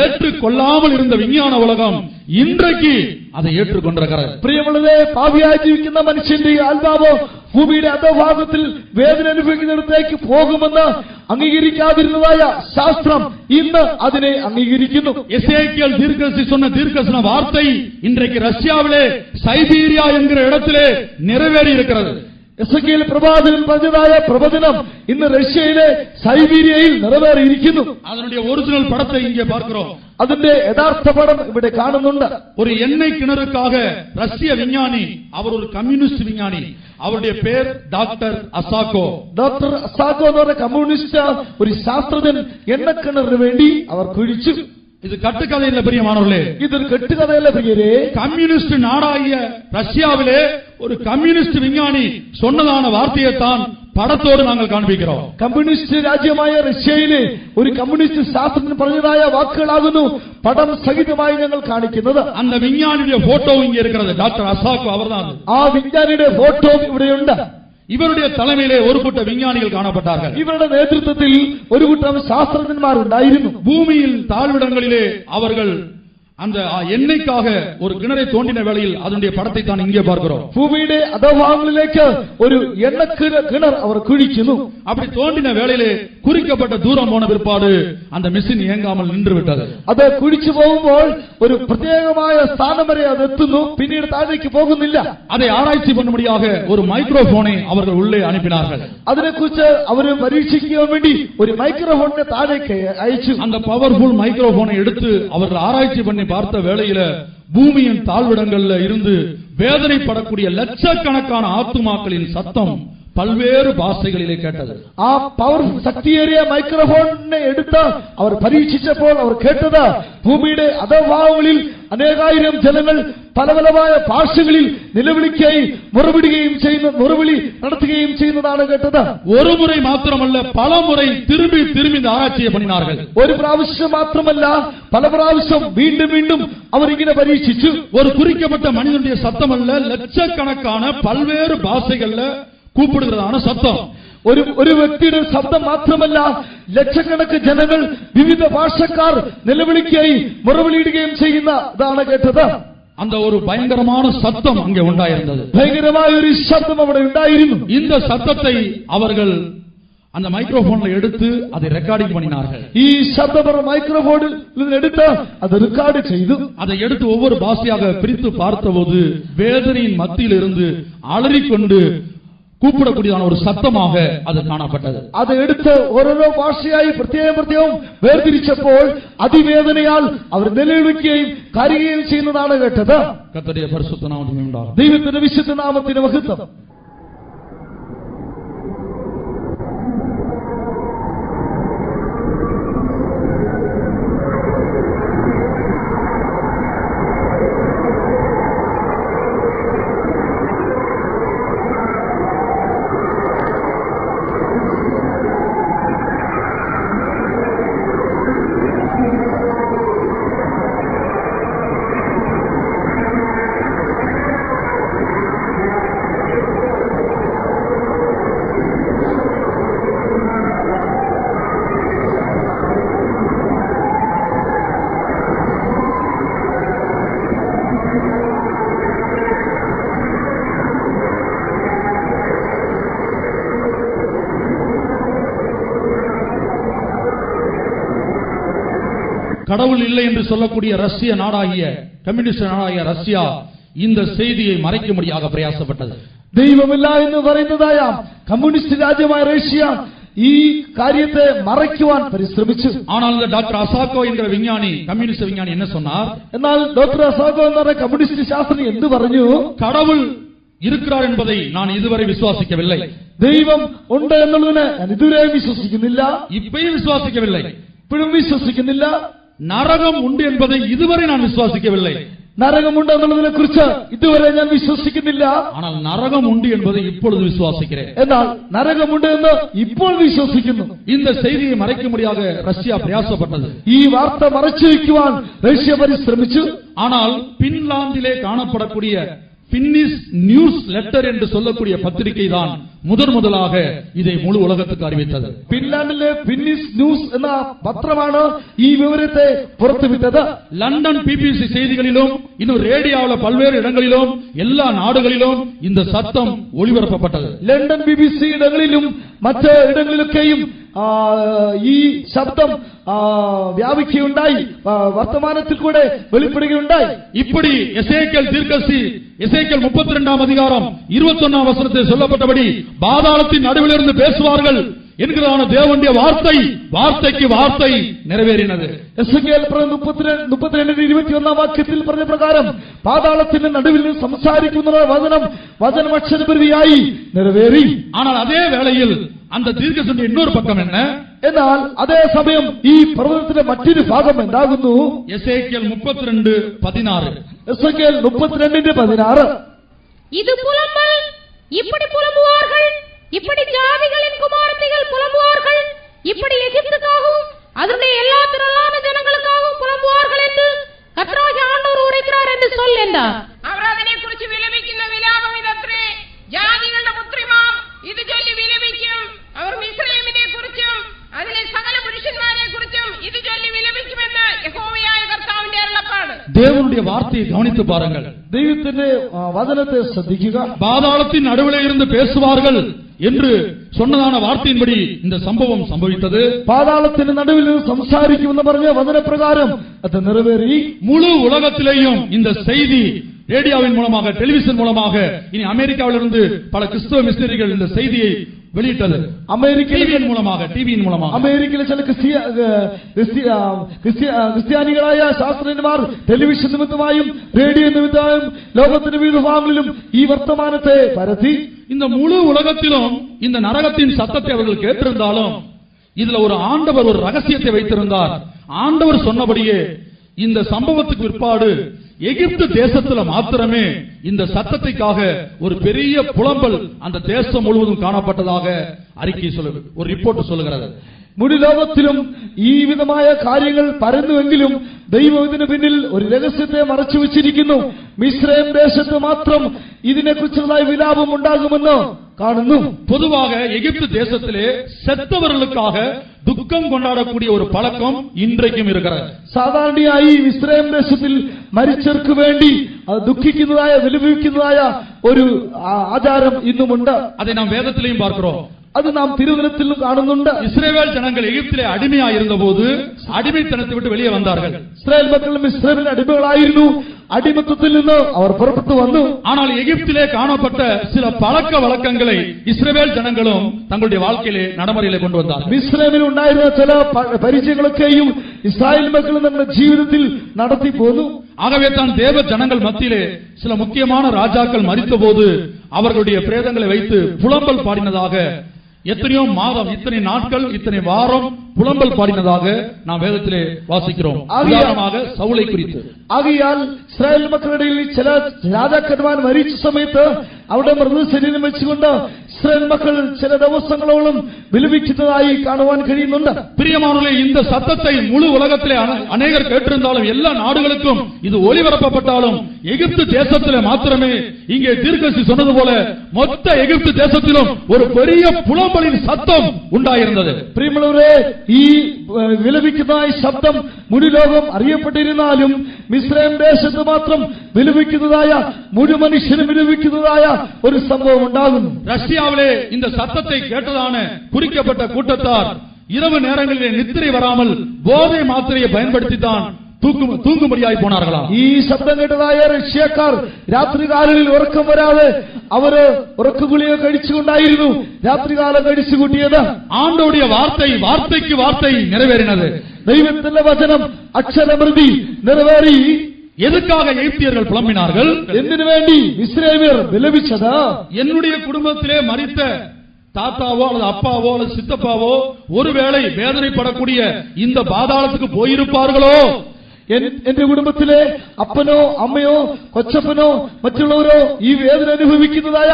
ஏற்றுக்கொள்ளாமல் இருந்த விஞ்ஞான உலகம் இன்றைக்கு அதை ஏற்றுக்கொண்டிருக்கிறது. പ്രിയമുള്ളവരെ, പാപിയായി ജീവിക്കുന്ന മനുഷ്യന്റെ ആത്മാവ് ഭൂമിയുടെ അധോഭാഗത്തിൽ വേദന അനുഭവിക്കുന്നിടത്തേക്ക് പോകുമെന്ന് അംഗീകരിക്കാതിരുന്നതായ ശാസ്ത്രം ഇന്ന് അതിനെ അംഗീകരിക്കുന്നു. எசேக்கியேல் தீர்க்கதரிசி சொன்ன தீர்க்கதரிசன வார்த்தை இன்றைக்கு ரஷ்யாவிலே சைபீரியா என்கிற இடத்திலே நிறைவேறி இருக்கிறது. എസേക്കിയേൽ പ്രവാചകൻ പറഞ്ഞതായ പ്രവചനം ഇന്ന് റഷ്യയിലെ സൈബീരിയയിൽ നിറവേറിയിരിക്കുന്നു. அதனுடைய ஒரிஜினல் படத்தை இங்கே பார்க்கிறோம். അതിന്റെ യഥാർത്ഥ പടം ഇവിടെ കാണുന്നുണ്ട്. ஒரு எண்ணெய் கிணறுக்காக ரஷ்ய விஞ்ஞானி, அவர் ஒரு கம்யூனிஸ்ட் விஞ்ஞானி, அவருடைய பேர் டாக்டர் അസാക്കോ. ഡോക്ടർ അസാക്കോ എന്ന് പറഞ്ഞ കമ്മ്യൂണിസ്റ്റ് ഒരു ശാസ്ത്രജ്ഞൻ എണ്ണക്കിണറിന് വേണ്ടി അവർ കുഴിച്ചു. இது கட்டுக்கதை இல்ல பிரியமானவர்களே, ഇതൊരു കെട്ടുകഥയല്ല പ്രിയരെ. கம்யூனிஸ்ட் நாடாகிய ரஷ்யாவிலே ஒரு கம்யூனிஸ்ட் விஞ்ஞானி சொன்னதான வார்த்தையைத்தான் படத்தோடு நாங்கள் காண்பிக்கிறோம். കമ്മ്യൂണിസ്റ്റ് രാജ്യമായ റഷ്യയിലെ ഒരു കമ്മ്യൂണിസ്റ്റ് ശാസ്ത്രജ്ഞൻ പറഞ്ഞതായ വാക്കുകളാകുന്നു പടം സഹിതമായി ഞങ്ങൾ കാണിക്കുന്നത്. அந்த விஞ்ஞானியுடைய போட்டோ இங்கே இருக்கிறது. டாக்டர் அசாக்கோ அவர்தான். ആ വിജ്ഞാനിയുടെ ഫോട്ടോ ഇവിടെയുണ്ട്. இவருடைய தலைமையிலே ஒரு கூட்ட விஞ்ஞானிகள் காணப்பட்டார்கள். ഇവരുടെ നേതൃത്വത്തിൽ ഒരു കൂട്ടം ശാസ്ത്രജ്ഞന്മാർ ഉണ്ടായിരുന്നു. பூமியில் தாழ்விடங்களிலே அவர்கள் அந்த எண்ணெய்க்காக ஒரு கிணறை தோண்டின வேளையில் அதனுடைய படத்தை தான் இங்கே பார்க்கிறோம். ഭൂമിയുടെ അധോഭാഗങ്ങളിലേക്ക് ഒരു എണ്ണ കിണർ അവർ കുഴിക്കുന്നു. அப்படி தோண்டின வேளையிலே குறிக்கப்பட்ட தூரம் போன பிற்பாடு அந்த மிஷின் இயங்காமல் நின்று விட்டது. അത് കുഴിച്ചു പോകുമ്പോൾ ഒരു പ്രത്യേകമായ സ്ഥാനം വരെ അത് എത്തുന്നു, പിന്നീട് താഴേക്ക് പോകുന്നില്ല. அதை ஆராய்ச்சி பண்ணும்படியாக ஒரு மைக்ரோபோனை அவர்கள் உள்ளே அனுப்பினார்கள். അതിനെക്കുറിച്ച് അവർ പരീക്ഷിക്കാൻ വേണ്ടി ഒരു മൈക്രോഫോണിനെ താഴേക്ക് അയച്ചു. அந்த பவர்ஃபுல் மைக்ரோபோனை எடுத்து அவர்கள் ஆராய்ச்சி பண்ணி பார்த்த வேளையில பூமியின் தாழ்விடங்கள்ல இருந்து வேதனைப்படக்கூடிய லட்சக்கணக்கான ஆத்துமாக்களின் சத்தம் பல்வேறு பாஷைகளிலே கேட்டது. ആ പവർ ശക്തിയേറിയ മൈക്രോഫോണിനെ എടുത്ത് അവർ പരീക്ഷിച്ചപ്പോൾ അവർ കേട്ടത് ഭൂമിയുടെ അധോഭാഗങ്ങളിൽ അനേകായിരം ജനങ്ങൾ പല പലമായ ഭാഷകളിൽ നിലവിളിക്കുകയും മുറവിളി നടത്തുകയും ചെയ്യുന്നതാണ് കേട്ടത്. ஒரு முறை மாத்திரமல்ல, பல முறை திரும்பி இந்த ஆராய்ச்சியை பண்ணினார்கள். ഒരു പ്രാവശ്യം മാത്രമല്ല, പല പ്രാവശ്യം വീണ്ടും അവർ ഇങ്ങനെ പരീക്ഷിച്ചു. ஒரு குறிக்கப்பட்ட மனிதனுடைய சத்தம் அல்ல, லட்சக்கணக்கான பல்வேறு பாஷைகள்ல கூப்பிடுகிறதான சத்தம். ഒരു വ്യക്തിയുടെ ശബ്ദം മാത്രമല്ല, ലക്ഷക്കണക്കിന് ജനങ്ങൾ വിവിധ ഭാഷക്കാർ നിലവിളിക്കുകയും മുറവിളിയിടുകയും ചെയ്യുന്നതാണ് കേട്ടത്. அந்த ஒரு பயங்கரமான சத்தம் அங்கே உண்டாயிருந்தது. ഭയങ്കരമായ ഒരു ശബ്ദം അവിടെ ഉണ്ടായിരുന്നു. இந்த சத்தத்தை அவர்கள் அந்த மைக்ரோபோன்ல எடுத்து அதை ரெக்கார்டிங் பண்ணினார்கள். ഈ ശബ്ദം മൈക്രോഫോണിൽ നിന്ന് എടുത്ത് അത് റെക്കോർഡ് ചെയ്തു. அதை எடுத்து ஒவ்வொரு பாஷையாக பிரித்து பார்த்தபோது வேதனையின் மத்தியில் இருந்து அலறிக்கொண்டு கூப்பிடக்கூடியதான ஒரு சத்தமாக அது காணப்பட்டது. അത് എടുത്ത് ഓരോരോ ഭാഷയായി പ്രത്യേകം വേർതിരിച്ചപ്പോൾ അതിവേദനയാൽ അവർ നിലവിളിക്കുകയും കരയുകയും ചെയ്യുന്നതാണ് കേട്ടത്. கர்த்தருடைய பரிசுத்த நாமத்துக்கு உண்டாகட்டும். ദൈവത്തിന്റെ വിശുദ്ധ നാമത്തിന് മഹത്വം. கடவுள் இல்லை என்று சொல்லக்கூடிய ரஷ்ய நாடாகிய கம்யூனிஸ்ட் நாடாகிய ரஷ்யா இந்த செய்தியை மறைக்கும்படியாக பிரயாசப்பட்டது. ദൈവമില്ല എന്ന് പറയുന്നതായ കമ്മ്യൂണിസ്റ്റ് രാജ്യമായ റഷ്യ ഈ കാര്യത്തെ മറയ്ക്കുവാൻ പരിശ്രമിച്ചു. ஆனால் இந்த டாக்டர் அசாகோ என்கிற விஞ்ஞானி, கம்யூனிஸ்ட் விஞ்ஞானி என்ன சொன்னார்? എന്നാൽ ഡോക്ടർ അസാഗോ എന്ന പറയുന്ന കമ്മ്യൂണിസ്റ്റ് ശാസ്ത്രജ്ഞൻ എന്ത് പറഞ്ഞു? கடவுள் இருக்கிறார் என்பதை நான் இதுவரை விசுவாசிக்கவில்லை. ദൈവം ഉണ്ട് എന്നുള്ളതിനെ ഞാൻ ഇതുവരെ വിശ്വസിക്കുന്നില്ല. இப்பயும் விசுவாசிக்கவில்லை. ഇപ്പോഴും വിശ്വസിക്കുന്നില്ല. நரகம் உண்டு என்பதை இதுவரை நான் விசுவாசிக்கவில்லை. നരകമുണ്ട് എന്നുള്ളതിനെ കുറിച്ച് ഇതുവരെ ഞാൻ വിശ്വസിക്കുന്നില്ല. ஆனால் നരകം உண்டு என்பதை இப்பொழுது விசுவாசிக்கிறேன். എന്നാൽ നരകമുണ്ട് എന്ന് ഇപ്പോൾ വിശ്വസിക്കുന്നു. இந்த செய்தியை மறைக்கும்படியாக ரஷ்யா பிரயாசப்பட்டது. ഈ വാർത്ത മറച്ചു വയ്ക്കുവാൻ റഷ്യ പരിശ്രമിച്ചു. ஆனால் பின்லாந்திலே காணப்படக்கூடிய பின்னிஷ் நியூஸ் லெட்டர் என்று சொல்லக்கூடிய பத்திரிகை தான் முதலாக இதை முழு உலகத்துக்கு அறிவித்தது. ഫിൻലാൻഡിലെ ഫിന്നിഷ് ന്യൂസ് എന്ന പത്രമാണ് ഈ വിവരത്തെ പുറത്തുവിട്ടത്. லண்டன் பிபிசி செய்திகளிலும் இன்னும் ரேடியோவில் பல்வேறு இடங்களிலும் எல்லா நாடுகளிலும் இந்த சத்தம் ஒளிபரப்பப்பட்டது. ലണ്ടൻ BBC ഇടങ്ങളിലും മറ്റ് ഇടങ്ങളിലൊക്കെയും ഈ ശബ്ദം വ്യാപിക്കുകയുണ്ടായി. വർത്തമാനത്തിൽ കൂടെ വെളിപ്പെടുകയുണ്ടായി. இப்படி எசேக்கியேல் தீர்க்கதரிசி எசேக்கியேல் 32ஆம் அதிகாரம் 21ஆம் வசனத்தில் சொல்லப்பட்டபடி பாதாளத்தின் நடுவிலிருந்து பேசுவார்கள் என்கிறதான தேவனுடைய வார்த்தைக்கு வார்த்தை நிறைவேறினது. എസേക്കിയേൽ 32:21 വാക്യത്തിൽ പറഞ്ഞ പ്രകാരം പാതാളത്തിന്റെ നടുവിൽ നിന്ന് സംസാരിക്കുന്ന വചനം അക്ഷരപ്രതിയായി നിറവേറി. ஆனால் அதே வேளையில் அந்த தீர்க்கதரிசியின் இன்னொரு பக்கம் என்ன? എന്നാൽ അതേ സമയം ഈ പ്രവചനത്തിന്റെ മറ്റൊരു ഭാഗം എന്താകുന്നു? எசேக்கியேல் 32:16. എസേക്കിയേൽ 32:16. இது புலம்பல், இப்படி புலம்புவார்கள், இப்படி ஜாதிகளின் குமாரத்திகள் புலம்புவார்கள், இப்படி எகிப்துக்காகவும் அதனுடைய எல்லா திரளான ஜனங்களுக்காகவும் புலம்புவார்கள் என்று கர்த்தராகிய ஆண்டவர் உரைக்கிறார் என்று சொல் என்றார். അവർ അതിനെക്കുറിച്ച് വിലപിക്കുന്ന വിലാപം ഇതത്രേ. ജാതികളുടെ പുത്രിമാർ ഇത് ചൊല്ലി വിലപിക്കും. അവർ മിസ്രയീമിനെ കുറിച്ചും അതിലെ സകല പുരുഷന്മാരെ കുറിച്ചും ഇത് ചൊല്ലി വിലപിക്കുമെന്ന് യഹോവയായ കർത്താവിന്റെ അരുളപ്പാട്. தேவனுடைய வார்த்தையை கவனித்து பாருங்கள். ദൈവത്തിന്റെ വചനത്തെ ശ്രദ്ധിക്കുക. பாதாளத்தின் நடுவிலே இருந்து பேசுவார்கள் என்று சொன்னதான வார்த்தையின்படி இந்த சம்பவம் சம்பவித்தது. പാതാളത്തിന്റെ നടുവിൽ നിന്ന് സംസാരിക്കുമെന്ന് പറഞ്ഞ വചനപ്രകാരം അത് നിറവേറി. முழு உலகத்திலேயும் இந்த செய்தி ரேடியோவின் மூலமாக, டெலிவிஷன் மூலமாக, இனி அமெரிக்காவிலிருந்து பல கிறிஸ்தவ மிஷனரிகள் இந்த செய்தியை வெளியிட்டது. അമേരിക്കയിൽ மூலமாக, டிவியின் மூலமாக. അമേരിക്കയിലെ ചില ക്രിസ്ത്യാനികളായ ശാസ്ത്രജ്ഞന്മാർ ടെലിവിഷൻ നിമിത്തമായും റേഡിയോ നിമിത്തമായും ലോകത്തിന്റെ വിവിധ ഭാഗങ്ങളിലും ഈ വർത്തമാനത്തെ പരത്തി. இந்த முழு உலகத்திலும் இந்த நரகத்தின் சத்தத்தை அவர்கள் கேட்டிருந்தாலும் இதுல ஒரு ஆண்டவர் ஒரு ரகசியத்தை வைத்திருந்தார். ஆண்டவர் சொன்னபடியே இந்த சம்பவத்துக்கு பிற்பாடு எகிப்து தேசத்துல மாத்திரமே இந்த சத்தத்திற்காக ஒரு பெரிய புலம்பல் அந்த தேசம் முழுவதும் காணப்பட்டதாக அறிக்கை சொல்லுது, ஒரு ரிப்போர்ட் சொல்லுகிறது. മുഴു ലോകത്തിലും ഈ വിധമായ കാര്യങ്ങൾ പരന്നുവെങ്കിലും ദൈവം ഇതിനു പിന്നിൽ ഒരു രഹസ്യത്തെ മറച്ചു വെച്ചിരിക്കുന്നു. മിസ്രൈം ദേശത്ത് മാത്രം ഇതിനെക്കുറിച്ചുള്ള വിലാപം ഉണ്ടാകുമെന്ന് കാണുന്നു. பொதுவாக எகிப்து தேசத்திலே செத்தவர்களுக்காக துக்கம் கொண்டாடக்கூடிய ஒரு பழக்கம் இன்றைக்கும் இருக்கிறது. സാധാരണയായി മിസ്രൈം ദേശത്തിൽ മരിച്ചവർക്ക് വേണ്ടി ദുഃഖിക്കുന്നതായ വിലപിക്കുന്നതായ ഒരു ആചാരം ഇന്നുമുണ്ട്. அதை நாம் வேதத்திலையும் பார்க்கிறோம். അത് നാം തിരുവചനത്തിലും കാണുന്നുണ്ട്. இஸ்ரவேல் ஜனங்கள் எகிப்திலே அடிமையாக இருந்தபோது அடிமைத்தனத்தை விட்டு வெளியே வந்தார்கள். ഇസ്രായേൽ മക്കളും ഇസ്രായേലിൽ അടിമകളായിരുന്നു. അടിമത്തത്തിൽ നിന്ന് അവർ പുറപ്പെട്ടു വന്നു. ஆனால் எகிப்திலே காணப்பட்ட சில பழக்க வழக்கங்களை இஸ்ரவேல் ஜனங்களும் தங்களுடைய வாழ்க்கையிலே நடைமுறையிலே கொண்டு வந்தார்கள். മിസ്രൈമിൽ ഉണ്ടായിരുന്ന ചില പരിചയങ്ങളൊക്കെയും ഇസ്രായേൽ മക്കളും തങ്ങളുടെ ജീവിതത്തിൽ നടത്തി പോന്നു. ஆகவே தான் தேவ ஜனங்கள் மத்தியிலே சில முக்கியமான ராஜாக்கள் மரித்தபோது அவர்களுடைய பிரேதங்களை வைத்து புலம்பல் பாடினதாக எத்தனையோ மாதம், இத்தனை நாட்கள், இத்தனை வாரம் புலம்பல் பாடினதாக நாம் வேதத்திலே வாசிக்கிறோம். உதாரணமாக சவுலை குறித்து. ആകയാൽ ഇസ്രായേൽ മക്കളുടെ ചില രാജാക്കന്മാർ മരിച്ച സമയത്ത് അവിടെ മൃതശരീരം വെച്ചുകൊണ്ട് ഇസ്രായേൽ മക്കൾ ചില ദിവസങ്ങളോളം വിലപിക്കുന്നതായി കാണുവാൻ കഴിയുന്നുണ്ട്. பிரியமானவர்களே, இந்த சத்தத்தை முழு உலகத்திலே அநேகர் கேட்டிருந்தாலும் எல்லா நாடுகளுக்கும் இது ஒளிபரப்பப்பட்டாலும் எகிப்து தேசத்திலே மாத்திரமே இங்கே தீர்க்கதரிசி சொன்னது போல மொத்த எகிப்து தேசத்திலும் ஒரு பெரிய புலம்பலின் சத்தம் உண்டாயிருந்தது. പ്രിയമുള്ളവരെ, ഈ വിലപിക്കുന്നതായ ശബ്ദം മുഴു ലോകം അറിയപ്പെട്ടിരുന്നാലും മിസ്രൈം ദേശത്ത് മാത്രം വിലപിക്കുന്നതായ മുഴു മനുഷ്യനും വിലപിക്കുന്നതായ ഒരു സംഭവം ഉണ്ടാകുന്നു. ரஷ்யாவிலே இந்த சத்தத்தை கேட்டதான குறிக்கப்பட்ட கூட்டத்தார் இரவு நேரங்களிலே நித்திரை வராமல் போதை மாத்திரையை பயன்படுத்தித்தான் തൂങ്ങുമ്പടിയായി പോണാர்களാം. ഈ ശബ്ദം കേട്ടതായ റഷ്യക്കാർ രാത്രികാലങ്ങളിൽ ഉറക്കം വരാതെ അവര് ഉറക്കഗുളിക കഴിച്ചുകൊണ്ടായിരുന്നു രാത്രികാലം കഴിച്ചുകൂട്ടിയത്. ആണ്ടോടിയ വാർത്തയ്ക്ക് വാർത്തൈ നിറവേറിനത്. ദൈവത്തിന്റെ വചനം അക്ഷരമൃതി നിറവേറി. எதுக்காக எகிப்தியர்கள் புலம்பினார்கள்? എന്തിനു വേണ്ടി ഇസ്രായേലിയർ വിലപിച്ചത്? என்னுடைய குடும்பத்திலே மரித்த தாத்தாவோ அல்லது அப்பாவோ அல்லது சித்தப்பாவோ ஒருவேளை வேதனைப்படக்கூடிய இந்த பாதாளத்துக்கு போயிருப்பார்களோ? എന്റെ കുടുംബത്തിലെ അപ്പനോ അമ്മയോ കൊച്ചപ്പനോ മറ്റുള്ളവരോ ഈ വേദന അനുഭവിക്കുന്നതായ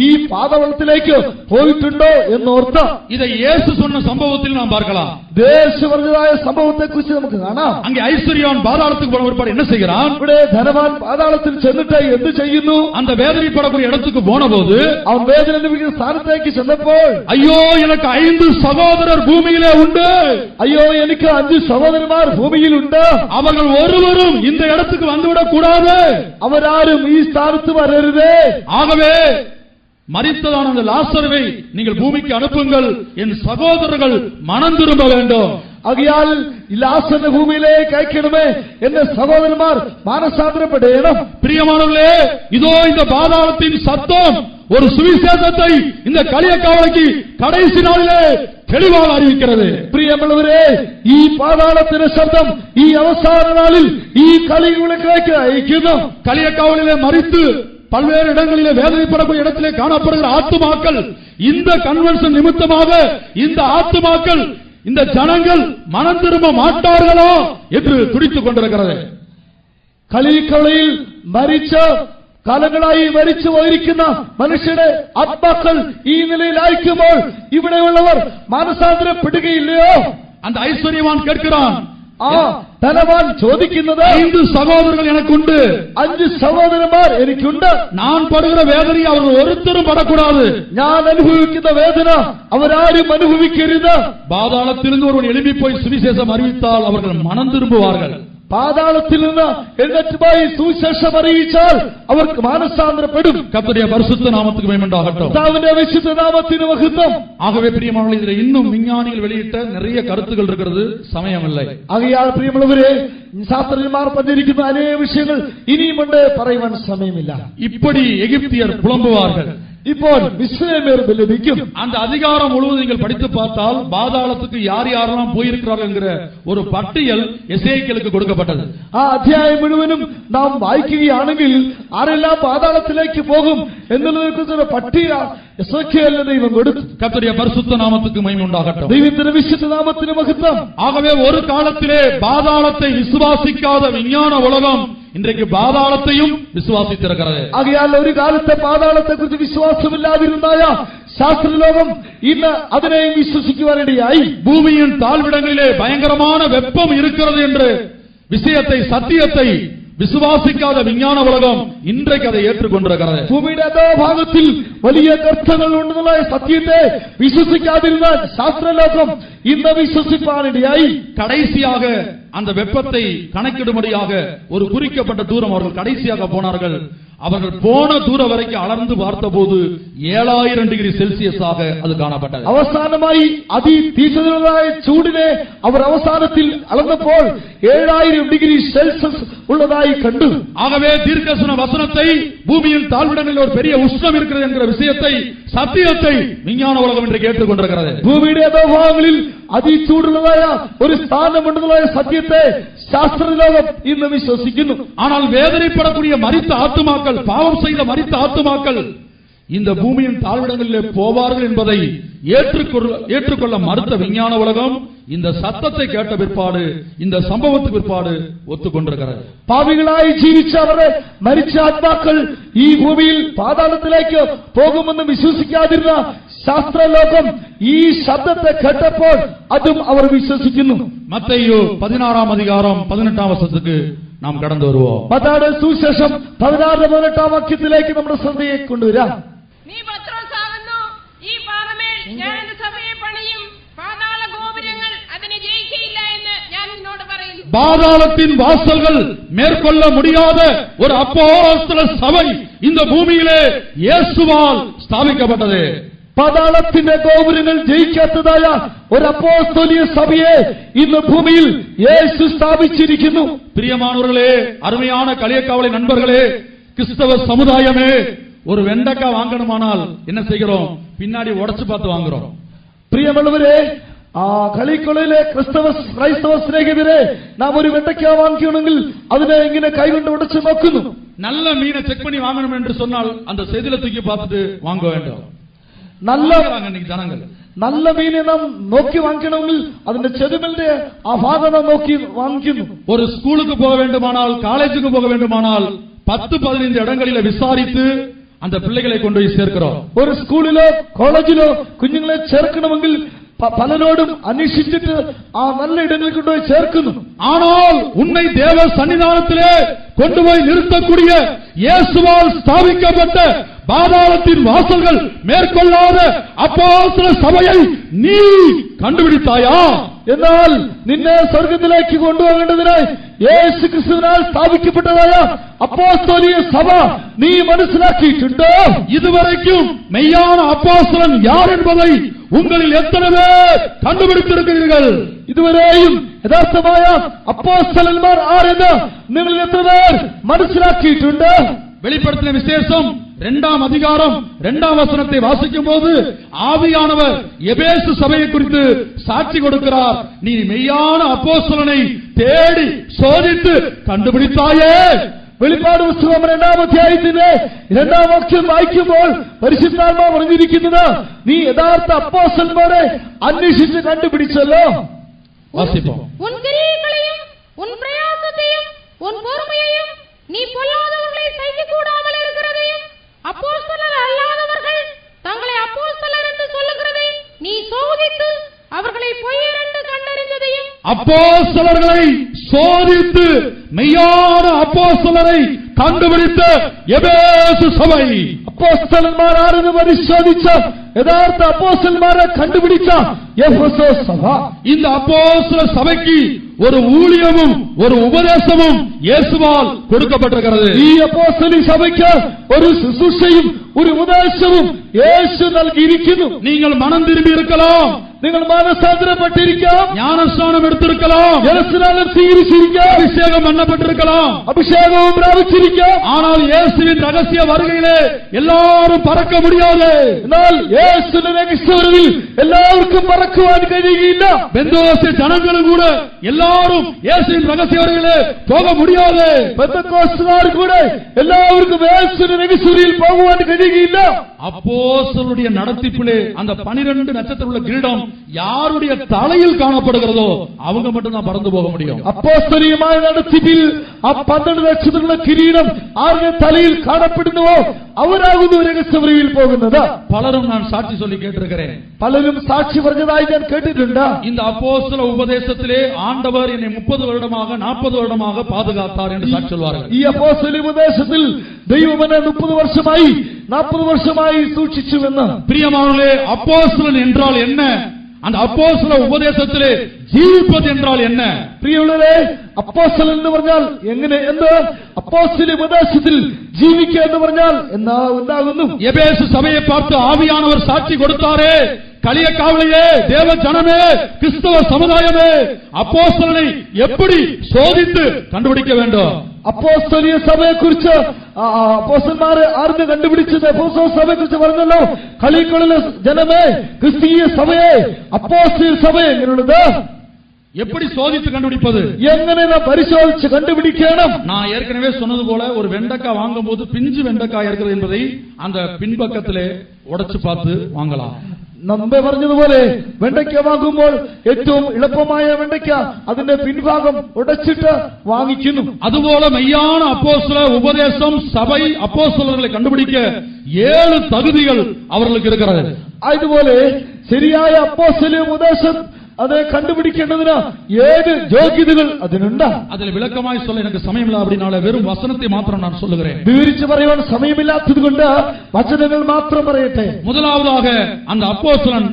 ഈ പാതാളത്തിലേക്ക് പോയിട്ടുണ്ടോ എന്നോർത്ത് இதை இயேசு சொன்ன சம்பவத்தில் நாம் பார்க்கலாம். യേശു പറഞ്ഞതായ സംഭവത്തെ കുറിച്ച് നമുക്ക് കാണാം. அங்கே ஐஸ்வர்யவான் பாதாளத்துக்கு போன ஒருபாடு என்ன செய்கிறான்? ഇവിടെ ധനവാൻ പാതാളത്തിൽ ചെന്നിട്ട് എന്ത് ചെയ്യുന്നു? அந்த வேதனைப்படக்கூடிய இடத்துக்கு போன போது അവൻ വേദന അനുഭവിക്കുന്ന സ്ഥാനത്തേക്ക് ചെന്നപ്പോൾ ஐயோ எனக்கு 5 சகோதரர் பூமியிலே உண்டு, അയ്യോ എനിക്ക് 5 സഹോദരന്മാർ ഭൂമിയിലുണ്ട്, அவர்கள் ஒருவரும் இந்த இடத்துக்கு வந்துவிடக் கூடாது, അവരാരും ഈ സ്ഥാനത്ത് വരരുതേ. ஆகவே மரித்ததான அந்த லாசருவை நீங்கள் பூமிக்கு அனுப்புங்கள், என் சகோதரர்கள் மனம் திரும்ப வேண்டும். ആകയാൽ ലാസറിനെ ഭൂമിയിലേക്ക് അയക്കണമേ, എന്റെ സഹോദരന്മാർ മാനസാന്തരപ്പെടണം. பிரியமானவர்களே, இதோ இந்த பாதாளத்தின் சத்தம் ஒரு சுவிசேஷத்தை இந்த களியக்காவலைக்கு கடைசி நாளிலே தெளிவாக அறிவிக்கிறது. പ്രിയമുള്ളവരെ, ഈ പാതാളത്തിന്റെ ശബ്ദം ഈ അവസാന നാളിൽ ഈ കളികളിലേക്ക് അയക്കുന്നു. களியக்காவலிலே மரித்து பல்வேறு இடங்களிலே வேதனைப்படக்கூடிய இடத்திலே காணப்படுகிற ஆத்துமாக்கள், இந்த கன்வென்ஷன் நிமித்தமாக இந்த ஆத்துமாக்கள், இந்த ஜனங்கள் மனம் திரும்ப மாட்டார்களோ என்று துடித்துக் கொண்டிருக்கிறது. കളിക്കവളയിൽ മരിച്ച കാലങ്ങളായി മരിച്ചു പോയിരിക്കുന്ന മനുഷ്യരുടെ ആത്മാക്കൾ ഈ നിലയിലായിരിക്കുമ്പോൾ ഇവിടെയുള്ളവർ മാനസാന്തരപ്പെടുകയില്ലയോ? அந்த ஐஸ்வர்யவான் கேட்கிறான், ധനവാൻ ചോദിക്കുന്നത്, 5 சகோதரர்கள் எனக்குண்டு, 5 സഹോദരന്മാർ എനിക്കുണ്ട്, நான் படுகிற வேதனை அவர்கள் ஒருத்தரும் படக்கூடாது, ഞാൻ അനുഭവിക്കുന്ന വേദന അവരാരും അനുഭവിക്കരുത്. பாதாளத்திலிருந்து ஒருவன் எழுப்பி போய் சுவிசேஷம் அறிவித்தால் அவர்கள் மனம் திரும்புவார்கள். പാതാളത്തിൽ നിന്ന് എഴുന്നേറ്റുമായി സുവിശേഷം അറിയിച്ചാൽ അവർക്ക് മാനസാന്തരപ്പെടും. கர்த்தருடைய பரிசுத்த நாமத்துக்கு மகிமை உண்டாகட்டும். കർത്താവിന്റെ വിശുദ്ധ നാമത്തിന് മഹത്വം. ஆகவே பிரியமானவர்களே, இதில் இன்னும் விஞ்ஞானிகள் வெளியிட்ட நிறைய கருத்துக்கள் இருக்கிறது, சமயமில்லை. ആകയാൽ പ്രിയമുള്ളവരെ, ശാസ്ത്രജ്ഞന്മാർ പറഞ്ഞിരിക്കുന്ന അനേക വിഷയങ്ങൾ ഇനിയുമുണ്ട്, പറയുവാൻ സമയമില്ല. இப்படி எகிப்தியர் புலம்புவார்கள். ഇപ്പോൾ മിസ്രയീമ്യർ വിലപിക്കും. அந்த அதிகாரம் முழுவதும் நீங்கள் படித்து பார்த்தால் பாதாளத்துக்கு யார் யாரெல்லாம் போயிருக்கிறார்கள் என்கிற ஒரு பட்டியல் எசேக்கியேலுக்கு கொடுக்கப்பட்டது. ആ അധ്യായം മുഴുവനും നാം വായിക്കുകയാണെങ്കിൽ ആരെല്ലാം പാതാളത്തിലേക്ക് പോകും എന്നുള്ളതിനെക്കുറിച്ചുള്ള പട്ടിക എസേക്കിയേലിന് ദൈവം കൊടുത്തു. கர்த்தருடைய பரிசுத்த நாமத்துக்கு மகிமை உண்டாகட்டும். ദൈവത്തിന്റെ വിശുദ്ധ നാമത്തിന് മഹത്വം. ஆகவே ஒரு காலத்திலே பாதாளத்தை விசுவாசிக்காத விஞ்ஞான உலகம் இன்றைக்கு பாதாளத்தையும் விசுவாசித்திருக்கிறது. ആകയാൽ ഒരു കാലത്തെ പാതാളത്തെ കുറിച്ച് വിശ്വാസമില്ലാതിരുന്നായ ശാസ്ത്രലോകം ഇന്ന് അതിനെയും വിശ്വസിക്കുവാനിടയായി. பூமியின் தாழ்விடங்களிலே பயங்கரமான வெப்பம் இருக்கிறது என்று விஷயத்தை, சத்தியத்தை விசுவாசிக்காத விஞ்ஞான உலகம் இன்றைக்கு அதை ஏற்றுக்கொண்டிருக்கிறது. ഭൂമിയുടെ അതോ ഭാഗത്തിൽ വലിയ ഗർത്തങ്ങൾ ഉണ്ടെന്നുള്ള സത്യത്തെ വിശ്വസിക്കാതിരുന്ന ശാസ്ത്രലോകം ഇന്ന് വിശ്വസിപ്പാനിടയായി. கடைசியாக அந்த வெப்பத்தை கணக்கிடும்படியாக ஒரு குறிக்கப்பட்ட தூரம் அவர்கள் கடைசியாக போனார்கள். அவர்கள் போன தூரம் வரைக்கும் அளந்து பார்த்தபோது 7000 டிகிரி செல்சியஸாக அது காணப்பட்டது. അവസാനമായി അതിതീക്ഷ്ണമായ ചൂടിനെ അവർ അവസാനത്തിൽ അളന്നപ്പോൾ 7000 ഡിഗ്രി സെൽഷ്യസ് உள்ளதாய் கண்டு. ஆகவே தீர்க்கதரிசன வசனத்தை, பூமியின் தாழ்விடங்களில் ஒரு பெரிய உஷ்ணம் இருக்கிறது என்கிற விஷயத்தை, சத்தியத்தை விஞ்ஞான உலகம் இன்றைக்கு ஏற்றுக்கொண்டிருக்கிறது. ഭൂമിയുടെ അധോഭാഗങ്ങളിൽ അതിചൂടുള്ളതായ ഒരു സ്ഥാനമുണ്ടെന്നുള്ള സത്യത്തെ ശാസ്ത്രലോകം ഇന്ന് വിശ്വസിക്കുന്നു. ஆனால் வேதனைப்படக்கூடிய மரித்த ஆத்துமாக்கள், பாவம் செய்த மரித்த ஆத்துமாக்கள் இந்த பூமியின் தாழ்விடங்களிலே போவார்கள் என்பதை ஏற்றுக்கொள்ள மறுத்த விஞ்ஞான உலகம் இந்த சத்தத்தை கேட்ட பிற்பாடு, இந்த சம்பவத்துக்கு பிற்பாடு ஒத்துக்கொண்டிருக்கிறது. പാപികളായി ജീവിച്ച അവരുടെ മരിച്ച ആത്മാക്കൾ ഈ ഭൂമിയിൽ പാതാളത്തിലേക്ക് പോകുമെന്ന് വിശ്വസിക്കാതിരുന്ന ശാസ്ത്രലോകം ഈ ശബ്ദത്തെ കേട്ടപ്പോൾ അതും അവർ വിശ്വസിക്കുന്നു. மத்தேயு 16 அதிகாரம் 18 வசனத்துக்கு நாம் கடந்து வருவோம். മത്തായിയുടെ സുവിശേഷം 16-18 വാക്യത്തിലേക്ക് നമ്മുടെ ശ്രദ്ധയെ കൊണ്ടുവരാം. നീ പത്രോസാകുന്നു, ഈ പാറമേൽ ഞാൻ എന്റെ സഭയെ പണിയും, പാതാള ഗോപുരങ്ങൾ അതിനെ ജയിക്കയില്ല എന്ന് ഞാൻ നിന്നോട് പറയുന്നു. பாதாளத்தின் வாசல்கள் மேற்கொள்ள முடியாத ஒரு அப்போஸ்தல சபை இந்த பூமியிலே இயேசுவால் ஸ்தாபிக்கப்பட்டது. പാതാളത്തിന്റെ ഗോപുരങ്ങൾ ജയിക്കാത്തതായ ഒരു അപ്പോസ്തോലിക സഭയെ ഇന്ന് ഭൂമിയിൽ യേശു സ്ഥാപിച്ചിരിക്കുന്നു. பிரியமானவர்களே, அருமையான களியக்காவலை நண்பர்களே, கிறிஸ்தவ சமுதாயமே, ஒரு வெண்டைக்காய் வாங்கணுமானால் என்ன செய்கிறோம்? பின்னாடி உடைச்சு பார்த்து வாங்குறோம். പ്രിയമുള്ളവരെ, ആ കളിക്കൊളയിലെ ക്രൈസ്തവ സ്നേഹിതരെ, നാം ഒരു വെണ്ടയ്ക്ക വാങ്ങിക്കണമെങ്കിൽ അതിനെ ഇങ്ങനെ കൈകൊണ്ട് ഉടച്ചു നോക്കുന്നു. நல்ல மீனை செக் பண்ணி வாங்கணும் என்று சொன்னால் அந்த செதில தூக்கி பார்த்துட்டு வாங்க வேண்டும். നല്ല ஜனங்கள் നല്ല മീനെ നാം നോക്കി വാങ്ങിക്കണമെങ്കിൽ അതിന്റെ ചെതുമലിന്റെ ആ ഭാഗം നാം നോക്കി വാങ്ങിക്കുന്നു. ஒரு ஸ்கூலுக்கு போக வேண்டுமானால், காலேஜுக்கு போக வேண்டுமானால் 10-15 இடங்களில விசாரித்து அந்த பிள்ளைகளை கொண்டு போய் சேர்க்கிறோம். ഒരു സ്കൂളിലോ കോളേജിലോ കുഞ്ഞുങ്ങളെ ചേർക്കണമെങ്കിൽ പലരോടും അന്വേഷിച്ചിട്ട് ആ നല്ല ഇടങ്ങളിൽ കൊണ്ടുപോയി ചേർക്കുന്നു. ஆனால் உன்னை தேவ சன்னிதானத்திலே கொண்டு போய் நிறுத்தக்கூடிய இயேசுவால் ஸ்தாபிக்கப்பட்ட பாதாளத்தின் வாசல்கள் மேற்கொள்ளாத அப்போஸ்தல சபையை நீ കണ്ടുപിടിത്തായാ? എന്നാൽ നിന്നെ സ്വർഗത്തിലേക്ക് കൊണ്ടുപോകേണ്ടതിനായി യേശു ക്രിസ്തുവിനാൽ സ്ഥാപിക്കപ്പെട്ടതായ അപ്പോസ്തോലിക സഭ നീ മനസ്സിലാക്കിയിട്ടുണ്ടോ? இதுவரைக்கும் மெய்யான அப்போஸ்தலன் யார் என்பதை உங்களில் எத்தனை பேர் கண்டுபிடித்திருக்கிறீர்கள்? ഇതുവരെയും യഥാർത്ഥമായ അപ്പോസ്തലന്മാർ ആരെന്ന് നിങ്ങൾ എത്ര പേർ മനസ്സിലാക്കിയിട്ടുണ്ട്? வெளிப்படுத்தின விசேஷம் 2ஆம் அதிகாரம் 2ஆம் வசனத்தை வாசிக்கும் போது ஆவியானவர் எபேசு சபையை குறித்து சாட்சி கொடுக்கிறார். நீ மெய்யான அப்போஸ்தலனை தேடி சோதித்து கண்டுபிடித்தாயே. വെളിപ്പാട് പുസ്തകം 2ആം അധ്യായത്തിന്റെ 2ആം വാക്യം വായിക്കുമ്പോൾ പരിശുദ്ധാത്മാവ് പറഞ്ഞിരിക്കുന്നത്, നീ യഥാർത്ഥ അപ്പോസ്തലന്മാരെ അന്വേഷിച്ച് കണ്ടുപിടിച്ചല്ലോ. வாசிப்போம். உன் கிரியைகளையும் உன் பிரயாசத்தையும் உன் பொறுமையையும் நீ பொல்லாதவர்களை செய்ய கூடாமல் இருக்கிறதையும் அப்போஸ்தலர் அல்லாதவர்கள் தங்களை அப்போஸ்தலர் என்று சொல்லுகிறதை நீ சோதித்து அவர்களை பொய்யர் என்று கண்டறிந்ததையும். அப்போஸ்தலர்களை சோதித்து மெய்யான அப்போஸ்தலரை കണ്ടുപിടിച്ച എബേസു സഭை, അപ്പോസ്തലന്മാർ ആരെന്ന് പരിശോധിച്ച യഥാർത്ഥ അപ്പോസ്തലന്മാരെ കണ്ടുപിടിച്ച എഫെസോ സഭ. இந்த அப்போஸ்தல சபைக்கு ஒரு ஊழியமும் ஒரு உபதேசமும் இயேசுவால் கொடுக்கப்பட்டிருக்கிறது. ഈ അപ്പോസ്തലിക സഭയ്ക്ക് ഒരു ശുശ്രൂഷയും ഒരു ഉപദേശവും യേശു നൽകിയിരിക്കുന്നു. நீங்கள் மனம் திரும்பி இருக்கலாம், നിങ്ങൾ മാനസാന്തരപ്പെട്ടിരിക്കാം, ஞானஸ்நானம் எடுத்திருக்கலாம், ജലസ്നാനം സ്വീകരിച്ചിരിക്കാം, அபிஷேகம் பண்ணப்பட்டிருக்கலாம், അഭിഷേകവും പ്രാപിച്ചിരിക്കാം. ஆனால் இயேசுவின் ரகசிய வருகையிலே எல்லாரும் பறக்க முடியாது. എന്നാൽ യേശുവിന്റെ രഹസ്യവരവിൽ എല്ലാവർക്കും പറക്കുവാൻ കഴിയുകയില്ല. பெந்தோஸ்தே ஜனங்களும் கூட எல்லாரும் இயேசுவின் ரகசிய வருகையிலே போக முடியாது. பெந்தகோஸ்துകാർ കൂടെ എല്ലാവർക്കും യേശുവിന്റെ രഹസ്യവരവിൽ പോകുവാൻ കഴിയുകയില്ല. அப்போஸ்தலருடைய நடத்திப்பிலே அந்த 12 நட்சத்திரம் உள்ள கிரீடம் யாருடைய தலையில் காணப்படுகிறதோ அவங்க மட்டும் தான் பறந்து போக முடியும். അപ്പോസ്തലികമായ നടത്തിപ്പിൽ ആ 12 നക്ഷത്രമുള്ള കിരീടം ആരുടെ തലയിൽ കാണപ്പെടുന്നുവോ അവരാകുന്നു രഹസ്യവരവിൽ പോകുന്നത്. பலரும் நான் சாட்சி சொல்லி கேட்டிருக்கிறேன். പലരും സാക്ഷി പറഞ്ഞതായി ഞാൻ കേട്ടിട്ടുണ്ട്. இந்த அப்போஸ்தல உபதேசத்திலே ஆண்டவர் என்னை 30 வருடமாக 40 வருடமாக பாதுகாத்தார் என்று சாட்சி சொல்வார்கள். ഈ അപ്പോസ്തലിക ഉപദേശത്തിൽ ദൈവം എന്നെ 30 വർഷമായി 40 വർഷമായി സൂക്ഷിച്ചുവെന്ന്. பிரியமானவர்களே, அப்போஸ்தலன் என்றால் என்ன? அந்த அப்போஸ்தல உபதேசத்திலே ജീവിப்பது என்றால் என்ன? പ്രിയമുള്ളവരെ, അപ്പോസ്തലൻ എന്ന് പറഞ്ഞാൽ എങ്ങനെ എന്ന്, അപ്പോസ്തലിക ഉപദേശത്തിൽ ജീവിക്കുക എന്ന് പറഞ്ഞാൽ എന്താകുന്നു? எபேசு சபையை பார்த்து ஆவியானவர் சாட்சி கொடுத்தாரே, களியக்காவலையே, தேவ ஜனமே, கிறிஸ்தவ சமுதாயமே, அப்போஸ்தலனை எப்படி சோதித்து கண்டுபிடிக்க வேண்டும்? അപ്പോസ്തലിക സഭയെ കുറിച്ച് അപ്പോസ്തലന്മാരെ ആർന്ന് കണ്ടുപിടിച്ചത്? അപ്പോസ്തല സഭയെ കുറിച്ച് പറഞ്ഞല്ലോ, കളിക്കൊള്ളിലെ ജനമേ, ക്രിസ്തീയ സഭയെ, അപ്പോസ്തലിക സഭ എങ്ങനെയുള്ളത്? எப்படி சோதித்து கண்டுபிடிப்பது? എങ്ങനെ നാം പരിശോധിച്ച് കണ്ടുപിടിക്കണം? நான் ஏற்கனவே சொன்னது போல ஒரு வெண்டைக்காய் வாங்கும் போது பிஞ்சு வெண்டைக்காய் இருக்கிறது என்பதை அந்த பின்பக்கத்திலே உடைச்சு பார்த்து வாங்கலாம். നമ്മെ പറഞ്ഞതുപോലെ വെണ്ടയ്ക്ക വാങ്ങുമ്പോൾ ഏറ്റവും എളുപ്പമായ വെണ്ടയ്ക്ക അതിന്റെ പിൻഭാഗം ഉടച്ചിട്ട് വാങ്ങിക്കുന്നു. അതുപോല மெய்யான அப்போஸ்தல உபதேசம் சபை அப்போஸ்தலர்களை கண்டுபிடிக்க 7 தகுதிகள் அவர்களுக்கு இருக்கிறது. അതുപോലെ ശരിയായ അപ്പോസ്തലിക ഉപദേശം அதை கண்டுபிடிക്കേണ്ടതിന് 7 യോഗ്യതകൾ അതിനുണ്ട്. அதில் விளக்கமாய் சொல்ல எனக்கு சமயம் இல்லை, அப்படினால வெறும் வசனத்தை மாத்திரம் நான் சொல்லுகிறேன். വിവരിച്ചു പറയുവാൻ സമയമില്ലാത്തതുകൊണ്ട് വചനങ്ങൾ മാത്രം പറയട്ടെ. முதலாவதாக அந்த அப்போஸ்தலன்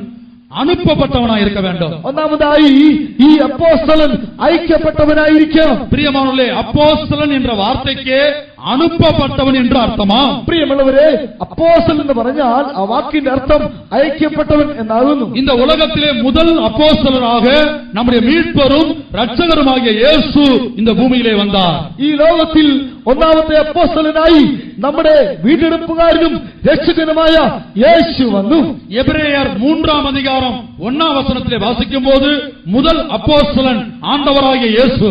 அனுப்பப்பட்டவனாய் இருக்க வேண்டும். ഒന്നാമതായി ഈ അപ്പോസ്തലൻ അയക്കപ്പെട്ടവനായിരിക്കണം. பிரியமானவர்களே, அப்போஸ்தலன் என்ற வார்த்தைக்கு அனுப்பப்பட்டவன் என்று அர்த்தமா? പ്രിയമുള്ളവരെ, അപ്പോസ്തലൻ എന്ന് പറഞ്ഞാൽ ആ വാക്കിന്റെ അർത്ഥം അയക്കപ്പെട്ടവൻ എന്നാകുന്നു. இந்த உலகத்திலே முதல் அப்போஸ்தலனாக நம்முடைய மீட்பரும் இரட்சகருமாகிய இயேசு இந்த பூமியிலே வந்தார். ഈ ലോകത്തിൽ ഒന്നാമത്തെ അപ്പോസ്തലനായി നമ്മുടെ വീണ്ടെടുപ്പുകാരനും രക്ഷകനുമായ യേശു വന്നു. எபிரேயர் 3ஆம் அதிகாரம் 1ஆம் வசனத்திலே வாசிக்கும் போது முதல் அப்போஸ்தலன் ஆண்டவராகிய இயேசு.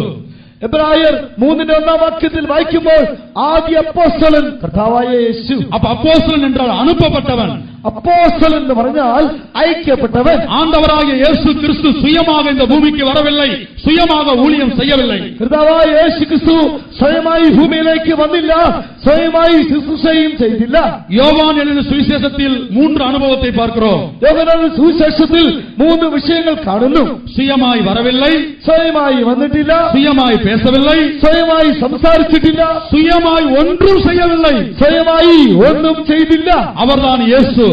എബ്രായർ 3:1 വാക്യത്തിൽ വായിക്കുമ്പോൾ ആദ്യ അപ്പോസ്തലൻ കർത്താവായ യേശു. அப்ப அப்போஸ்தலன் என்றால் அனுப்பப்பட்டவன். അപ്പോസ്തലൻ എന്ന് പറഞ്ഞാൽ അയക്കപ്പെട്ടവൻ. ஆண்டவராகிய இயேசு கிறிஸ்து சுயமாக இந்த பூமிக்கு வரவில்லை, சுயமாக ஊழியம் செய்யவில்லை. കർത്താവായ യേശു ക്രിസ്തു സ്വയമായി ഭൂമിയിലേക്ക് വന്നില്ല, സ്വയമായി ശുശ്രൂഷയും ചെയ്തില്ല. யோவான் எழுதின சுவிசேஷத்தில் 3 அனுபவத்தை பார்க்கிறோம். യോഹന്നാൻ സുവിശേഷത്തിൽ 3 വിഷയങ്ങൾ കാണുന്നു. சுயமாய் வரவில்லை, സ്വയമായി വന്നിട്ടില്ല, சுயமாய் பேசவில்லை, സ്വയമായി സംസാരിച്ചിട്ടില്ല, சுயமாய் ஒன்றும் செய்யவில்லை. സ്വയമായി ഒന്നും ചെയ്തില്ല. அவர்தான் இயேசு.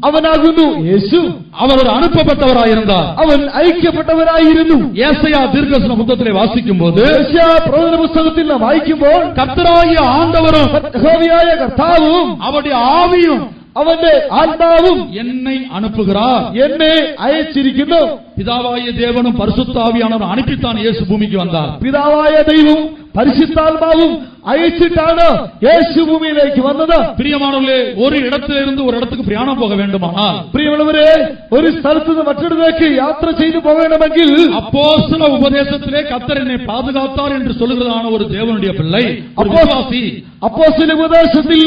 അവനാകുന്നു യേശു. அவர் ஒரு அனுப்பப்பட்டவராயிருந்தார். അവൻ അയക്കപ്പെട്ടവനായിരുന്നു. ஏசாயா தீர்க்கதரிசன புத்தகத்திலே வாசிக்கும் போது യെശയ്യാ പ്രവചന പുസ്തകത്തിൽ നാം വായിക്കുമ്പോൾ கர்த்தராகிய ஆண்டவரும் യഹോവയായ കർത്താവും அவருடைய ஆவியும் അവന്റെ ആത്മാവും என்னை அனுப்புகிறார். എന്നെ അയച്ചിരിക്കുന്നു. பிதாவாகிய தேவனும் பரிசுத்த ஆவியானவரும் அனுப்பித்தான் இயேசு பூமிக்கு வந்தார். പിതാവായ ദൈവവും പരിശുദ്ധാത്മാവും അയച്ചിട്ടാണ് യേശു ഭൂമിയിലേക്ക് വന്നത്. பிரியமானவர்களே, ஒரு இடத்திலிருந்து ஒரு இடத்துக்கு பிரயாணம் போக வேண்டுமானால், പ്രിയമുള്ളവരെ, ഒരു സ്ഥലത്ത് നിന്ന് മറ്റൊരിടത്തേക്ക് യാത്ര ചെയ്തു പോകണമെങ്കിൽ அப்போஸ்தல உபதேசத்திலே கர்த்தர் என்னை பாதுகாத்தார் என்று சொல்லுகிறதான ஒரு தேவனுடைய பிள்ளை, ஒரு விசுவாசி, അപ്പോസ്തല ഉപദേശത്തിൽ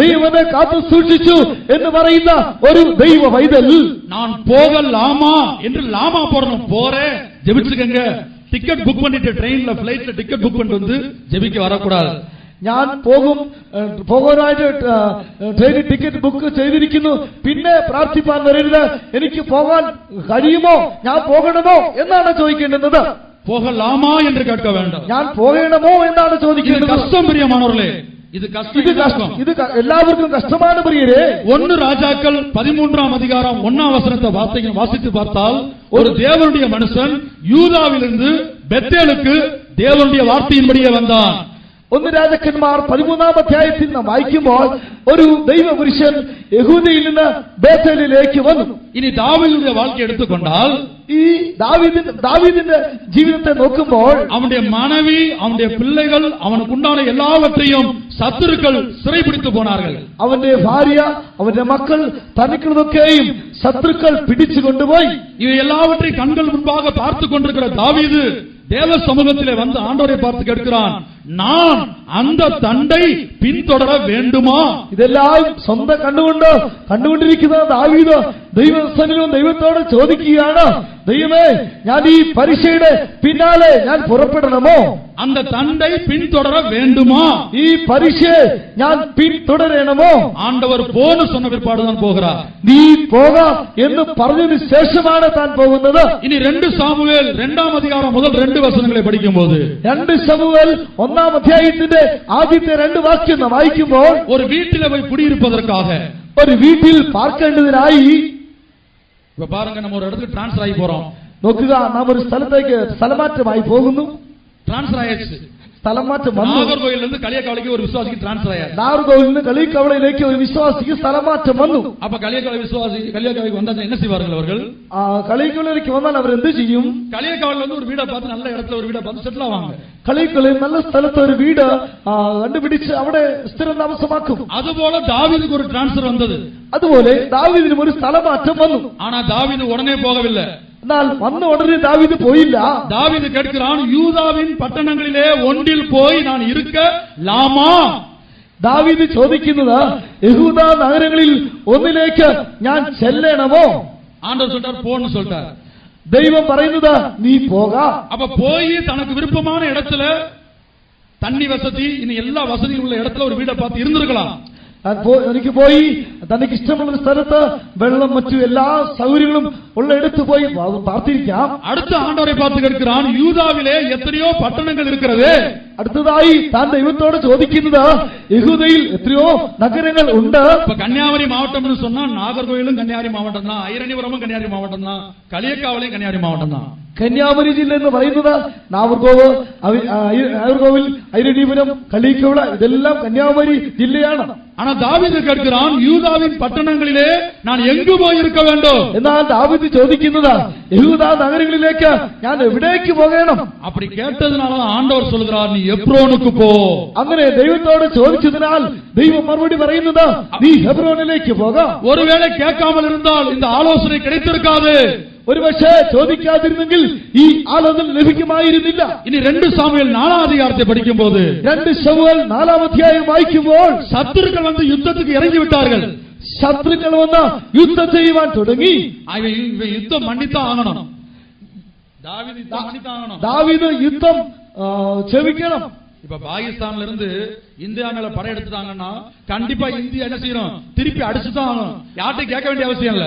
ദൈവത്തെ കാത്തു സൂക്ഷിച്ചു എന്ന് പറയുന്ന ഒരു ദൈവ പൈതൽ, நான் போகலாமா என்று லாமா போறணும், போறேன் ஜெபிச்சுக்கங்க, டிக்கெட் புக் பண்ணிட்டு ட்ரெயின்ல பிளைட்ல டிக்கெட் புக் பண்ணிட்டு வந்து ஜெபிக்க வரக்கூடாது. ഞാൻ പോകാനായിട്ട് ട്രെയിൻ ടിക്കറ്റ് ബുക്ക് ചെയ്തിരിക്കുന്നു, പിന്നെ പ്രാർത്ഥിപ്പാൻ വരരുത്, എനിക്ക് പോകാൻ കഴിയുമോ, ഞാൻ പോകണമോ എന്നാണ് ചോദിക്കേണ്ടത്. போகலாமா என்று கேட்க வேண்டும். ഞാൻ പോകണമോ എന്നാണ് இது ചോദിക്കേണ്ടത്. கஷ்டம் பிரியமானவர்களே, இது கஷ்டம். ഇത് എല്ലാവർക്കും കഷ്ടമാണ് പ്രിയരെ. 1 ராஜாக்கள் 13ஆம் அதிகாரம் 1ஆம் வசனத்தை வாசித்து பார்த்தால், ஒரு தேவனுடைய மனுஷன் யூதாவிலிருந்து பெத்தேலுக்கு தேவனுடைய வார்த்தையின்படியே வந்தான். 1 രാജാക്കന്മാർ 13ആം അധ്യായത്തിൽ നാം വായിക്കുമ്പോൾ ഒരു ദൈവപുരുഷൻ യഹൂദയിൽ നിന്ന് ബേഥേലിലേക്ക് വന്നു. இனி தாவீதுடைய வாழ்க்கை எடுத்துக்கொண்டால், ഈ ദാവീദിന്റെ ജീവിതത്തെ നോക്കുമ്പോൾ அவனுடைய மனைவி, அவனுடைய பிள்ளைகள், அவனுக்கு உண்டான எல்லாவற்றையும் சத்துருக்கள் சிறைபிடித்து போனார்கள். അവന്റെ ഭാര്യ, അവന്റെ മക്കൾ, തനിക്കുന്നതൊക്കെയും ശത്രുക്കൾ പിടിച്ചു കൊണ്ടുപോയി. இவை எல்லாவற்றையும் கண்கள் முன்பாக பார்த்து கொண்டிருக்கிற தாவீது தேவ சமூகத்திலே வந்து ஆண்டவரை பார்த்து கேட்கிறான், நான் அந்த தண்டை பின்தொடர வேண்டுமா? ഇതെല്ലാം സ്വന്തം കണ്ടുകൊണ്ടിരിക്കുന്ന ദാവീദ് ദൈവസന്നിധിയിലും ദൈവത്തോട് ചോദിക്കുകയാണ്, ദൈവമേ, ഞാൻ ഈ പരീക്ഷയുടെ പിന്നാലെ ഞാൻ പുറപ്പെടണമോ? அந்த தண்டை பின்தொடர வேண்டுமா? ഈ പരീക്ഷയെ ഞാൻ പിന്തുടരണമോ? ஆண்டவர் போன்னு சொன்ன பிற்பாடுதான் போகிறார். നീ പോകാം എന്ന് പറഞ്ഞതിന് ശേഷമാണ് താൻ പോകുന്നത്. இனி 2 சாமுவேல் 2ஆம் அதிகாரம் முதல் 2 வசனங்களை படிக்கும் போது, 2 ശമൂവേൽ 1ആം അധ്യായത്തിന്റെ ആദ്യത്തെ 2 വാക്യം നാം വായിക്കുമ്പോൾ, ஒரு வீட்டிலே போய் குடியிருப்பதற்காக, ഒരു വീട്ടിൽ പാർക്കേണ്ടതിനായി, இப்ப பாருங்க, நம்ம ஒரு இடத்துக்கு டிரான்ஸ்ஃபர் ஆகி போறோம். നോക്കുക, നാം ഒരു സ്ഥലത്തേക്ക് സ്ഥലമാറ്റമായി പോകുന്നു. டிரான்ஸ்ஃபர் ஆயிடுச்சு. സ്ഥലം മാറ്റം വന്നു. நாகர்கோயில்ல இருந்து களியக்காவளைக்கு ஒரு விசுவாசிக்கு டிரான்ஸ்ஃபர் ஆயாரு. നാഗർകോവിലിൽ നിന്ന് കളിക്കവളയിലേക്ക് ഒരു വിശ്വാസിക്ക് സ്ഥലമാറ്റം വന്നു. அப்ப களியக்காவளை விசுவாசி களியக்காவளைக்கு வந்தா என்ன செய்வார்கள் அவர்கள்? കളിക്കവളയിലേക്ക് വന്നാൽ അവർ എന്ത് ചെയ്യും? களியக்காவல வந்து ஒரு வீடை பார்த்து, நல்ல இடத்துல ஒரு வீடை பார்த்து செட்டில் ஆவாங்க. കളിക്കവളയിൽ നല്ല സ്ഥലത്ത് ഒരു വീട് കണ്ടുപിടിച്ച് അവിടെ സ്ഥിരതാമസമാക്കും. அதுபோல தாவீதுக்கு ஒரு டிரான்ஸ்ஃபர் வந்தது. അതുപോലെ ദാവീദിനും ഒരു സ്ഥലമാറ്റം വന്നു. ஆனா தாவீது உடனே போகவில்லை. എന്നാൽ വന്ന ഉടനെ ദാവീദ് പോയില്ല. தாவீது கேட்கிறான், யூதாவின் பட்டணங்களிலே ஒன்றில் போய் நான் இருக்கலாமா? ദാവീദ് ചോദിക്കുന്നത്, യഹൂദ നഗരങ്ങളിൽ ഒന്നിലേക്ക് ഞാൻ ചെല്ലണമോ? ஆண்டவர் சொல்றார், போன்னு சொல்றார். ദൈവം പറയുന്നത്, നീ പോകാം. அப்ப போய் தனக்கு விருப்பமான இடத்துல தண்ணி வசதி, இன்னும் எல்லா வசதியும் உள்ள இடத்துல ஒரு வீடை பார்த்து இருந்திருக்கலாம். എനിക്ക് പോയി തനിക്ക് ഇഷ്ടമുള്ള സ്ഥലത്ത് വെള്ളം മറ്റു എല്ലാ സൗകര്യങ്ങളും ഉള്ള എടുത്തു പോയി പ്രാർത്ഥിക്കാം. അടുത്ത ആண்டവரை பார்த்து கேட்கிறான், யூதாவிலே எத்தனையோ பட்டணங்கள் இருக்கிறது. അടുത്തതായി താൻ ദൈവത്തോട് ചോദിക്കുന്നത്, യഹൂദയിൽ എത്രയോ നഗരങ്ങൾ ഉണ്ട്. இப்ப கன்னியாகுமரி மாவட்டம்னு சொன்னா நாகர்கோயிலும் கன்னியாகுமரி மாவட்டம் தான், ஐரணிபுரமும் கன்னியாகுமரி மாவட்டம் தான், களியக்காவிலையும் கன்னியாகுமரி மாவட்டம் தான். കന്യാകുമാരി ജില്ല എന്ന് പറയുന്നത് നാഗർകോവിൽ, ഐരണിപുരം, കളിക്കവള ഇതെല്ലാം കന്യാകുമാരി ജില്ലയാണ്. ஆனா தாவீது கேட்கிறான், யூதாவின் பட்டணங்களிலே நான் எங்கு போய் இருக்க வேண்டும்? എന്നാൽ ദാവീദ് ചോദിക്കുന്നത്, യഹൂദ നഗരങ്ങളിലേക്ക് ഞാൻ എവിടേക്ക് പോകണം? அப்படி கேட்டதுனால ஆண்டவர் சொல்கிறார், நீ എബ്രോനുக்கு പോ. അങ്ങനെ ദൈവത്തോട് ചോദിച്ചതിനാൽ ദൈവം മറുപടി പറയുന്നത്, നീ ഹെബ്രോനിലേക്ക് പോകാം. ஒருவேளை கேட்காமல் இருந்தால் இந்த ஆலோசனை கிடைத்திருக்காது. ഒരുപക്ഷെ ചോദിക്കാതിരുന്നെങ്കിൽ ഈ ആലോചന ലഭിക്കുമായിരുന്നില്ല. ഇനി 2 സാമുവേൽ 4-ാം അധ്യായത്തെ പഠിക്കുമ്പോൾ 2 ശമൂവേൽ 4-ാം അധ്യായം വായിക്കുമ്പോൾ ശത്രുക്കൾ വന്ന് യുദ്ധത്തിലേക്ക് ഇറങ്ങി വിട്ടാர்கள். ശത്രുക്കൾ വന്ന് യുദ്ധം ചെയ്യുവാൻ തുടങ്ങി. ഇവൻ യുദ്ധം മണ്ണിത്താൻ ആകണം. ദാവീദ് യുദ്ധം ക്ഷമിക്കണം. இப்ப பாகிஸ்தான்ல இருந்து இந்தியா மேல படையெடுத்துட்டாங்கன்னா கண்டிப்பா இந்தியா என்ன செய்யணும்? திருப்பி அடிச்சுதான் ஆகணும். யார்ட்டையும் கேட்க வேண்டிய அவசியம் இல்ல.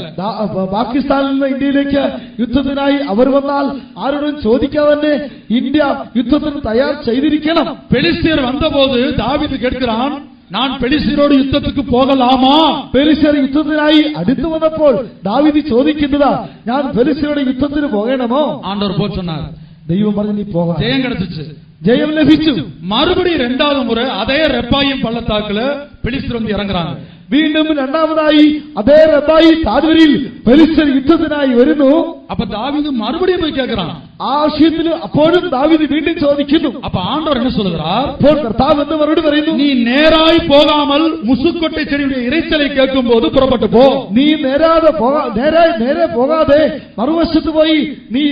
പാകിസ്ഥാനിൽ നിന്ന് ഇന്ത്യയിലേക്ക് യുദ്ധത്തിനായി അവർ വന്നാൽ ആരോടും ചോദിക്കാതെ തന്നെ ഇന്ത്യ യുദ്ധത്തിന് തയ്യാർ ചെയ്തിരിക്കണം. பெலிஸ்தியர் வந்தபோது தாவீது கேட்கிறான், நான் பெலிஸ்தியரோடு யுத்தத்துக்கு போகலாமா? പെലിസ്ത്യർ യുദ്ധത്തിനായി അടുത്തു വന്നപ്പോൾ ദാവീദ് ചോദിക്കുന്നത്, ഞാൻ പെലിസ്ത്യരുടെ യുദ്ധത്തിന് പോകണമോ? ஆண்டவர் போ சொன்னார். ദൈവം പറഞ്ഞു, നീ പോകാം. ஜெயம் கிடைச்சிச்சு, ജയം ലഭിച്ചു. மறுபடி 2வது முறை அதே ரெப்பாயும் பள்ளத்தாக்குல பெலிஸ்தர் வந்து இறங்குறாங்க. വീണ്ടും രണ്ടാമതായി അതേ റെബായി താഴ്വരയിൽ പെലിസ്ത്യർ യുദ്ധത്തിനായി വരുന്നു. அப்ப தாவீது மறுபடியும் போய் கேட்கிறான். ആ വിഷയത്തിൽ അപ്പോഴും ദാവീദ് വീണ്ടും ചോദിക്കുന്നു. அப்ப ஆண்டவர் என்ன சொல்லுகிறார்? അപ്പോൾ കർത്താവ് എന്ന് മറുപടി പറയുന്നു, நீ நேராய் போகாமல் முசுக்கொட்டை செடியுடைய இறைச்சலை கேட்கும் போது புறப்பட்டு போ. നീ നേരെ പോകാതെ മറുവശത്ത് പോയി നീ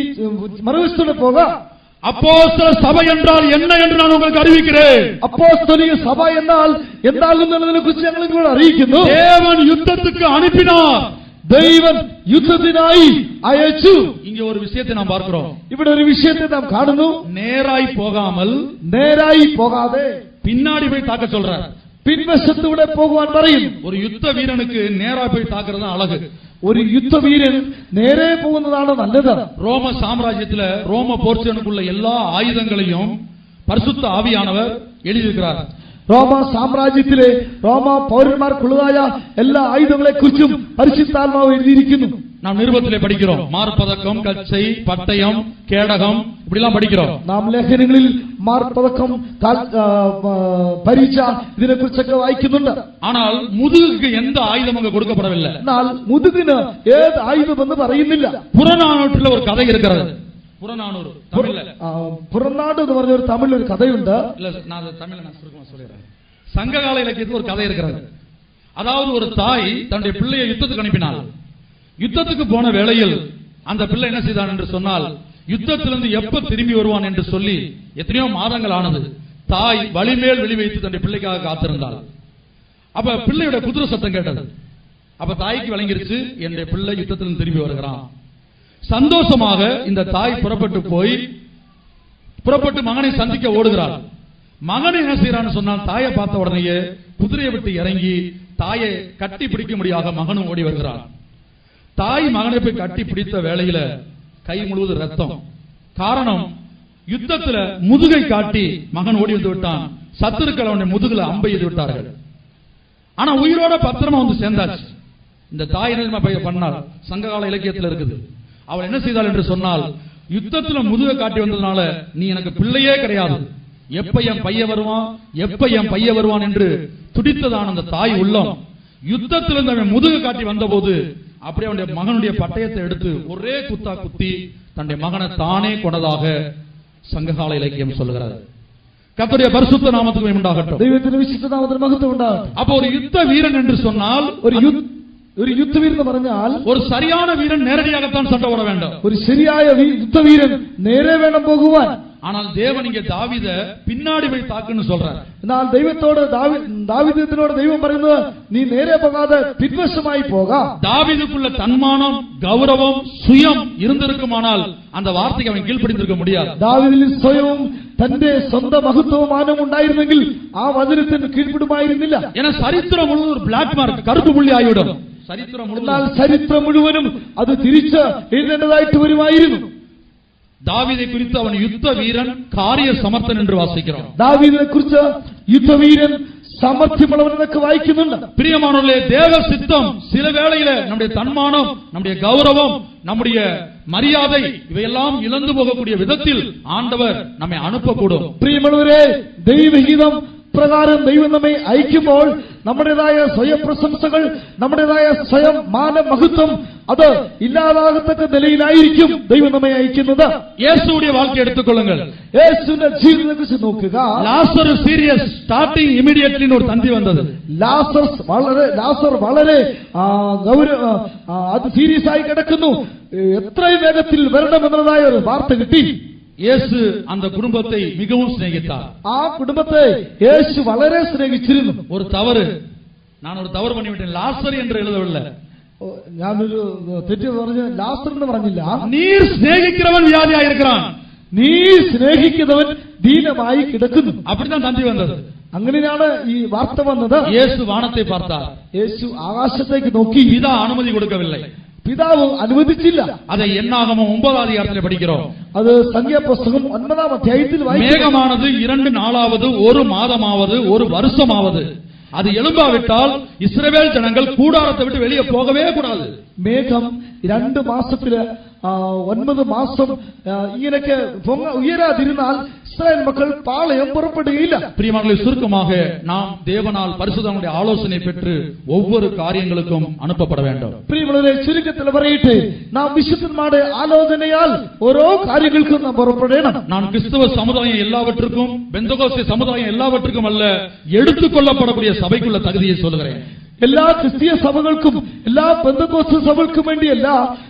മറുവശത്തൂടെ പോകാം. அப்போஸ்தல சபை என்றால் என்ன என்று நான் உங்களுக்கு அறிவிக்கிறேன். അപ്പോസ്തലിക സഭ എന്നാൽ എന്താകുന്നതിനെ കുറിച്ച് ഞങ്ങൾ നിങ്ങളോട് അറിയിക്കുന്നു. தேவன் யுத்தத்துக்கு அனுப்பினார், ദൈവം യുദ്ധത്തിനായി അയച്ചു. இங்க ஒரு விஷயத்தை நாம் பார்க்கிறோம். ഇവിടെ ഒരു വിഷയത്തെ നാം കാണുന്നു. நேராய் போகாமல் നേരായി പോകാതെ பின்னாடி போய் தாக்க சொல்றார். പിൻവശത്തൂടെ പോകുവാൻ പറയും. ஒரு யுத்த வீரனுக்கு நேரா போய் தாக்குறது தான் அழகு. ഒരു യുദ്ധവീരൻ നേരെ പോകുന്നതാണ് നല്ലത്. ரோம சாம்ராஜ்யத்துல ரோம போர்ச்சனுக்குள்ள எல்லா ஆயுதங்களையும் பரிசுத்த ஆவியானவர் எழுதியிருக்கிறார். റോമ സാമ്രാജ്യത്തിലെ റോമ പൗരന്മാർക്കുള്ളതായ എല്ലാ ആയുധങ്ങളെ കുറിച്ചും പരിശുദ്ധാത്മാവ് എഴുതിയിരിക്കുന്നു. நாம் நிருபத்திலே படிக்கிறோம். மார்பதக்கம், கச்சை, பட்டயம், கேடகம் இப்படி எல்லாம் படிக்கிறோம். നാം ലേഖനങ്ങളിൽ മാർപ്പതക്കം, പരീക്ഷ ഇതിനെ കുറിച്ചൊക്കെ വായിക്കുന്നുണ്ട്. ஆனால் முதுகுக்கு எந்த ஆயுதம் அங்க கொடுக்கப்படவில்லை. എന്നാൽ മുതുകിന് ഏത് ആയുധമെന്ന് പറയുന്നില്ല. புறநானூற்றில் ஒரு கதை இருக்கிறது. புறநானூறு தமிழ்ல, പുറനാട് എന്ന് പറഞ്ഞ ഒരു തമിഴ് ഒരു കഥയുണ്ട്. இல்ல நான் தமிழ்ல நான் சுருக்கமா சொல்லிடுறேன். சங்ககால இலக்கியத்தில் ஒரு கதை இருக்கிறது. அதாவது ஒரு தாய் தன்னுடைய பிள்ளையை யுத்தத்துக்கு அனுப்பினாள். யுத்தத்துக்கு போன வேளையில் அந்த பிள்ளை என்ன செய்தான் என்று சொன்னால், யுத்தத்திலிருந்து எப்ப திரும்பி வருவான் என்று சொல்லி எத்தனையோ மாதங்கள் ஆனது. தாய் வலிமேல் வெளி வைத்து தன்னுடைய பிள்ளைக்காக காத்திருந்தாள். அப்ப பிள்ளையோட குதிரை சத்தம் கேட்டது. அப்ப தாய்க்கு விளங்கிருச்சு, என்னுடைய பிள்ளை யுத்தத்திலிருந்து திரும்பி வருகிறான். சந்தோஷமாக இந்த தாய் புறப்பட்டு மகனை சந்திக்க ஓடுகிறாள். மகனை என்ன செய்யறான்னு சொன்னால், தாயை பார்த்த உடனேயே குதிரையை விட்டு இறங்கி தாயை கட்டி பிடிக்க முடியாத மகனும் ஓடி வருகிறான். தாய் மகனை போய் கட்டி பிடித்த வேளையில கை முழுவதும் ரத்தம். காரணம், யுத்தத்துல முதுகை காட்டி மகன் ஓடி வந்து விட்டான். சத்துருக்கள் அவனுடைய முதுகுல அம்பை எய்து விட்டார்கள். ஆனா உயிரோட பத்திரமா வந்து சேர்ந்தாச்சு. இந்த தாய் என்ன பண்ணால், சங்ககால இலக்கியத்தில் இருக்குது. அவள் என்ன செய்தாள் என்று சொன்னால், யுத்தத்துல முதுகை காட்டி வந்ததுனால நீ எனக்கு பிள்ளையே கிடையாது, எப்ப என் பைய வருவான் என்று துடித்ததான அந்த தாய் உள்ளம் யுத்தத்திலிருந்து அவன் முதுகு காட்டி வந்த போது அப்படியே அவனுடைய மகனுடைய பட்டயத்தை எடுத்து ஒரே குத்தா குத்தி தன்னுடைய மகனை தானே கொண்டதாக சங்ககால இலக்கியம் சொல்லுகிறது. கர்த்தருடைய பரிசுத்த நாமத்துக்கு உண்டாகட்டும். ദൈവത്തിന്റെ വിശുദ്ധ നാമത്തിന് മഹത്വം ഉണ്ടാകട്ടെ. அப்போ ஒரு யுத்த வீரன் என்று சொன்னால், ഒരു യുദ്ധവീരൻ എന്ന് പറഞ്ഞാൽ ஒரு சரியான வீரன் நேரடியாகத்தான் சண்டை போட வேண்டும். ഒരു ശരിയായ യുദ്ധവീരൻ നേരെ വേണം പോകുവാൻ. ஆனால் தேவன் இங்கே தாவீதை பின்னாடி போய் தாக்குன்னு சொல்றார். എന്നാൽ ദൈവത്തോട് ദാവീദിനോട് ദൈവം പറയുന്നത് നീ നേരെ പോകാതെ പിൻവശമായി പോകാം. தாவீதுக்குள்ள தன்மானம், கௌரவம், சுயம் இருந்திருக்குமானால் அந்த வார்த்தைக்கு அவன் கீழ்ப்படிந்திருக்க முடியாது. ദാവീദിൽ സ്വയവും തന്റെ സ്വന്തം മഹത്വവും മാനവും ഉണ്ടായിരുന്നെങ്കിൽ ആ വചനത്തിന് കീഴ്പ്പെടുമായിരുന്നില്ല. ஏன்னா சரித்திரம் முழுவதும் ஒரு பிளாக் மார்க், கருப்பு புள்ளி ஆகிவிடும். சரித்திரம் എന്നാൽ முழுவதும் ചരിത്രം മുഴുവനും അത് തിരിച്ച് എഴുതേണ്ടതായിട്ട് വരുമായിരുന്നു. தாவீதை குறித்து அவன் யுத்த வீரன், காரிய சமர்த்தன் என்று வாசிக்கிறோம். ദാവീദിനെ കുറിച്ച് യുദ്ധവീരൻ, സാമർഥ്യമുള്ളവൻ എന്നൊക്കെ വായിക്കുന്നുണ്ട്. பிரியமானவர்களே, தேவ சித்தம் சில வேளையில நம்முடைய தன்மானம், நம்முடைய கௌரவம், நம்முடைய மரியாதை இவையெல்லாம் இழந்து போகக்கூடிய விதத்தில் ஆண்டவர் நம்மை அனுப்பக்கூடும். പ്രിയമുള്ളവരെ, ദൈവഹിതം പ്രകാരം ദൈവം നമ്മെ അയക്കുമ്പോൾ നമ്മുടേതായ സ്വയം പ്രശംസകൾ, നമ്മുടേതായ സ്വയം മാനമഹത്വം അത് ഇല്ലാതാകത്തക്ക നിലയിലായിരിക്കും ദൈവം നമ്മെ അയക്കുന്നത്. இயேசுவுடைய வாழ்க்கை எடுத்துக்கொள்ளுங்கள். യേശുവിന്റെ ജീവിതത്തെ കുറിച്ച് നോക്കുക. லாசரு சீரியஸ் ஸ்டார்டிங் இமிடியட்லி ஒரு தந்தி வந்தது. ലാസർ വളരെ അത് സീരിയസ് ആയി കിടക്കുന്നു. എത്രയും വേഗത്തിൽ വരണമെന്നതായ ഒരു വാർത്ത കിട്ടി. இயேசு அந்த குடும்பத்தை மிகவும் சிநேகித்தார். ആ കുടുംബത്തെ യേശു വളരെ സ്നേഹിച്ചിരുന്നു. ஒரு தவறு, நான் ஒரு தவறு பண்ணிவிட்டேன், லாசர் என்று எழுதவில்லை. ഞാനൊരു തെറ്റ് പറഞ്ഞ് ലാസർ എന്ന് പറഞ്ഞില്ല. நீர் சிநேகிக்கிறவன் வியாதியா இருக்கிறான், നീ സ്നേഹിക്കുന്നവൻ ദീനമായി കിടക്കുന്നു. அப்படிதான் தந்தி வந்தது. അങ്ങനെയാണ് ഈ വാർത്ത വന്നത്. இயேசு வானத்தை பார்த்தார். യേശു ആകാശത്തേക്ക് നോക്കി. பிதா அனுமதி கொடுக்கவில்லை. പിതാവ് അനുവദിച്ചില്ല. அதை என்னாகமம் 9ஆம் அதிகாரத்தில் படிக்கிறோம். അത് സംഖ്യാപുസ്തകം 9ആം അധ്യായത്തിൽ വായിക്കുന്നു. மேகமானது 2 நாளாவது, 1 மாதமாவது, 1 வருஷமாவது அது எழும்பாவிட்டால் இஸ்ரவேல் ஜனங்கள் கூடாரத்தை விட்டு வெளியே போகவே கூடாது. മേഘം 2 മാസത്തില് 9 മാസം ഇങ്ങനെയൊക്കെ ഉയരാതിരുന്നാൽ ഇസ്രായേൽ മക്കൾ പാളയം പുറപ്പെടുകയില്ല. பிரியமானவர்களே, சுருக்கமாக நாம் தேவனால் பரிசுத்தனுடைய ஆலோசனை பெற்று ஒவ்வொரு காரியங்களுக்கும் அனுப்பப்பட வேண்டும். പ്രിയമുള്ളവരെ, ചുരുക്കത്തിൽ പറയട്ടെ, നാം വിശുദ്ധന്മാരുടെ ആലോചനയാൽ ഓരോ കാര്യങ്ങൾക്കും നാം പുറപ്പെടണം. நான் கிறிஸ்தவ சமுதாயம் எல்லாவற்றுக்கும், பெந்தகோஸ்தே சமுதாயம் எல்லாவற்றுக்கும் அல்ல, எடுத்துக்கொள்ளப்படக்கூடிய சபைக்குள்ள தகுதியை சொல்லுகிறேன். എല്ലാ ക്രിസ്തീയ സഭകൾക്കും എല്ലാ പെന്തക്കോസ്ത് സഭകൾക്കും വേണ്ടിയല്ല,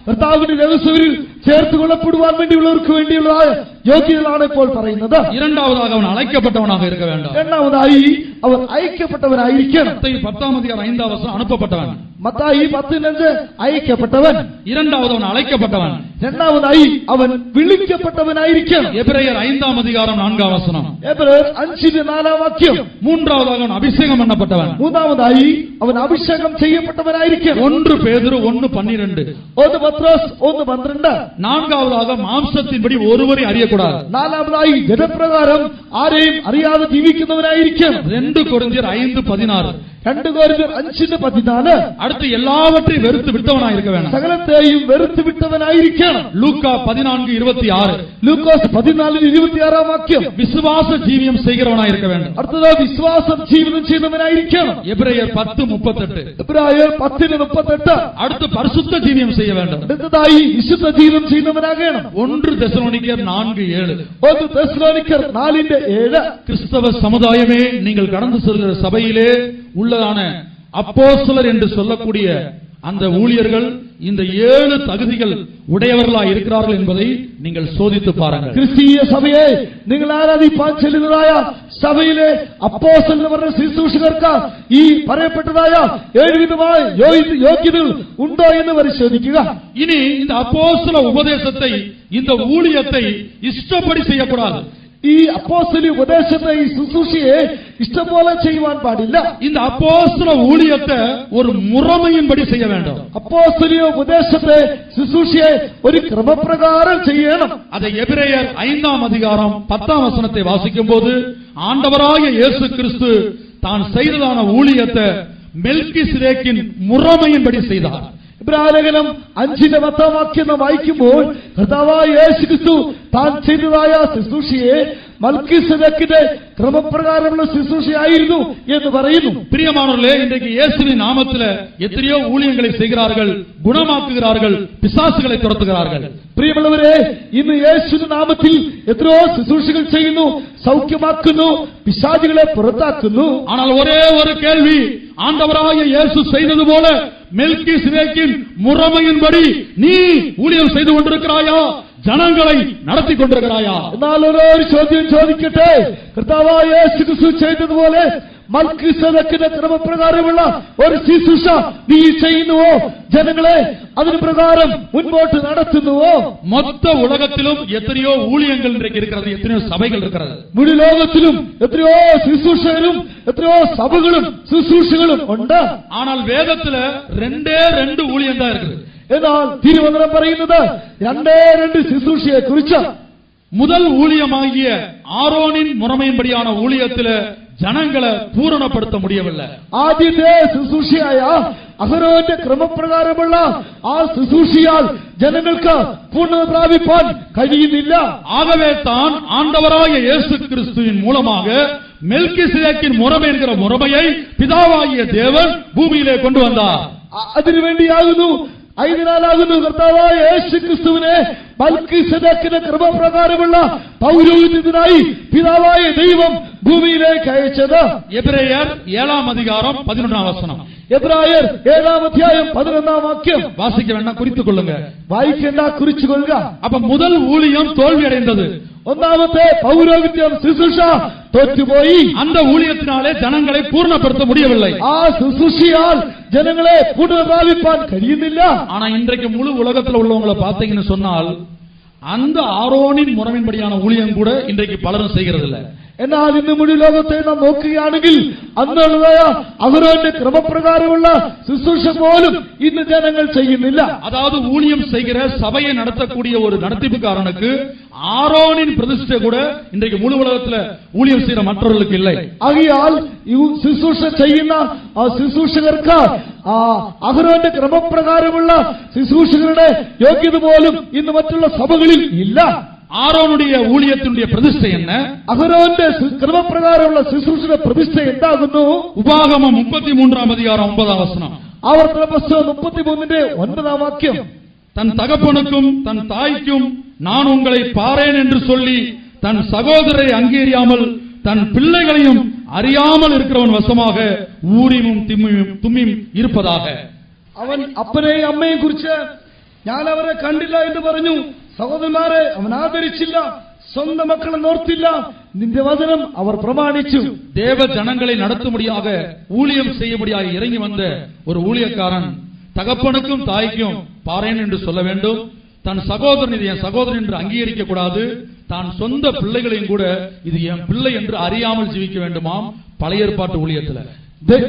കർത്താവിന്റെ രഹസ്യത്തിൽ ചേർത്ത് കൊള്ളപ്പെടുവാൻ വേണ്ടിയുള്ളവർക്ക് വേണ്ടിയുള്ളതായ യോഗ്യതകളാണ് ഇപ്പോൾ പറയുന്നത്. இரண்டாவதாக அவன் அழைக்கப்பட்டவனாக இருக்க வேண்டும். രണ്ടാമതായി അവർ അയക്കപ്പെട്ടവനായിരിക്കണം. 10ஆம் அதிகாரம் 5ஆம் வசனம் அனுப்பப்பட்டவன். മത്തായി 10:5 അയക്കപ്പെട്ടവൻ. இரண்டாவது அவன் அழைக்கப்பட்டவன். രണ്ടാമതായി അവൻ വിളിക്കപ്പെട്ടവനായിരിക്കണം. எபிரேயர் 5ஆம் அதிகாரம் 4ஆம் வசனம். എബ്രായർ 5:4 വാക്യം. மூன்றாவதாக அவன் அபிஷேகம் பண்ணப்பட்டவன். മൂന്നാമതായി അവൻ അഭിഷേകം ചെയ്യപ്പെട്ടവനായിരിക്കണം. 1 பேதுரு 1:12. 1 പത്രോസ് 1:12. நான்காவதாக மாம்சத்தின்படி ஒருவரை அறியக்கூடாது. നാലാമതായി ജനപ്രകാരം ആരെയും അറിയാതെ ജീവിക്കുന്നവനായിരിക്കണം. 2 கொரிந்தியர் 5:16. 2 കൊരിന്ത്യർ 5:14. அடுத்து எல்லாவற்றையும் வெறுத்து விட்டவனாய் இருக்க வேண்டும். സകലത്തെയും വെറുത്തു വിട്ടവനായിരിക്കണം. லூக்கா 14:26. ലൂക്കോസ് 14:26 വാക്യം. விசுவாச ஜீவியம் செய்கிறவனாய் இருக்க வேண்டும். അടുത്തത് വിശ്വാസം ജീവിതം ചെയ്യുന്നവനായിരിക്കണം. எபிரேயர் 10:38. എബ്രായർ 10:38. அடுத்து பரிசுத்த ஜீவியம் செய்ய வேண்டும். അടുത്തതായി വിശുദ്ധ ജീവിതം ചെയ്യുന്നവനാകണം. 1 தெசலோனிக்கர் 4:7. 1 തെസ്സലോനിക്കർ 4:7. கிறிஸ்தவ சமுதாயமே, நீங்கள் கடந்து செல்கிற சபையிலே உள்ளதான அப்போஸ்தலர் என்று சொல்லக்கூடிய அந்த ஊழியர்கள் இந்த 7 தகுதிகள் உடையவர்களாய் இருக்கிறார்கள் என்பதை நீங்கள் சோதித்து பாருங்கள். ക്രിസ്തീയ സഭയെ നിങ്ങൾ ആരാധിപ്പാൻ ചെല്ലുന്നതായ സഭയിലെ അപ്പോസ്തലൻ എന്ന് പറഞ്ഞ ശുശ്രൂഷകർക്ക് ഈ പറയപ്പെട്ടതായ 7 വിധമായ യോഗ്യതകൾ ഉണ്ടോ എന്ന് പരിശോധിക്കുക. இனி இந்த அப்போஸ்தல உபதேசத்தை, இந்த ஊழியத்தை இஷ்டப்படி செய்யக்கூடாது. ഈ അപ്പോസ്തലിക ഉപദേശത്തെ, ഈ ശുശ്രൂഷയെ ഇഷ്ടംപോലെ ചെയ്യുവാൻ പാടില്ല. இந்த அப்போஸ்தல ஊழியத்தை ஒரு முறைமையின்படி செய்ய வேண்டும். അപ്പോസ്തലിക ഉപദേശത്തെ, ശുശ്രൂഷയെ ഒരു ക്രമപ്രകാരം ചെയ്യണം. அதை எபிரேயர் 5ஆம் அதிகாரம் 10ஆம் வசனத்தை வாசிக்கும் போது ஆண்டவராகிய இயேசு கிறிஸ்து தான் செய்ததான ஊழியத்தை மெல்கிசேதேக்கின் முறைமையின்படி செய்தார். ഇബ്രാഹിം 5:10 വാക്യം നാം വായിക്കുമ്പോൾ കർത്താവായ യേശു ക്രിസ്തു താൻ ചെയ്തതായ ശുശ്രൂഷയെ മൽക്കീസേദെക്കിന്റെ ക്രമപ്രകാരമുള്ള ശുശ്രൂഷയായിരുന്നു എന്ന് പറയുന്നു. பிரியமானவர்களே, இன்றைக்கு இயேசுவின் நாமத்தில் எத்தனையோ ஊழியங்களை செய்கிறார்கள், குணமாக்குகிறார்கள், பிசாசுகளை துரத்துகிறார்கள். പ്രിയമുള്ളവരെ, ഇന്ന് യേശുവിന്റെ നാമത്തിൽ എത്രയോ ശുശ്രൂഷകൾ ചെയ്യുന്നു, സൗഖ്യമാക്കുന്നു, പിശാചുകളെ പുറത്താക്കുന്നു. ஆனால் ஒரே ஒரு கேள்வி, ஆண்டவராகிய இயேசு செய்தது போல மெல்கிசேதேக்கின் முறைமையின்படி நீ ஊழியம் செய்து கொண்டிருக்கிறாயா? ജനങ്ങളെ നടത്തിക്കൊണ്ടിരിക്കുകയാ? എന്നാൽ ഒരു ചോദ്യം ചോദിക്കട്ടെ. കർത്താവായ യേശു ക്രിസ്തു ചെയ്തതുപോലെ മൽക്കിസേദക്കിന്റെ ക്രമപ്രകാരമുള്ള ഒരു ശുശ്രൂഷ നീ ചെയ്യുന്നുവോ? ജനങ്ങളെ അതിന് പ്രകാരം മുൻപോട്ട് നടത്തുന്നുവോ? മൊത്ത ഉലകത്തിലും എത്രയോ ഊഴിയങ്ങൾ ഇരിക്കുന്നത്, എത്രയോ സഭകൾ ഇരിക്കുന്നത്. മുഴു ലോകത്തിലും എത്രയോ ശുശ്രൂഷകരും എത്രയോ സഭകളും ശുശ്രൂഷകളും ഉണ്ട്. ஆனால் വേദത്തില് രണ്ടേ രണ്ട് ഊഴിയം தான் இருக்குது. എന്നാൽ തിരുവചനം പറയുന്നത് രണ്ടേ രണ്ട് ശുശ്രൂഷയെ കുറിച്ച്. முதல் ஊழியமாகிய ஆரோனின் முறைமையின்படியான ஊழியத்தில ജനങ്ങളെ പൂർണ്ണപ്പെടുത്ത முடியவில்லை. ആദ്യത്തെ ശുശ്രൂഷയായ അഹരോന്റെ ക്രമപ്രകാരമുള്ള ആ ശുശ്രൂഷയാൽ ജനങ്ങൾക്ക് പൂർണ്ണത പ്രാപിപ്പാൻ കഴിയുന്നില്ല. ஆகவே தான் ஆண்டவராയ இயேசு கிறிஸ்துவின் மூலமாக மெல்கிசேதேக்கின் முறைமை என்கிற முறைமையை பிதாவாகிய தேவன் பூமியிலே கொண்டு வந்தார். അതിനുവേണ്ടിയാകുന്നു അതിനാലാകുന്നു കർത്താവായ യേശു ക്രിസ്തുവിനെ മൽക്കിസേദക്കിന്റെ ക്രമപ്രകാരമുള്ള പൗരോഹിത്യത്തിനായി പിതാവായ ദൈവം ഭൂമിയിലേക്ക് അയച്ചത്. എബ്രായർ 7:11. എബ്രായർ 7:11 വാസിക്ക വേണ്ട, കുറിத்து കൊള്ളുക. വായിക്കേണ്ട, കുറിച്ചു കൊള്ളുക. അപ്പൊ മുതൽ ഊഴിയം തോൽവിയടൈந்தது. ഒന്നാമത്തെ പൗരോഹിത്യം ശുശ്രൂഷ തോറ്റുപോയി. அந்த ஊழியத்தினாலே ஜனங்களை பூர்ணப்படுத்த முடியவில்லை. ആ ശുശ്രൂഷയാൽ ജനങ്ങളെ പൂർണ്ണത പ്രാപിപ്പാൻ കഴിയുന്നില്ല. ஆனா இன்றைக்கு முழு உலகத்துல உள்ளவங்களை பார்த்தீங்கன்னு சொன்னால் அந்த ஆரோனின் முறைமையின்படியான ஊழியம் கூட இன்றைக்கு பலரும் செய்கிறது இல்லை. എന്നാൽ ഇന്ന് മുഴു ലോകത്തെ നാം നോക്കുകയാണെങ്കിൽ അന്നുള്ളതായ അഹരോന്റെ ക്രമപ്രകാരമുള്ള ശുശ്രൂഷ പോലും ഇന്ന് ജനങ്ങൾ ചെയ്യുന്നില്ല. அதாவது ஊழியம் செய்கிற சபையை நடத்தக்கூடிய ஒரு நடத்திப்புக்காரனுக்கு ஆரோனின் பிரதிஷ்டை கூட இன்றைக்கு முழு உலகத்துல ஊழியம் செய்யற மற்றவர்களுக்கு இல்லை. ആകയാൽ ശുശ്രൂഷ ചെയ്യുന്ന ആ ശുശ്രൂഷകർക്ക് ആ അഹരോന്റെ ക്രമപ്രകാരമുള്ള ശുശ്രൂഷകരുടെ യോഗ്യത പോലും ഇന്ന് മറ്റുള്ള സഭകളിൽ ഇല്ല. ആരോനുடைய ஊழியத்தினுடைய பிரதிஷ்டை என்ன? അഹരോന്റെ ക്രമപ്രകാരമുള്ള ശുശ്രൂഷയുടെ പ്രതിഷ്ഠ എന്താകുന്നു? ഉപാഗമം 33:9. ആവർത്തന പുസ്തകം 33:9. தன் தகப்பனுக்கும் தன் தாய்க்கும் நான் உங்களை பாரேன் என்று சொல்லி தன் சகோதரரை அங்கீகரியாமல் தன் பிள்ளைகளையும் அறியாமல் இருக்கிறவன் வசமாக ஊரிமும் தும்மியும் இருப்பதாக. അവൻ അപ്പനെയും അമ്മയെയും കുറിച്ച് ഞാൻ അവരെ കണ്ടില്ല എന്ന് പറഞ്ഞു. സഹോദരന്മാരെ അവൻ ആദരിച്ചില്ല, സ്വന്തം മക്കളെ നോർത്തില്ല. നിന്റെ വചനം അവർ പ്രമാണിച്ചു. தேவ ஜனங்களை நடத்தும்படியாக ஊழியம் செய்யும்படியாக இறங்கி வந்த ஒரு ஊழியக்காரன் தகப்பனுக்கும் தாய்க்கும் பாரேன் என்று சொல்ல வேண்டும். தன் சகோதரன் இது என் சகோதரன் என்று அங்கீகரிக்க கூடாது. தான் சொந்த பிள்ளைகளையும் கூட இது என் பிள்ளை என்று அறியாமல் ஜீவிக்க வேண்டுமாம் പഴയ ഏർപ്പാട്ട് ஊழியத்துல.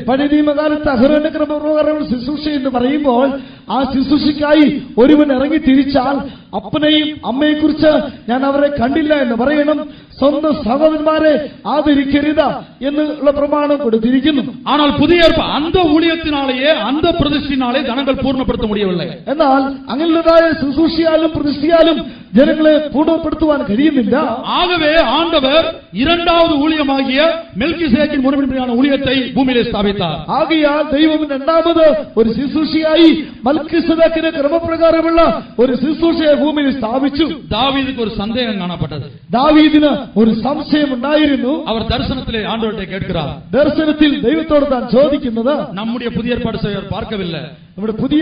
പഴയ നിയമകാലത്ത് അഹരോന്റെ ക്രമപ്രകാരമുള്ള ശുശ്രൂഷ എന്ന് പറയുമ്പോൾ ആ ശുശ്രൂഷയ്ക്കായി ഒരുവൻ ഇറങ്ങി തിരിച്ചാൽ അപ്പനെയും അമ്മയെ കുറിച്ച് ഞാൻ അവരെ കണ്ടില്ല എന്ന് പറയണം. സ്വന്തം സഹോദരന്മാരെ ആദരിക്കരുത് എന്നുള്ള പ്രമാണം കൊടുത്തിരിക്കുന്നു. ஆனால் புதிய அந்த ஊழியத்தினாலேயே அந்த பிரதிஷ்ഠையினாலே ஜனங்கள் பூர்ணப்படுத்த முடியவில்லை. എന്നാൽ അങ്ങനെയുള്ളതായ ശുശ്രൂഷയാലും പ്രതിഷ്ഠയാലും ജനങ്ങളെ പൂർണ്ണപ്പെടുത്തുവാൻ കഴിയുന്നില്ല. ஆகவே ஆண்டவர் இரண்டாவது ஊழியமாகிய மெல்கிசேதேக்கின் முறைமையின்படியான ஊழியத்தை பூமியிலே ஸ்தாபித்தார். ആകയാൽ ദൈവം രണ്ടാമത് ഒരു ശുശ്രൂഷയായി മൽക്കിസേദക്കിന്റെ ക്രമപ്രകാരമുള്ള ഒരു ശുശ്രൂഷയെ ഭൂമിയിൽ സ്ഥാപിച്ചു. தாவீதுக்கு ஒரு சந்தேகம் காணப்பட்டது. ദാവീദിന് ഒരു സംശയം ഉണ്ടായിരുന്നു. அவர் தரிசனத்திலே ஆண்டவரை கேட்கிறார். ദർശനത്തിൽ ദൈവത്തോട് താൻ ചോദിക്കുന്നത് நம்முடைய புதிய ஏற்பாடு சபையார் பார்க்கவில்லை. നമ്മുടെ പുതിയ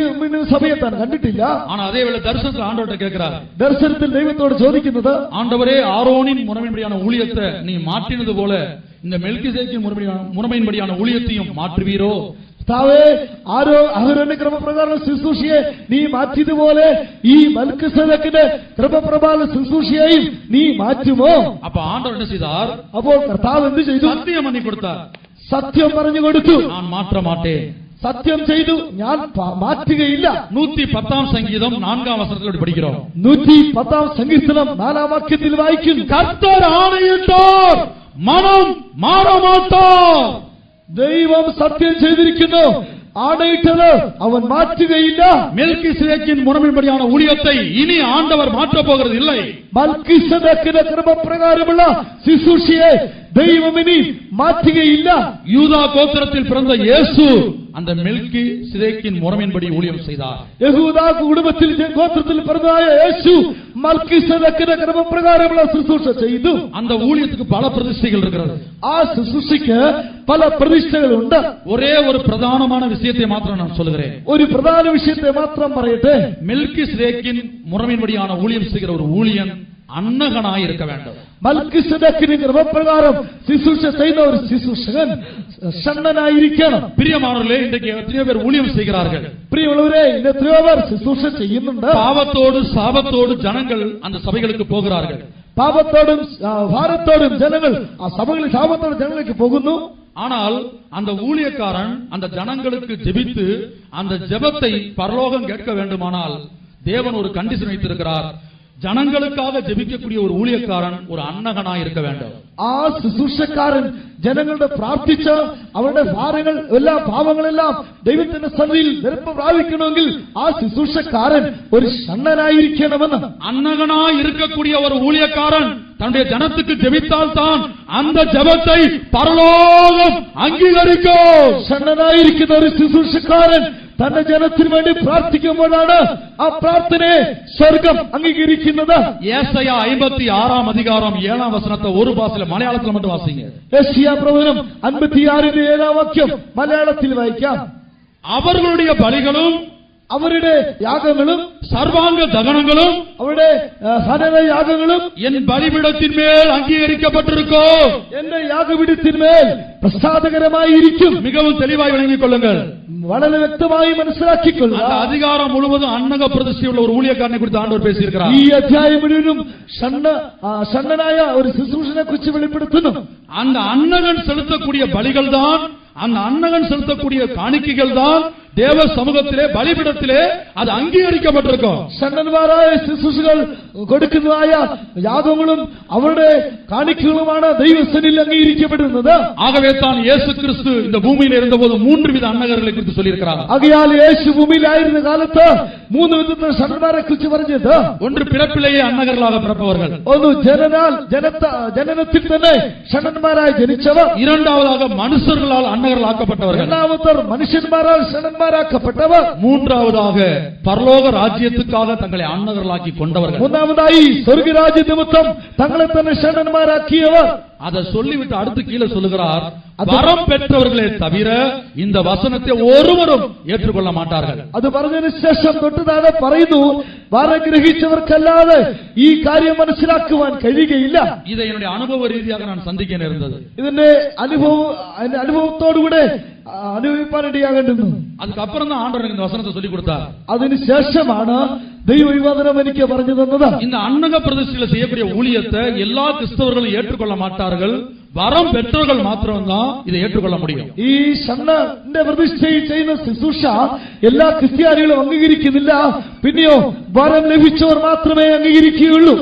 സഭയെ താൻ കണ്ടിട്ടില്ല. ஆனா அதே வேளை தரிசனத்தில் ஆண்டவரை கேட்கிறார். ദർശനത്തിൽ ദൈവത്തോട് ചോദിക്കുന്നത്, ஆண்டவரே ஆரோனின் முறைமையின்படியான ஊழியத்தை நீ மாற்றினது போல இந்த மெல்கிசேதேக்கின் முறைமையின்படியான ஊழியத்தையும் மாற்றுவீரோ? താവേ അഹരോന്റെ ക്രമപ്രകാരം ശുശ്രൂഷയെ നീ മാറ്റിയതുപോലെ ഈ മൽക്കിസേദക്കിന്റെ ക്രമപ്രകാര ശുശ്രൂഷയെയും നീ മാറ്റുമോ? அப்ப ஆண்டவர் என்ன செய்தார்? അപ്പോൾ കർത്താവ് എന്ത് ചെയ്തു? சத்தியம் பண்ணி கொடுத்தார். സത്യം പറഞ്ഞു കൊടുത്തു. நான் மாற்ற மாட்டேன். സത്യം ചെയ്തു, ഞാൻ മാറ്റുകയില്ല. 110 சங்கீதம் 4 வசனத்தில் படிக்கிறோம். 110 സങ്കീർത്തനം 4 വാക്യത്തിൽ വായിക്കുന്നു, கர்த்தர் ஆணையிட்டார், மனம் மாற மாட்டார். ദൈവം സത്യം ചെയ്തിരിക്കുന്നു, ആണയിട്ടത് അവൻ മാറ്റുകയില്ല. மெல்கிசேதேக்கின் முறைமையின்படியான ஊழியத்தை இனி ஆண்டவர் மாற்றப் போகிறது இல்லை. മൽക്കിസേദക്കിന്റെ ക്രമപ്രകാരമുള്ള ശുശ്രൂഷയെ ദൈവം ഇനി മാറ്റുകയില്ല. யூதா கோத்திரத்தில் பிறந்த இயேசு அந்த மெல்கி சிதேக்கின் முறையின்படி ஊழியம் செய்தார். യഹൂദാ കുടുംബത്തിൽ ഗോത്രത്തിൽ പിറന്നതായ യേശു മൽക്കിസേദക്കിന്റെ ക്രമപ്രകാരമുള്ള ശുശ്രൂഷ ചെയ്തു. அந்த ஊழியத்துக்கு பல பிரதிஷ்டைகள் இருக்கிறது. ആ ശുശ്രൂഷയ്ക്ക് പല പ്രതിഷ്ഠകളുണ്ട്. ஒரே ஒரு பிரதானமான விஷயத்தை மாத்திரம் நான் சொல்கிறேன். ഒരു പ്രധാന വിഷയത്തെ മാത്രം പറയട്ടെ. மெல்கி சிதேக்கின் முறையின்படியான ஊழியம் செய்கிற ஒரு ஊழியன் அன்னகனாய் இருக்க வேண்டும். മൽക്കിസേദക്കിന്റെ ക്രമപ്രകാരം ശുശ്രൂഷ ചെയ്യുന്ന ഒരു ശുശ്രൂഷകൻ ഷണ്ണനായിരിക്കണം. பிரியமானவர்களே, இன்றைக்கு எத்தனையோ பேர் ஊழியம் செய்கிறார்கள். പ്രിയമുള്ളവരെ, ഇന്ന് എത്രയോ പേർ ശുശ്രൂഷ ചെയ്യുന്നുണ്ട്. பாவத்தோடு சாபத்தோடு ஜனங்கள் அந்த சபைகளுக்கு போகிறார்கள். പാപത്തോടും ഭാരത്തോടും ജനങ്ങൾ ആ സഭകളിൽ ശാപത്തോടും ജനങ്ങളിലേക്ക് പോകുന്നു. ஆனால் அந்த ஊழியக்காரன் அந்த ஜனங்களுக்கு ஜெபித்து அந்த ஜெபத்தை பரலோகம் கேட்க வேண்டுமானால் தேவன் ஒரு கண்டிஷன் வைத்திருக்கிறார். ஜனங்களுக்காக ஜெபிக்கக்கூடிய ஒரு ஊழியக்காரன் ஒரு அன்னகனாய் இருக்க வேண்டும். ആ ശുശ്രൂഷക്കാരൻ ജനങ്ങളുടെ പ്രാർത്ഥിച്ച് അവരുടെ ഭാരങ്ങൾ എല്ലാ പാവങ്ങളെല്ലാം ദൈവത്തിന്റെ സന്നിധിയിൽ നിരപ്പ് പ്രാപിക്കണമെങ്കിൽ ആ ശുശ്രൂഷക്കാരൻ ഒരു ഷണ്ണനായിരിക്കണമെന്ന്. அன்னகனாய் இருக்கக்கூடிய ஒரு ஊழியக்காரன் தன்னுடைய ஜனத்துக்கு ஜெபித்தால் தான் அந்த ஜெபத்தை பரலோகம் அங்கீகரிக்கும். ഷണ്ണനായിരിക്കുന്ന ഒരു ശുശ്രൂഷക്കാരൻ തന്റെ ജനത്തിന് വേണ്ടി പ്രാർത്ഥിക്കുമ്പോഴാണ് ആ പ്രാർത്ഥനയെ സ്വർഗം അംഗീകരിക്കുന്നത്. ஏசாயா 56 அதிகாரம் 7 வசனத்தை ஒரு பாசையில மலையாளத்துல மட்டும் வாசிங்க. യെശയ്യാ പ്രവചനം 56 മലയാളത്തിൽ വായിക്കാം. அவர்களுடைய பலிகளும் അവരുടെ യാഗങ്ങളും சர்வாங்க தகனங்களும் അവരുടെ ഹനനയാഗങ്ങളും என் பலிபீடத்தின் மேல் அங்கீகரிக்கப்பட்டிருக்கும். എന്റെ യാഗപീഠത്തിന്മേൽ പ്രസാദകരമായിരിക്കും. மிகவும் தெளிவாய் விளங்கிக் கொள்ளுங்கள். വളരെ വ്യക്തമായി മനസ്സിലാക്കിക്കൊള്ളുക. அந்த அதிகாரம் முழுவதும் அன்னக பிரதிஷ்டையுள்ள ஒரு ஊழியக்காரனை குறித்து ஆண்டவர் பேசியிருக்கிறார். ഈ അധ്യായം മുഴുവനും ഷണ്ണനായ ഒരു ശുശ്രൂഷനെ കുറിച്ച് വെളിപ്പെടുത്തുന്നു. அந்த அன்னகன் செலுத்தக்கூடிய பலிகள் தான், அந்த அன்னகன் செலுத்தக்கூடிய காணிக்கைகள் தான் தேவ சமூகத்திலே பலிபீடத்திலே அது அங்கீகரிக்கப்பட்டிருக்கும். ഷണ്ണന്മാരായ ശുശ്രൂഷകൾ കൊടുക്കുന്നതായ യാഗങ്ങളും അവരുടെ കാണിക്കകളുമാണ് ദൈവസന്നിധിയിൽ അംഗീകരിക്കപ്പെടുന്നത്. ஆகவே தான் இயேசு கிறிஸ்து இந்த பூமியில் இருந்தபோது 3 வித அன்னகர்களை குறித்து சொல்லியிருக்கிறார். ആകയാൽ യേശു ഭൂമിയിലായിരുന്ന കാലത്ത് 3 വിധത്തിലുള്ള ഷണ്ണന്മാരെ കുറിച്ച് പറഞ്ഞത്, ஒன்று பிறப்பிலேயே அன்னகர்களாக பிறப்பவர்கள், ഒന്ന് ജനനത്തിൽ തന്നെ ഷണ്ണന്മാരായി ജനിച്ചവർ, இரண்டாவதாக மனுஷர்களால் அன்னகர்கள் ஆக்கப்பட்டவர்கள், രണ്ടാമത്തെ മനുഷ്യന്മാരാൽ ഷണ്ണന്മാരാക്കപ്പെട്ടവർ, மூன்றாவதாக பரலோக ராஜ்யத்துக்காக தங்களை அன்னகர்களாக்கி கொண்டவர்கள். മൂന്നാമതായി സ്വർഗരാജ്യ നിമിത്തം തങ്ങളെ തന്നെ ഷണ്ണന്മാരാക്കിയവർ. அதை சொல்லிவிட்டு அடுத்து கீழே சொல்லுகிறார், வரம் பெற்றவர்களே தவிர இந்த வசனத்தை ஒருவரும் ஏற்றுக்கொள்ள மாட்டார்கள். അത് പറഞ്ഞതിന് ശേഷം തൊട്ട് താഴെ പറയുന്നു, വരം ഗ്രഹിച്ചവർക്കല്ലാതെ ഈ കാര്യം മനസ്സിലാക്കുവാൻ കഴിയുകയില്ല. இதை என்னுடைய அனுபவ ரீதியாக நான் சந்திக்க நேர்ந்தது. ഇതിന്റെ അനുഭവത്തോടുകൂടെ അനുഭവിപ്പാനിടയാകേണ്ടുന്നു. அதுக்கப்புறம் தான் ஆண்டவர் எனக்கு இந்த வசனத்தை சொல்லி கொடுத்தார். അതിനുശേഷമാണ് ദൈവവിവാദനം എനിക്ക് പറഞ്ഞു തന്നത്. இந்த அன்னக பிரதிஷ்டையில செய்யக்கூடிய ஊழியத்தை எல்லா கிறிஸ்தவர்களும் ஏற்றுக்கொள்ள மாட்டார்கள். வரம் பெற்றவர்கள் மாத்திரம்தான் இதை ஏற்றுக்கொள்ள முடியும். ഈ ഷണ്ണന്റെ പ്രതിഷ്ഠയിൽ ചെയ്യുന്ന ശുശ്രൂഷ എല്ലാ ക്രിസ്ത്യാനികളും അംഗീകരിക്കുന്നില്ല. പിന്നെയോ വരം ലഭിച്ചവർ മാത്രമേ അംഗീകരിക്കുകയുള്ളൂ.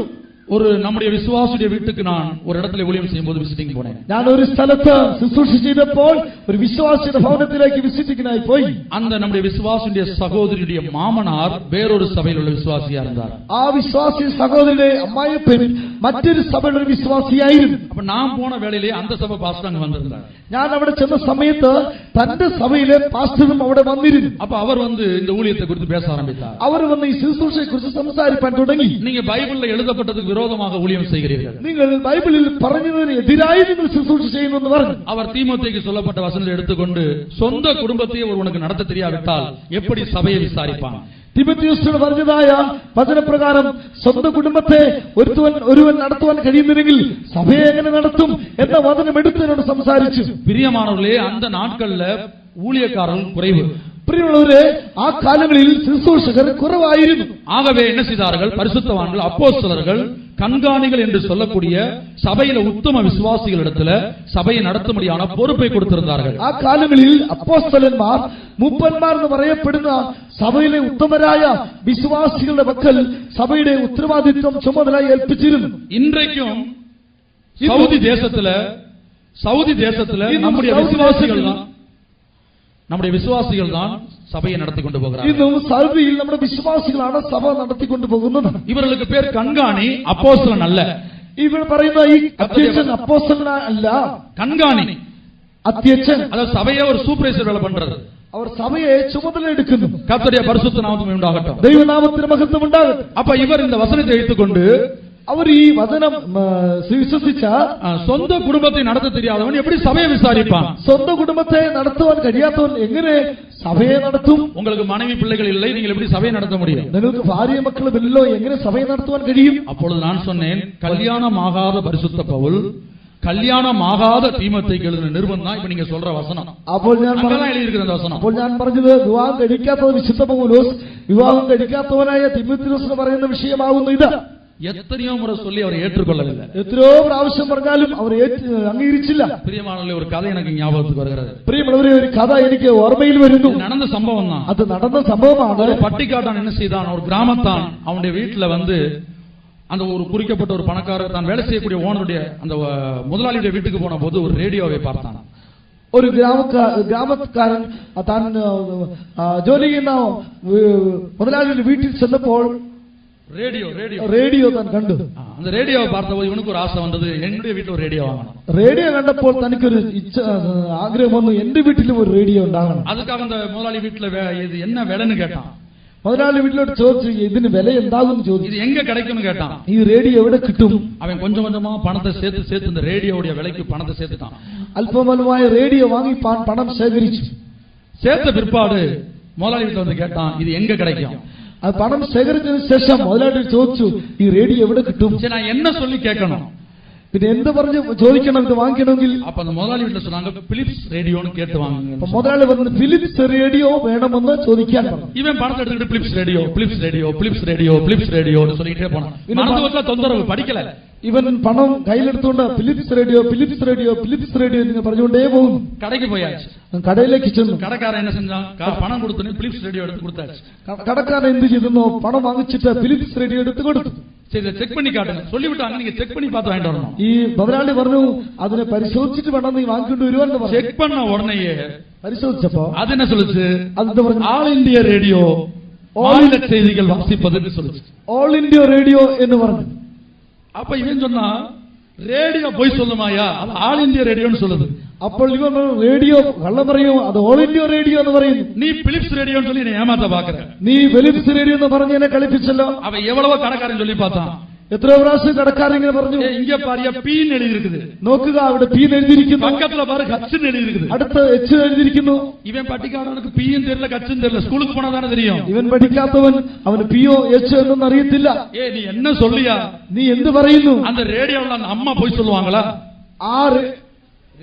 ஒரு நம்முடைய விசுவாசுடைய வீட்டுக்கு நான் ஒரு இடத்துல ஊழியம் செய்யும்போது விசிட்டிங் போனேன். ഞാൻ ഒരു സ്ഥലത്ത് ശുശ്രൂഷ ചെയ്തപ്പോൾ ഒരു വിശ്വാസിയുടെ ഭവനത്തിലേക്ക് വിസിറ്റിങ്ങിനായി പോയി. அந்த நம்முடைய விசுவாசுடைய சகோதரியுடைய மாமனார் வேறொரு சபையில் உள்ள விசுவாசியா இருந்தார். ആ വിശ്വാസി സഹോദരന്റെ അമ്മായിയപ്പൻ മറ്റൊരു സഭയുടെ ഒരു വിശ്വാസിയായിരുന്നു. அப்ப நான் போன வேளையிலே அந்த சபை பாஸ்டர் அங்க வந்திருந்தார். ഞാൻ അവിടെ ചെന്ന സമയത്ത് തന്റെ സഭയിലെ പാസ്റ്ററും അവിടെ വന്നിരുന്നു. அப்ப அவர் இந்த ஊழியத்தை குறித்து பேச ஆரம்பித்தார். അവർ വന്ന് ഈ ശുശ്രൂഷയെ കുറിച്ച് സംസാരിക്കാൻ തുടങ്ങി. நீங்க பைபிள்ல எழுதப்பட்டதுக்கு விரோதமாக ஊழியம் செய்கிறீர்கள். നിങ്ങൾ ബൈബിളിൽ പറഞ്ഞതിന് എതിരായി നിങ്ങൾ ശുശ്രൂഷ ചെയ്യുന്നു പറഞ്ഞു. அவர் தீமோத்தேயுக்கு சொல்லப்பட்ட வசனத்தை எடுத்துக்கொண்டு சொந்த குடும்பத்தையே ஒருவனுக்கு நடத்த தெரியாவிட்டால் எப்படி சபையை விசாரிப்பான்? തിമോത്തിയോസിനോട് പറഞ്ഞതായ വചനപ്രകാരം സ്വന്തം കുടുംബത്തെ ഒരുവൻ നടത്തുവാൻ കഴിയുന്നില്ലെങ്കിൽ സഭയെ എങ്ങനെ നടത്തും എന്ന വചനം എടുത്തതിനോട് സംസാരിച്ചു. பிரியமானவர்களே, அந்த நாட்கள்ல ஊழியக்காரர்கள் குறைவு. പ്രിയമുള്ളവരെ, ആ കാലങ്ങളിൽ ശുശ്രൂഷകർ കുറവായിരുന്നു. ஆகவே என்ன செய்தார்கள்? பரிசுத்தவான்கள், அப்போஸ்தலர்கள், கண்காணிகள் என்று சொல்லக்கூடிய சபையில உத்தம விசுவாசிகளிடத்துல சபையை நடத்தும்படியான பொறுப்பை കൊടുത്തിരുந்தார்கள். ആ കാലങ്ങളിൽ അപ്പോസ്തലന്മാർ, മൂപ്പന്മാർ എന്ന് പറയപ്പെടുന്ന സഭയിലെ ഉത്തമരായ വിശ്വാസികളുടെ പക്കൽ സഭയുടെ ഉത്തരവാദിത്വം ചുമതലയായി ഏൽപ്പിച്ചിരുന്നു. இன்றைக்கும் சவுதி தேசத்துல நம்முடைய விசுவாசிகள் தான் சபையை நடத்தி கொண்டு போகிறார்கள். ഇന്നും സൗദിയിൽ നമ്മുടെ വിശ്വാസികളാണ് സഭ നടത്തിക്കൊണ്ടു പോകുന്നത്. இவர்களுக்கு பேர் கண்காணி, அப்போஸ்தலன் அல்ல. ഇവിടെ പറയുന്ന ഈ അധ്യക്ഷൻ അപ്പോസ്തലനല്ല, கண்காணி. അധ്യക്ഷൻ அதாவது சபையை ஒரு சூப்பர்வைசர் வேலை பண்றது. അവർ സഭയെ ചുമതല എടുക്കുന്നു. கர்த்தருடைய பரிசுத்த நாமத்துக்கு உண்டாகட்டும். ദൈവനാമത്തിന് മഹത്വം ഉണ്ടാകട്ടെ. அப்ப இவர் இந்த வசனத்தை எடுத்துக்கொண்டு അവർ ഈ വചനം വിശ്വസിച്ച சொந்த குடும்பத்தை நடத்த தெரியாதவன் எப்படி சபையை விசாரிப்பான்? സ്വന്തം കുടുംബത്തെ നടത്തുവാൻ കഴിയാത്തവൻ എങ്ങനെ സഭയെ നടത്തും? உங்களுக்கு மனைவி பிள்ளைகள் இல்லை, நீங்கள் எப்படி சபையை நடத்த முடியும்? നിങ്ങൾക്ക് ഭാര്യ മക്കളുമില്ലല്ലോ, എങ്ങനെ സഭയെ നടത്തുവാൻ കഴിയും? அப்பொழுது நான் சொன்னேன், கல்யாணமாகாத பரிசுத்த பவுல் கல்யாணமாகாத தீமோத்தேயுக்கு எழுதின நிருபம் தான் இப்ப நீங்க சொல்ற வசனம். അപ്പോൾ ഞാൻ പറഞ്ഞത് വിവാഹം കഴിക്കാത്തത് വിശുദ്ധ പൗലോസ് വിവാഹം കഴിക്കാത്തവനായ തിമോത്തിയോസിന് പറയുന്ന വിഷയമാകുന്നു ഇത്. எத்தனையோ முறை சொல்லி அவர் ஏற்றுக்கொள்ளவில்லை. എത്രയോ പ്രാവശ്യം പറഞ്ഞാലും അവർ അംഗീകരിച്ചില്ല. பிரியமானவர்களே, ஒரு கதை எனக்கு ஞாபகத்துக்கு வருகிறது. പ്രിയമുള്ളവരെ, ഒരു കഥ എനിക്ക് ഓർമ്മയിൽ വരുന്നു. நடந்த சம்பவம் தான். അത് നടന്ന സംഭവമാണ്. ஒரு பட்டிக்காட்டான் என்ன செய்தான், ஒரு கிராமத்தான் அவனுடைய வீட்டுல வந்து அந்த ஒரு குறிக்கப்பட்ட ஒரு பணக்காரர் தான் வேலை செய்யக்கூடிய ஓனருடைய அந்த முதலாளியுடைய வீட்டுக்கு போன போது ஒரு ரேடியோவை பார்த்தான். ഒരു ഗ്രാമക്കാരൻ താൻ ജോലി ചെയ്യുന്ന മുതലാളിയുടെ വീട്ടിൽ ചെന്നപ്പോൾ റേഡിയോ താൻ കണ്ടു. அந்த ரேடியோவை பார்த்தபோது இவனுக்கு ஒரு ஆசை வந்தது, என்னுடைய வீட்டில் ஒரு ரேடியோ வாங்கணும். റേഡിയോ കണ്ടപ്പോൾ തനിക്കൊരു ആഗ്രഹം വന്നു, എന്റെ വീട്ടിലും ഒരു റേഡിയോ ഉണ്ടാകണം. அதுக்காக அந்த முதலாளி வீட்டுல இது என்ன விலைன்னு கேட்டான். മുതലാളി വീട്ടിലോട്ട് ചോദിച്ചു, ഇതിന് വില എന്താകും ചോദിച്ചു. இது எங்க கிடைக்கும்னு கேட்டான். ഈ റേഡിയോ എവിടെ കിട്ടും? அவன் கொஞ்சம் கொஞ்சமா பணத்தை சேர்த்து இந்த ரேடியோவுடைய விலைக்கு பணத்தை சேர்த்துட்டான். അല്പമല്പമായ റേഡിയോ വാങ്ങി പണം ശേഖരിച്ചു. சேர்த்த பிற்பாடு முதலாளி வீட்டுல வந்து கேட்டான், இது எங்க கிடைக்கும்? അത് പണം ശേഖരിച്ചതിന് ശേഷം മുതലാളി ചോദിച്ചു, ഈ റേഡിയോ എവിടെ കിട്ടും? நான் என்ன சொல்லி கேட்கணும்? പിന്നെ എന്ത് പറഞ്ഞ് ചോദിക്കണം ഇത് വാങ്ങിക്കണമെങ്കിൽ? அப்ப அந்த முதலாளி வீட்டுல சொன்னாங்க, பிலிப்ஸ் ரேடியோன்னு கேட்டு வாங்குங்க. മുതലാളി പറഞ്ഞു, ഫിലിപ്സ് റേഡിയോ വേണമെന്ന് ചോദിക്കാൻ പറഞ്ഞു. இவன் பணத்தை எடுத்துக்கிட்டு Philips radio Philips radio Philips radio Philips ரேடியோன்னு சொல்லிட்டே போனான். மனதுல தொந்தரவு, படிக்கல. ഇവൻ പണം കയ്യിലെടുത്തുകൊണ്ട് Philips radio Philips radio Philips radio എന്ന് പറഞ്ഞുകൊണ്ടേ പോകും. கடைக்கு போயாச்சு. കടയിലേക്ക് ചെന്നു. കടക്കാരൻ என்ன செஞ்சான், பணம் கொடுத்தனே பிலிப்ஸ் ரேடியோ எடுத்து கொடுத்தாச்சு. കടക്കാരൻ എന്ത് ചെയ്തു, പണം വാങ്ങിച്ചിട്ട് ഫിലിപ്സ് റേഡിയോ എടുത്ത് കൊടുത്തു. சரி, செக் பண்ணி காட்டுங்க சொல்லிவிட்டாங்க, நீங்க செக் பண்ணி பார்த்து வாங்கிட்டு வரணும். ഈ മുതലാളി പറഞ്ഞു, അതിനെ പരിശോധിച്ചിട്ട് വേണം നീ വാങ്ങിക്കൊണ്ട് വരുവാന്ന് പറഞ്ഞു. செக் பண்ண உடனேயே പരിശോധിച്ചപ്പോ அது என்ன சொல்லுச்சு, അത് പറഞ്ഞു, ஆல் இந்தியா ரேடியோ மாநில செய்திகள் வாசிப்பதுன்னு சொல்லுச்சு. ഓൾ ഇന്ത്യ റേഡിയോ എന്ന് പറഞ്ഞു. அப்ப இவன் சொன்னா, ரேடியோ போய் சொல்லுமாயா, அது ஆல் இந்தியா ரேடியோன்னு சொல்லுது. അപ്പോൾ ഇവൻ റേഡിയോ കള്ളം പറയോ, അത് ഓൾ ഇന്ത്യ റേഡിയോ എന്ന് പറയുന്നു. நீ பிலிப்ஸ் ரேடியோன்னு சொல்லி என்னை ஏமாத்த பாக்குற. നീ ഫിലിപ്സ് റേഡിയോ എന്ന് പറഞ്ഞ് എന്നെ കളിപ്പിച്ചല്ലോ. அவன் எவ்வளவோ கடைக்காரன் சொல்லி பார்த்தான். എത്രയോ പ്രാവശ്യം കടക്കാരൻ ഇങ്ങനെ പറഞ്ഞു. இங்க பாரியா பீன்னு எழுதி இருக்குது, നോക്കുക അവിടെ പീ എഴുതിയിരിക്കുന്നു, பக்கத்துல பாரு கச்சுன்னு எழுதி இருக்குது, അടുത്ത് എച്ച് എഴുതിയിരിക്കുന്നു. இவன் பட்டிக்காரனுக்கு பீயும் தெரியல கச்சுன்னு தெரியல, ஸ்கூலுக்கு போனா தானே தெரியும். ഇവൻ പഠിക്കാത്തവൻ, അവന് പിയോ എച്ച് എന്നൊന്നും അറിയത്തില്ല. நீ என்ன சொல்லியா, നീ എന്ത് പറയുന്നു? அந்த ரேடியோல அந்த அம்மா போய் சொல்லுவாங்களா? ആ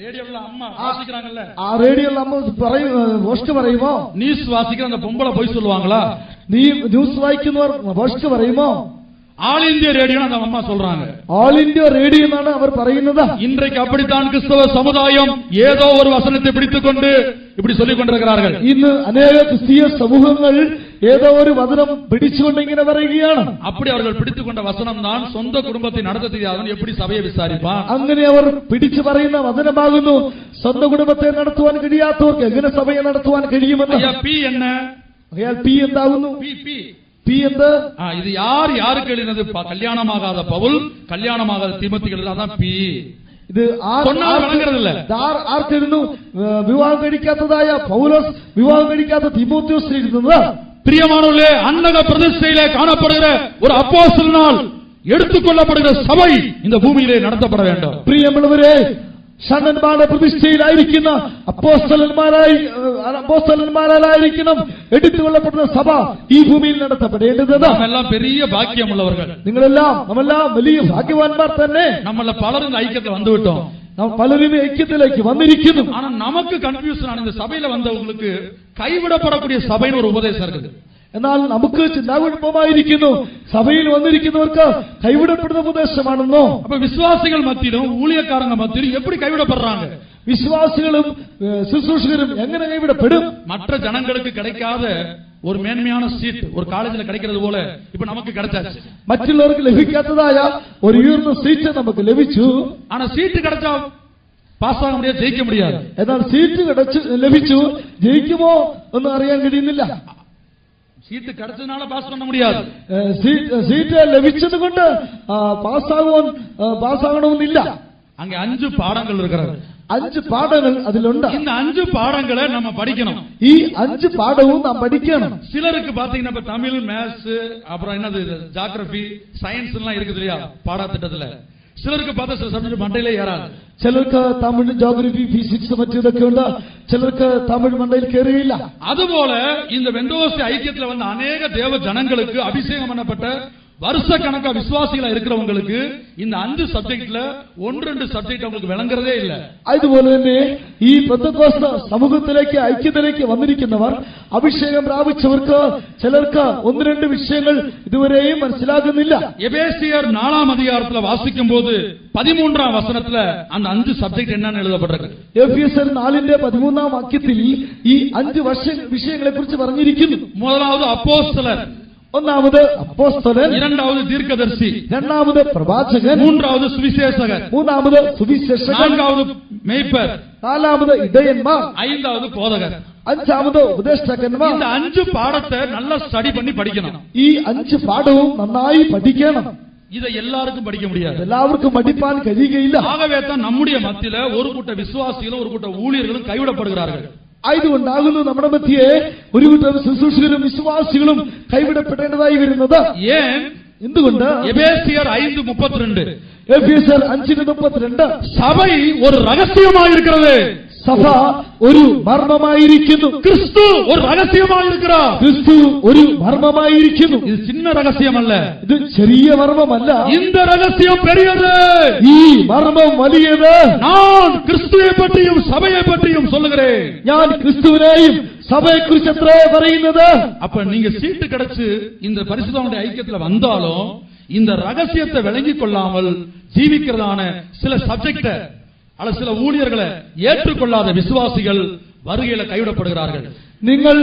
ரேடியோல அம்மா வாசிக்கிறாங்கல்ல, ആ റേഡിയോയിൽ അമ്മ പോസ്റ്റ് പറയുമോ? நியூஸ் வாசிக்கிற அந்த பொம்பளை போய் சொல்லுவாங்களா? നീ ന്യൂസ് വായിക്കുന്നവർ പോസ്റ്റ് പറയുമോ? ஆல் இந்திய ரேடியோ அந்த அம்மா சொல்றாங்க. ஆல் இந்தியா ரேடியோ എന്നാണ് അവർ പറയുന്നത്. இன்றைக்கு அப்படித்தான் கிறிஸ்தவ சமுதாயம் ஏதோ ஒரு வசனத்தை பிடித்துக்கொண்டு இப்படி சொல்லிக் கொண்டிருக்கிறார்கள். ഇന്ന് അനേക ക്രിസ്തീയ സമൂഹങ്ങൾ ഏതോ ഒരു വചനം പിടിച്ചുകൊണ്ട് ഇങ്ങനെ പറയുകയാണ്. அப்படி அவர்கள் பிடித்துக்கொண்ட வசனம் தான் சொந்த குடும்பத்தை நடத்த தெரியாதவன் எப்படி சபையை விசாரிப்பான். അങ്ങനെ അവർ പിടിച്ചു പറയുന്ന വചനമാകുന്നു, സ്വന്തം കുടുംബത്തെ നടത്തുവാൻ കഴിയാത്തവർക്ക് എങ്ങനെ സഭയെ നടത്തുവാൻ കഴിയുമെന്ന്. பி என்ன, പി എന്താകുന്നു? പി എന്ത്? இது யாருக்கு எழுதினது? கல்யாணமாகாத பவுல் கல்யாணமாகாத தீமோத்தேயுக்கு எழுதினது, அதான் பி. ഇത് ആർക്കെഴുതുന്നു? വിവാഹം കഴിക്കാത്തതായ പൗലോസ് വിവാഹം കഴിക്കാത്ത തീമോത്തേയോസിന് എഴുതുന്നത്. பிரியமானவர்களே, அன்னக பிரதிஷ்டையிலே காணப்படுகிற ஒரு அப்போஸ்தலனால் எடுத்துக்கொள்ளப்படுகிற சபை இந்த பூமியிலே நடத்தப்பட வேண்டும். പ്രിയമുള്ളവരെ, ഷണ്ണന്മാരുടെ പ്രതിഷ്ഠയിലായിരിക്കുന്ന അപ്പോസ്തലന്മാരായിരിക്കണം എടുത്തുകൊള്ളപ്പെടുന്ന സഭ ഈ ഭൂമിയിൽ നടത്തപ്പെടേണ്ടത്. എല്ലാം പെരിയ ഭാഗ്യമുള്ളവர்கள், നമ്മെല്ലാം വലിയ ഭാഗ്യവാന്മാർ തന്നെ. നമ്മളെ പലരും ഐക്യത്തിൽ വന്നുവിട്ടോ, പലരും ഐക്യത്തിലേക്ക് വന്നിരിക്കുന്നു. ஆனா நமக்கு கன்ஃபியூஷன் ആണ്. இந்த சபையில வந்தவங்களுக்கு கைவிடப்படக்கூடிய சபைன்னு ஒரு உபதேசம் இருக்குது. എന്നാൽ നമുക്ക് ചിന്താകുഴപ്പമായിരിക്കുന്നു, സഭയിൽ വന്നിരിക്കുന്നവർക്ക് കൈവിടപ്പെടുന്ന ഉപദേശമാണെന്നോ. அப்ப விசுவாசிகள் மத்தியிலும் ஊழியக்காரங்க மத்தியிலும் எப்படி கைவிடப்படுறாங்க? വിശ്വാസികളും ശുശ്രൂഷകരും എങ്ങനെ കൈവിടപ്പെടും? மற்ற ஜனங்களுக்கு கிடைக்காத ஒரு மேன்மையான சீட் ஒரு காலேஜில் கிடைக்கிறது போல இப்ப நமக்கு கிடைச்சாச்சு. മറ്റുള്ളവർക്ക് ലഭിക്കാത്തതായ ഒരു ഉയർന്ന സീറ്റ് നമുക്ക് ലഭിച്ചു. ஆனா சீட்டு கிடைச்சா പാസ് ആകാൻ முடியாது, ജയിക്കാൻ முடியாது. എന്നാൽ സീറ്റ് ലഭിച്ചു, ജയിക്കുമോ എന്ന് അറിയാൻ കഴിയുന്നില്ല. சீட்டு கிடைச்சதுனால பாஸ் பண்ண முடியாது. സീറ്റ് ലഭിച്ചത് കൊണ്ട് പാസ്സാകണമെന്നില്ല. அங்க 5 பாடங்கள் இருக்கிறது. 5 പാഠങ്ങൾ അതിലുണ്ട്. இந்த 5 பாடங்களை நம்ம படிக்கணும். ഈ 5 പാഠവും നാം പഠിക്കണം. சிலருக்கு பாத்தீங்கன்னா இப்ப தமிழ், மேத்ஸ், அப்புறம் என்னது ஜியோகிராபி, சயின்ஸ் எல்லாம் இருக்குது இல்லையா பாடத்திட்டத்துல. சிலருக்கு பார்த்தா சில சப்ஜெக்ட் மண்டையிலே ஏறாது. ചിലർക്ക് തമിഴ്, ജോഗ്രഫി, ഫിസിക്സ് മറ്റൊക്കെ ഉണ്ട്. ചിലർക്ക് തമിഴ് മണ്ടയിൽ കയറിയില്ല. அதுபோல இந்த பெந்தோஸ்தே ஐக்கியத்துல வந்த அநேக தேவ ஜனங்களுக்கு அபிஷேகம் பண்ணப்பட்ட வருஷ கணக்கா விசுவாசிகளா இருக்கிறவங்களுக்கு இந்த 5 சப்ஜெக்ட்ல 1-2 சப்ஜெக்ட் அவங்களுக்கு விளங்குறதே இல்ல. അതുപോലെ തന്നെ ഈ പെന്തക്കോസ്ത് സമൂഹത്തിലേക്ക് ഐക്യത്തിലേക്ക് വന്നിരിക്കുന്നവർ അഭിഷേകം പ്രാപിച്ചവർക്ക് ചിലർക്ക് 1-2 വിഷയങ്ങൾ ഇതുവരെയും മനസ്സിലാകുന്നില്ല. எபேசியர் 4ஆம் அதிகாரத்துல வாசிக்கும் போது 13ஆம் வசனத்துல அந்த 5 சப்ஜெக்ட் என்னன்னு எழுதப்பட்டிருக்கு. എഫെസ്യർ 4ന്റെ 13ആം വാക്യത്തിൽ ഈ 5 വിഷയങ്ങളെ കുറിച്ച് പറഞ്ഞിരിക്കുന്നു. முதலாவது அப்போஸ்தலர், ഒന്നാമത് അപ്പോസ്തലൻ, இரண்டாவது தீர்க்கதரிசி, രണ്ടാമത് പ്രവാചകൻ, மூன்றாவது சுவிசேஷகர், മൂന്നാമത് സുവിശേഷകൻ, நான்காவது மேய்ப்பர், നാലാമത് ഇടയന്മാർ, ஐந்தாவது போதகர். അഞ്ചാമത് ഉപദേഷ്ടാക്കന്മാർ. இந்த 5 பாடத்தை நல்லா ஸ்டடி பண்ணி படிக்கணும். ഈ 5 പാഠവും നന്നായി പഠിക്കണം. இதை எல்லாருக்கும் படிக்க முடியாது. എല്ലാവർക്കും പഠിപ്പാൻ കഴിയുകയില്ല. ஆகவே தான் நம்முடைய மத்தியில ஒரு கூட்ட விசுவாசிகளும் ஒரு கூட்ட ஊழியர்களும் கைவிடப்படுகிறார்கள். ആയതുകൊണ്ടാകുന്നു നമ്മുടെ മധ്യേ ഒരു കൂട്ടം ശുശ്രൂഷകരും വിശ്വാസികളും കൈവിടപ്പെടേണ്ടതായി വരുന്നത്. ஏன்? എന്തുകൊണ്ട്? எபேசியர் 5:32 എഫെസ്യർ 5:32 சபை ஒரு ரகசியமாயிருக்கிறது. സഭ ഒരു മർമ്മമായിരിക്കുന്നു. கிறிஸ்து ஒரு ரகசியமாயிருக்கிறார். ക്രിസ്തു ഒരു മർമ്മമായിരിക്കുന്നു. இது சின்ன ரகசியம் அல்ல. ഇത് ചെറിയ മർമ്മമല്ല. இந்த ரகசியம் பெரியது. ഈ മർമ്മം വലിയത്. நான் கிறிஸ்துவை பற்றியும் சபையை பற்றியும் சொல்லுகிறேன். ഞാൻ ക്രിസ്തുവിനെയും സഭയെക്കുറിച്ച് എത്രേ പറയുന്നത്. அப்ப நீங்க சீட்டு கிடைச்சு இந்த பரிசுத்தவானுடைய ஐக்கியத்துல வந்தாலும் இந்த ரகசியத்தை விளங்கிக் கொள்ளாமல் ஜீவிக்கிறதான சில சப்ஜெக்ட அல்லது சில ஊழியர்களை ஏற்றுக்கொள்ளாத விசுவாசிகள் வருகையில கைவிடப்படுகிறார்கள். നിങ്ങൾ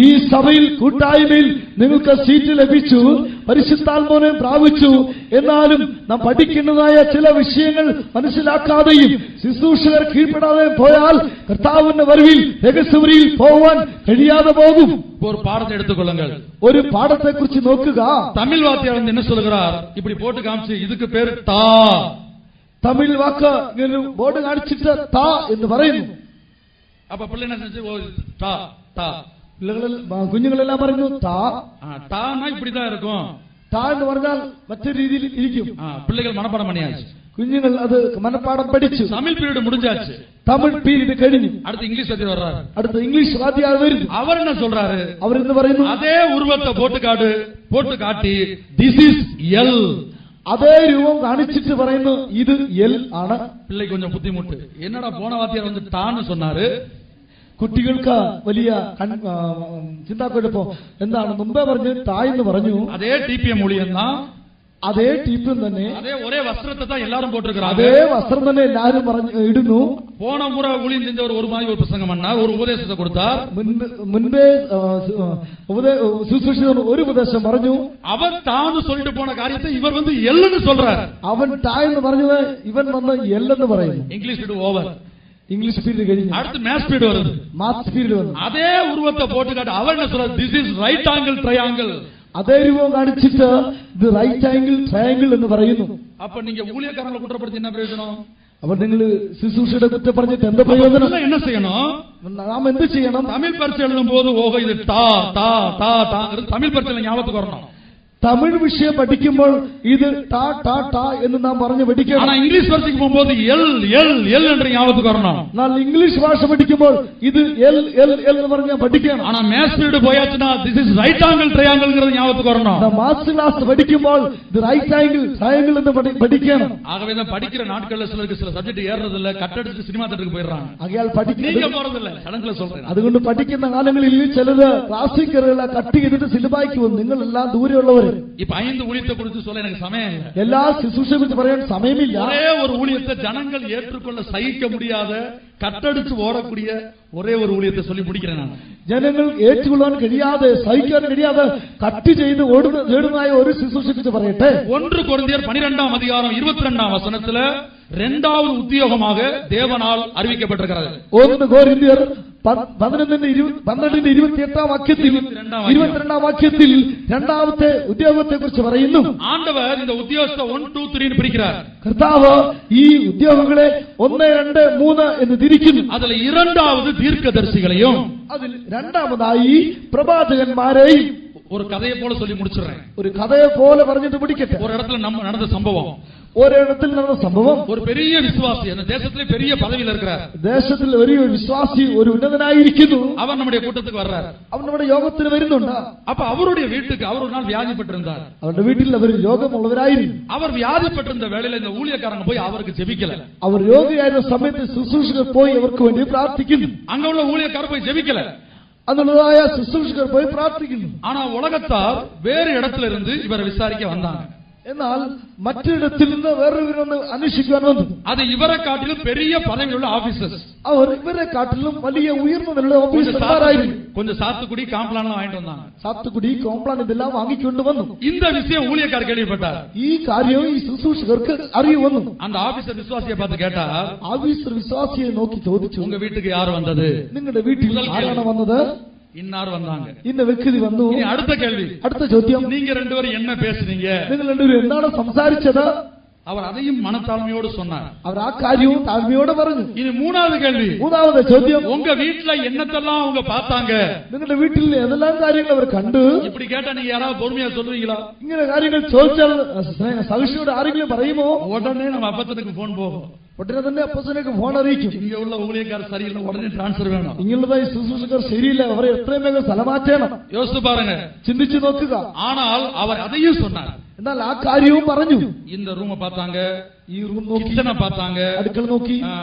ഈ സഭയിൽ കൂട്ടായ്മയിൽ നിങ്ങൾക്ക് സീറ്റ് ലഭിച്ചു, പരിശുദ്ധാത്മാവിനെ പ്രാപിച്ചു, എന്നാലും നാം പഠിക്കുന്നതായ ചില വിഷയങ്ങൾ മനസ്സിലാക്കാതെയും ശുശ്രൂഷകർ കീഴ്പ്പെടാതെ പോയാൽ കർത്താവിന്റെ വരവിൽ രഹസ്യവരിയിൽ പോവാൻ കഴിയാതെ പോകും. ஒரு பாடத்தை எடுத்துக்கொள்ளுங்கள். ഒരു പാഠത്തെ കുറിച്ച് നോക്കുക. தமிழ் வாத்தியார் வந்து என்ன சொல்லுகிறார்? இப்படி போட்டு காமிச்சு இதுக்கு பேரு தா. തമിഴ് വാക്ക് ഇങ്ങനെ ബോർഡ് കാണിച്ചിട്ട് താ എന്ന് പറയുന്നു. அப்ப பிள்ளை என்ன செஞ்சு தா தா കുഞ്ഞുങ്ങളെല്ലാം പറഞ്ഞു താ. தானா இப்படிதான் இருக்கும். താ എന്ന് പറഞ്ഞാൽ മറ്റൊരു രീതിയിൽ ഇരിക്കും. பிள்ளைகள் மனப்பாடம் பண்ணியாச்சு. കുഞ്ഞുങ്ങൾ അത് മനപ്പാഠം പഠിച്ചു. தமிழ் பீரியட் முடிஞ்சாச்சு. തമിഴ് പീരീഡ് കഴിഞ്ഞു. அடுத்து இங்கிலீஷ் வாத்தியார் வர்றாரு. അടുത്ത ഇംഗ്ലീഷ് വാദ്യാർ വരുന്നു. அவர் என்ன சொல்றாரு? അവരെന്ന് പറയുന്നു, அதே உருவத்தை போட்டு காட்டி this is L. അതേ രൂപം കാണിച്ചിട്ട് പറയുന്നു ഇത് എൽ ആണ്. பிள்ளை கொஞ்சம் புத்திமுட்டு. என்னடா போன வாத்தியார் வந்து டான்னு சொன்னாரு. കുട്ടികൾക്ക് വലിയ ചിന്താക്കുഴപ്പം. എന്താണ് മുമ്പേ പറഞ്ഞു തായെന്ന് പറഞ്ഞു. அதே டிபிஎம் ஊழியம் தான். അതേ ടീപ്പും തന്നെ அதே ஒரே வஸ்திரத்தை தான் எல்லாரும் போட்டிருக்கிறாங்க. അതേ വസ്ത്രം തന്നെ എല്ലാരും ഇടുന്നു. போன முறை ஊழியம் செஞ்சவர் ஒரு மாதிரி ஒரு பிரசங்கம் பண்ணார், ஒரு உபதேசத்தை கொடுத்தார். മുൻപേ ശുശ്രൂഷിച്ചവർ ഒരു ഉപദേശം പറഞ്ഞു. அவர் தான்னு சொல்லிட்டு போன காரியத்தை இவர் வந்து எல்லுன்னு சொல்றார். അവൻ തായെന്ന് പറഞ്ഞത് ഇവൻ വന്ന് എല്ലെന്ന് പറയുന്നു. English over. ഇംഗ്ലീഷ് പീരീഡ് കഴിഞ്ഞു. அடுத்து மேத்ஸ் பீரியட் வருது. മാത്സ് പീരീഡ് വന്നു. அதே உருவத்தை போட்டு காட்டி அவர் என்ன சொல்றார்? This is right angle triangle. അതേ രൂപം കാണിച്ചിട്ട് ഇത് റൈറ്റ് ആംഗിൾ ട്രയാംഗിൾ എന്ന് പറയുന്നു. அப்ப நீங்க ஊழியக்காரங்களை குற்றப்படுத்தி என்ன பிரயோஜனம்? അപ്പൊ നിങ്ങൾ ശുശ്രൂഷയുടെ കുറ്റം പറഞ്ഞിട്ട് എന്താ പ്രയോജനം? என்ன செய்யணும்? നാം എന്ത് ചെയ്യണം? தமிழ் பரிசு எழுதும் போது ஓஹோ இது டா டா டா டா தமிழ் பரிசுல ஞாபகத்துக்கு வரணும். തമിഴ് വിഷയം പഠിക്കുമ്പോൾ ഇത് ടാ ടാ ടാ എന്ന് നാം പറഞ്ഞു പഠിക്കണം. ஆனா இங்கிலீஷ் பரிசுக்கு போகும்போது எல் எல் எல் என்ற ஞாபகத்துக்கு வரணும். എന്നാൽ ഇംഗ്ലീഷ് ഭാഷ പഠിക്കുമ്പോൾ ഇത് എൽ എൽ എൽ എന്ന് പറഞ്ഞ് പഠിക്കണം. ஆனா மேத்ஸ் பீரியட் போயாச்சுனா this is right angle triangleங்கிறது ஞாபகத்துக்கு வரணும். മാത്സ് ക്ലാസ് പഠിക്കുമ്പോൾ ഇത് റൈറ്റ് ആംഗിൾ ട്രയാംഗിൾ എന്ന് പഠിക്കണം. ആகவே தான் படிக்கிற நாட்கள்ல சிலருக்கு சில சப்ஜெக்ட் ஏறது இல்ல, கட்டடிச்சு சினிமா தியேட்டருக்கு போயிடுறாங்க. ஆகையால் நீங்க போறது இல்ல, சடங்குல சொல்றேன். അതുകൊണ്ട് പഠിക്കുന്ന കാലങ്ങളിൽ ചിലര് ക്ലാസ്സിൽ കയറില്ല, കട്ട് ചെയ്തിട്ട് സിനിമയ്ക്ക് വന്നു. നിങ്ങളെല്ലാം ദൂരെയുള്ളവർ. இப்ப 5 ஊழியத்தை குறித்து சொல்ல எனக்கு சமயம் இல்ல. எல்லா ശുശ്രൂഷയെ കുറിച്ച് പറയാൻ സമയമില്ല. ஒரே ஒரு ஊழியத்தை ஜனங்கள் ஏற்றுக்கொள்ள சகிக்க முடியாத, கட்டடிச்சு ஓடக்கூடிய ஒரே ஒரு ஊழியத்தை சொல்லி முடிக்கிறேன் நான். ജനങ്ങൾ ഏറ്റുകൊള്ളാൻ കഴിയാതെ, സഹിക്കാൻ കഴിയാതെ കട്ട് ചെയ്ത് ഓടുന്നതായ ഒരു ശുശ്രൂഷയെ കുറിച്ച് പറയട്ടെ. 1 കൊരിന്ത്യർ 12ஆம் அதிகாரம் 22ஆம் வசனத்துல இரண்டாவது உத்தியோகமாக தேவனால் அறிவிக்கப்பட்டிருக்கிறது. 1 கொரிந்தியர் 12-28 വാക്യത്തിൽ 22 വാക്യത്തിൽ രണ്ടാമത്തെ ഉദ്യോഗത്തെ കുറിച്ച് പറയുന്നു. ஆண்டவர் இந்த உத்தியோகத்தை 1 2 3 பிரிக்கிறார். കർത്താവ് ഈ ഉദ്യോഗങ്ങളെ 1 2 3 എന്ന് തിരിക്കുന്നു. அதுல இரண்டாவது தீர்க்கதரிசிகளையும் അതിൽ രണ്ടാമതായി പ്രവാചകന്മാരെയും ஒரு கதையை போல சொல்லி முடிச்சிடுறேன். ഒരു കഥയെ പോലെ പറഞ്ഞിട്ട് പിടിക്കട്ടെ. ஒரு இடத்துல நம்ம நடந்த சம்பவம். ഒരിടത്തിൽ നടന്ന സംഭവം. ஒரு பெரிய விசுவாசி அந்த தேசத்திலே பெரிய பதவியில் இருக்கிறார். ദേശത്തിൽ ഒരു വിശ്വാസി ഒരു ഉന്നതനായിരിക്കുന്നു. அவர் நம்முடைய கூட்டத்துக்கு வர்றார். അവൻ നമ്മുടെ യോഗത്തിന് വരുന്നുണ്ട്. அப்ப அவருடைய வீட்டுக்கு அவர் ஒரு நாள் வியாதிப்பட்டிருந்தார். അവരുടെ വീട്ടിൽ അവർ രോഗമുള്ളവരായിരുന്നു. அவர் வியாதிப்பட்டிருந்த வேளையில இந்த ஊழியக்காரங்க போய் அவருக்கு ஜெபிக்கல. അവർ രോഗിയായിരുന്ന സമയത്ത് ശുശ്രൂഷകർ പോയി അവർക്ക് വേണ്ടി പ്രാർത്ഥിക്കുന്നു. அங்க உள்ள ஊழியக்காரர் போய் ஜெபிக்கல. அதுலதாய ശുശ്രൂഷകർ പോയി പ്രാർത്ഥിക്കുന്നു. ஆனா உலகத்தார் வேறு இடத்துல இருந்து இவரை விசாரிக்க வந்தாங்க. എന്നാൽ മറ്റിടത്തിൽ നിന്ന് വേറൊരുവരൊന്ന് അന്വേഷിക്കുവാൻ വന്നു. அது இவரை காட்டிலும் பெரிய பதவியுள்ள ஆபீசர்ஸ். അവർ ഇവരെ കാട്ടിലും വലിയ ഉയർന്ന നിലയിലുള്ള ഓഫീസർമാരായിരുന്നു. கொஞ்சம் சாத்துக்குடி காம்ப்ளான்லாம் வாங்கிட்டு வந்தாங்க. സാത്തുകുടി കോംപ്ലാൻ ഇതെല്ലാം വാങ്ങിക്കൊണ്ട് വന്നു. இந்த விஷயம் ஊழியக்காரர் கேள்விப்பட்டார். ഈ കാര്യം ഈ ശുശ്രൂഷകർക്ക് അറിവ് വന്നു. அந்த ആபീസർ വിശ്വാസിയെ பார்த்து கேட்டார், ഓഫീസർ വിശ്വാസിയെ നോക്കി ചോദിച്ചു, உங்க வீட்டுக்கு யார் வந்தது? നിങ്ങളുടെ വീട്ടിൽ ആരാണ് വന്നത്? இன்னார் வந்தாங்க. ഇന്ന വ്യക്തി വന്നു. இனி அடுத்த கேள்வி, അടുത്ത ചോദ്യം, நீங்க ரெண்டு பேரும் என்ன பேசுனீங்க? നിങ്ങൾ രണ്ടുപേരും എന്താണ് സംസാരിച്ചത്? அவர் அதையும் மனத்தாழ்மையோடு சொன்னார். അവർ ആ കാര്യവും താഴ്മയോടെ പറഞ്ഞു. இனி மூணாவது கேள்வி, മൂന്നാമത്തെ ചോദ്യം, உங்க வீட்டுல என்னத்தெல்லாம் அவங்க பார்த்தாங்க? നിങ്ങളുടെ വീട്ടിൽ ഏതെല്ലാം കാര്യങ്ങൾ അവർ കണ്ടു? இப்படி கேட்டா நீங்க யாராவது பொறுமையா சொல்றீங்களா? ഇങ്ങനെ കാര്യങ്ങൾ ചോദിച്ചാൽ സഹിഷ്ണുയോട് ആരെങ്കിലും പറയുമോ? உடனே நம்ம அப்பத்தனுக்கு போன் போகும். ഉടനെ തന്നെ അപ്പോസ്തലനേക്ക് ഫോൺ അറിയിക്കും. இங்க உள்ள ஊழியக்காரர் சரியில்லை, உடனே டிரான்ஸ்ஃபர் வேணும். ഇങ്ങനെയുള്ളതായി ശുശ്രൂഷകർ ശരിയില്ല, അവരെ എത്രയും വേഗം സ്ഥലമാറ്റണം. யோசித்து பாருங்க. ചിന്തിച്ചു നോക്കുക. ஆனால் அவர் அதையும் சொன்னார். എന്നാൽ ആ കാര്യവും പറഞ്ഞു. இந்த ரூமை பார்த்தாங்க, ഈ റൂം നോക്കി, கிச்சனை பார்த்தாங்க, അടുക്കള നോക്കി,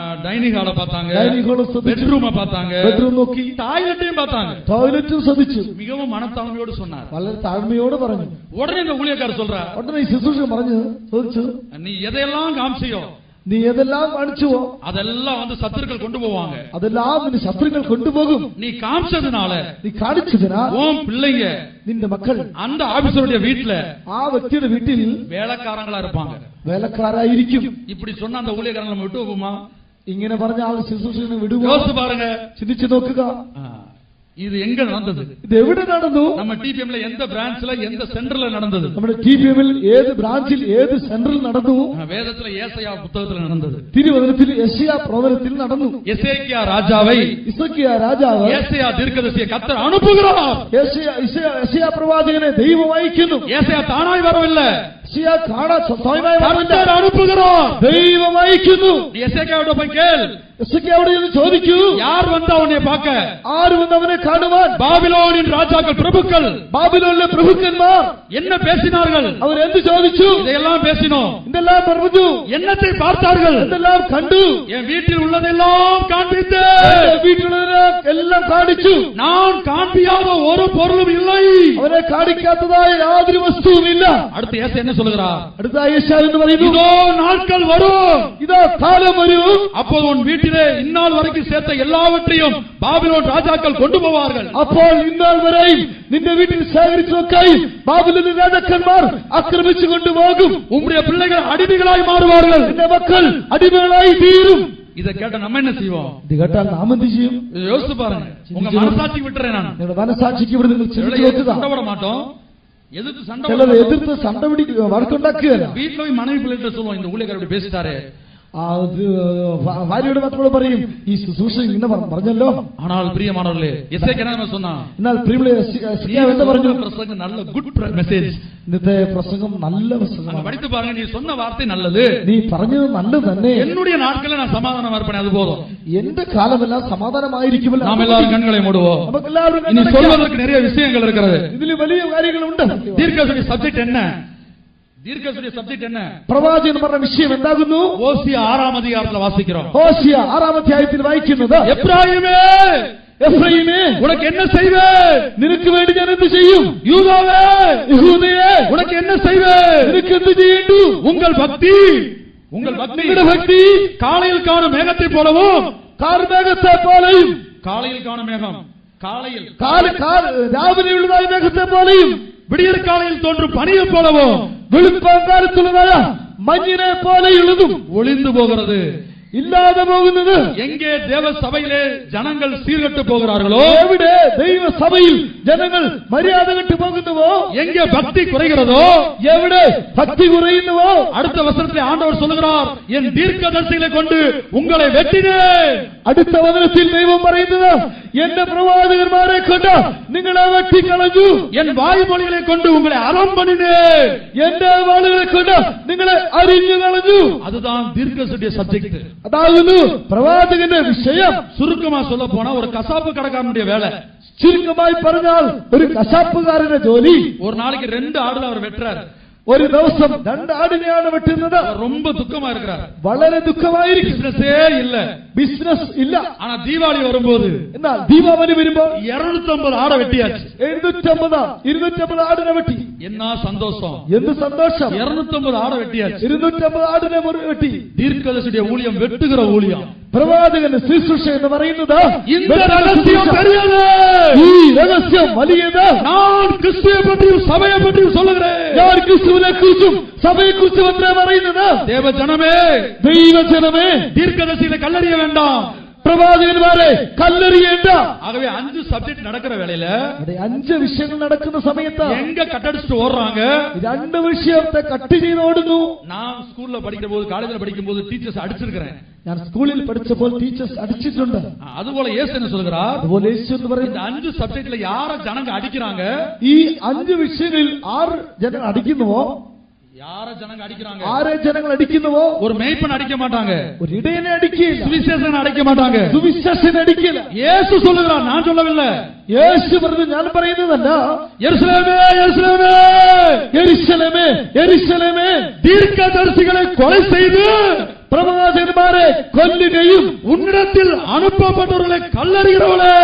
டைனிங் ஹாலை பார்த்தாங்க, ഡൈനിങ് ഹാൾ ശ്രദ്ധിച്ചു, பெட்ரூமை பார்த்தாங்க, ബെഡ്റൂം നോക്കി, டாய்லெட்டையும் பார்த்தாங்க. ടോയ്ലറ്റും ശ്രദ്ധിച്ചു. மிகவும் மனத்தாழ்மையோடு சொன்னார். വളരെ താഴ്മയോട് പറഞ്ഞു. உடனே இந்த ஊழியக்காரர் சொல்றார், ഉടനെ ഈ ശുശ്രൂഷകൻ പറഞ്ഞു ചോദിച്ചു, நீ எதையெல்லாம் காமிச்சியோ നീ ഏതെല്ലാം കാണിച്ചുവോ அதெல்லாம் வந்து சத்துருக்கள் கொண்டு போவாங்க. അതെല്ലാം നിന്റെ ശത്രുക്കൾ കൊണ്ടുപോകും. நீ காமிச்சதுனால നീ കാണിച്ചതിനാൽ உன் பிள்ளைங்க നിന്റെ മക്കൾ அந்த ஆபீசருடைய வீட்டுல ആ വ്യക്തിയുടെ വീട്ടിൽ வேலைக்காரங்களா இருப்பாங்க. വേലക്കാരായിരിക്കും. இப்படி சொன்ன அந்த ஊழியக்காரங்களை நம்ம விட்டு வைப்போமா? ഇങ്ങനെ പറഞ്ഞ ആൾ ശുശ്രൂഷകനെ വിടുമോ? யோசிச்சு பாருங்க. ചിന്തിച്ചു നോക്കുക. இது எங்க நடந்தது? ഇത് എവിടെ നടന്നു? நம்ம டிபிஎம்ல எந்த பிரான்ச்ல எந்த சென்டர்ல நடந்தது? നമ്മുടെ TPM-ൽ ഏത് ബ്രാഞ്ചിൽ ഏത് സെന്ററിൽ നടന്നു? வேதத்துல ஏசாயா புத்தகத்துல நடந்தது. തിരുവചനത്തിൽ യെശയ്യാ പ്രവചനത്തിൽ നടന്നു. எசேக்கியா ராஜாவை ഇസക്കിയ രാജാവ് ஏசாயா தீர்க்கதரிசியை கர்த்தர் அனுப்புகிறார். യെശയ്യാ പ്രവാചകനെ ദൈവം അയക്കുന്നു. ஏசாயா தானாய் வரவில்லை, യെശയ്യാ കാണാൻ സ്വയമായി വന്നില്ല, கர்த்தர் அனுப்புகிறார். ദൈവം അയക്കുന്നു. நீ எசேக்கியாவோட போய் கேள், യെശയ്യാവോട് ചെന്ന് ചോദിക്കൂ, யார் வந்தா உன்னை பார்க்க? ആര് വന്ന് അവനെ കാണുവാൻ? பாபிலோனின் ராஜாக்கள் பிரபுக்கள் ബാബിലോണിലെ പ്രഭുക്കന്മാർ என்ன பேசினார்கள்? അവർ എന്ത് ചോദിച്ചു? இதையெல்லாம் பேசினோம். എന്തെല്ലാം പറഞ്ഞു? என்னத்தை பார்த்தார்கள்? എന്തെല്ലാം കണ്ടു? என் வீட்டில் உள்ளதெல்லாம் காண்பித்து വീട്ടിലുള്ളതിനെ എല്ലാം കാണിച്ചു. நான் காண்பியாத ஒரு பொருளும் இல்லை. അവരെ കാണിക്കാത്തതായ യാതൊരു വസ്തുവും ഇല്ല. அடுத்து ஏசு என்ன சொல்லுகிறார்? അടുത്ത യേശയ്യാ എന്ന് പറയുന്നു, இதோ நாட்கள் வரும், ഇതാ കാലം വരും, அப்போது உன் வீட்டிலே இந்நாள் வரைக்கும் சேர்த்த எல்லாவற்றையும் பாபிலோன் ராஜாக்கள் கொண்டு போவார்கள். അപ്പോൾ ഇന്നാൾ വരെയും നിന്റെ വീട്ടിൽ ശേഖരിച്ചൊക്കെ ബാബിലോണിലെ രാജാക്കന്മാർ ആക്രമിച്ചു കൊണ്ടുപോകും. உம்முடைய பிள்ளைகள் அடிமைகளாய் மாறுவார்கள். നിന്റെ മക്കൾ അടിമകളായി തീരും. இதை கேட்ட நம்ம என்ன செய்வோம்? ഇത് കേട്ടാൽ നാം എന്ത് ചെയ്യും? இதை யோசித்து பாருங்க. உங்க மனசாட்சி விட்டுறேன் நான். നിങ്ങളുടെ മനസാക്ഷിക്ക് ഇവിടെ നിങ്ങൾ ചിന്തിച്ചു നോക്കുക. சண்டை போட மாட்டோம், எதிர்த்து சண்டை ചിലർ போட എതിർത്ത് സണ്ട പിടിക്കുക, വഴക്കുണ്ടാക്കുകയല്ല. வீட்டுல போய் மனைவி பிள்ளைகிட்ட சொல்லுவோம், இந்த ஊழியக்காரர் இப்படி பேசிட்டாரு. ഭാര്യയുടെ മക്കളോട് പറയും, ഈ ശുശ്രൂഷ ഇങ്ങനെ പറഞ്ഞല്ലോ. ஆனால் பிரியமானவர்களே, எசேக்கியா என்ன சொன்னா? എന്നാൽ പ്രിയമുള്ള യെശയ്യാവ് എന്താ പറഞ്ഞു? பிரசங்கம் நல்ல குட் மெசேஜ். ഇന്നത്തെ പ്രസംഗം നല്ല പ്രസംഗമാണ്. படித்து பாருங்க, நீ சொன்ன வார்த்தை நல்லது, നീ പറഞ്ഞത് നല്ലത് തന്നെ. என்னுடைய நாட்களில் நான் சமாதானமா இருப்பேன், அது போதும். എന്റെ കാലമെല്ലാം സമാധാനമായിരിക്കുമല്ലോ. நாம் எல்லாரும் கண்களை மூடுவோம். നമുക്കെല്ലാവരും இனி சொல்வதற்கு நிறைய விஷயங்கள் இருக்கிறது. ഇതിൽ വലിയ കാര്യങ്ങളുണ്ട്. தீர்க்கதரிசி சப்ஜெக்ட் என்ன? தீர்க்கதரிசி சப்ஜெக்ட் என்ன? പ്രവാചകൻ പറഞ്ഞ വിഷയം എന്താകുന്നു? ஓசியா 6ஆம் அதிகாரத்தில் வாசிக்கிறோம். ഹോശിയ 6-ാം അധ്യായത്തിൽ വായിക്കുന്നത്, எப்ராயிமே എഫ്രയീമേ உனக்கு என்ன செய்வேன்? നിനക്ക് വേണ്ടി ഞാൻ എന്ത് ചെയ്യും? யூதாவே യഹൂദയേ உனக்கு என்ன செய்வேன்? നിനക്ക് എന്ത് ചെയ്യേണ്ടു? உங்கள் பக்தி നിങ്ങളുടെ ഭക്തി காலையில் காணும் மேகத்தை போலவும், കാർമേഘത്തെ പോലെയും, காலையில் காணும் மேகம் காலையில் രാവിലെയുള്ളതായ മേഘത്തെ പോലെയും, விடியற் காலையில் தோன்றும் பனியை போலவும், വെളുപ്പാങ്കാലത്തുള്ളതായ മഞ്ഞിനെ പോലെയുള്ളതും ஒளிந்து போகிறது. ഇല്ലാതെ പോകുന്നത്. எங்கே தேவ சபையிலே ஜனங்கள் சீர்கெட்டு போகிறார்களோ, എവിടെ ദൈവസഭയിൽ ജനങ്ങൾ മര്യാദ കെട്ടു പോകുന്നുവോ, எங்கே பக்தி குறைகிறதோ, എവിടെ ഭക്തി കുറയുന്നുവോ, அடுத்த வசனத்திலே ஆண்டவர் சொல்லுகிறார், என் தீர்க்கதரிசிகளை கொண்டு உங்களை வெட்டினேன். അടുത്ത വചനത്തിൽ ദൈവം പറയുന്നത്, എന്റെ പ്രവാചകന്മാരെ കൊണ്ട് നിങ്ങളെ വെട്ടിക്കളഞ്ഞു, என் வாய்மொழிகளை கொண்டு உங்களை அறம் பண்ணினேன். എന്റെ വാളുകളെ കൊണ്ട് നിങ്ങളെ അരിഞ്ഞു കളഞ്ഞു. அதுதான் தீர்க்கதரிசியுடைய சப்ஜெக்ட். അതാകുന്നു പ്രവാചകന്റെ വിഷയം. சுருக்கமா சொல்ல போனா ஒரு கசாப்பு கடைக்காரனுடைய வேலை. ചുരുക്കമായി പറഞ്ഞാൽ ഒരു കശാപ്പുകാരന്റെ ജോലി. ஒரு நாளைக்கு 2 ஆடுல அவர் வெட்டுறாரு. ഒരു ദിവസം 2 ആടിനെയാണ് വെട്ടുന്നത്. அவர் ரொம்ப துக்கமா இருக்கிறார். വളരെ ദുഃഖമായിരിക്കും. பிசினஸே இல்ல, ബിസിനസ് ഇല്ല. ஆனா தீபாவளி வரும்போது എന്നാൽ ദീപാവലി വരുമ്പോൾ 250 ആട വെട്ടിயாச்சு. 250 ആടിനെ വെട്ടി. என்ன சந்தோஷம், എന്ത് സന്തോഷം. 250 ആട വെട്ടിயாச்சு. 250 ആടിനെ വെട്ടി. தீர்க்கதரிசியுடைய ஊழியம் வெட்டுகிற ஊழியம். പ്രവാചകന്റെ ശുശ്രൂഷ എന്ന് പറയുന്നത് இந்த ரகசியம் தெரியாது. ഈ രഹസ്യം വലിയത്. நான் கிறிஸ்துவை பற்றியும் சபையை பற்றியும் சொல்லுகிறேன். ഞാൻ ക്രിസ്തുവിനെ കുറിച്ചും സഭയെ കുറിച്ചും മാത്രമേ പറയുന്നത്. தேவ ஜனமே, ദൈവജനമേ, தீர்க்கதரிசிகளை கல்லறிய வேண்டாம். പ്രവാചകന്മാരെ കല്ലെറിയേണ്ട. ஆகவே 5 சப்ஜெக்ட் நடக்கிற வேளையில 5 വിഷയങ്ങൾ നടക്കുന്ന സമയത്ത് எங்க கட்டடிச்சுட்டு ஓடுறாங்க. 2 വിഷയത്തെ കട്ട് ചെയ്ത് ഓടുന്നു. நான் ஸ்கூல்ல படிக்கிற போது, காலேஜ்ல படிக்கும் போது டீச்சர்ஸ் அடிச்சிருக்கிறேன். ഞാൻ സ്കൂളിൽ പഠിച്ചപ്പോൾ ടീച്ചേഴ്സ് അടിച്ചിട്ടുണ്ട്. அதுபோல இயேசு என்ன சொல்கிறார், അതുപോലെ യേശു എന്ന് இந்த പറയുന്നത് 5 സബ്ജക്റ്റിലെ யார ஜனங்க அடிக்கிறாங்க, ഈ 5 വിഷയങ്ങളിൽ 6 ജനങ്ങൾ അടിക്കുന്നുവോ, யார ஜனங்க அடிக்கிறாங்க, 6 ജനങ്ങൾ അടിക്കുന്നുവോ, ஒரு மேய்ப்பன் அடிக்க மாட்டாங்க, ഒരു ഇടയനെ അടിക്കില്ല, சுவிசேஷன் அடிக்க மாட்டாங்க. സുവിശേഷനെ അടിക്കില്ല. இயேசு சொல்லுகிறார், நான் சொல்லவில்லை. യേശു പറഞ്ഞു, ഞാൻ പറയുന്നതല്ല. எருசலேமே, எருசலேமே, യെരൂശലേമേ, യെരൂശലേമേ, தீர்க்கதரிசிகளை கொலை செய்து പ്രവാചകന്മാരെ കൊല്ലുകയും உன்னிடத்தில் அனுப்பப்பட்டவர்களை கல்லறிகிறவளே,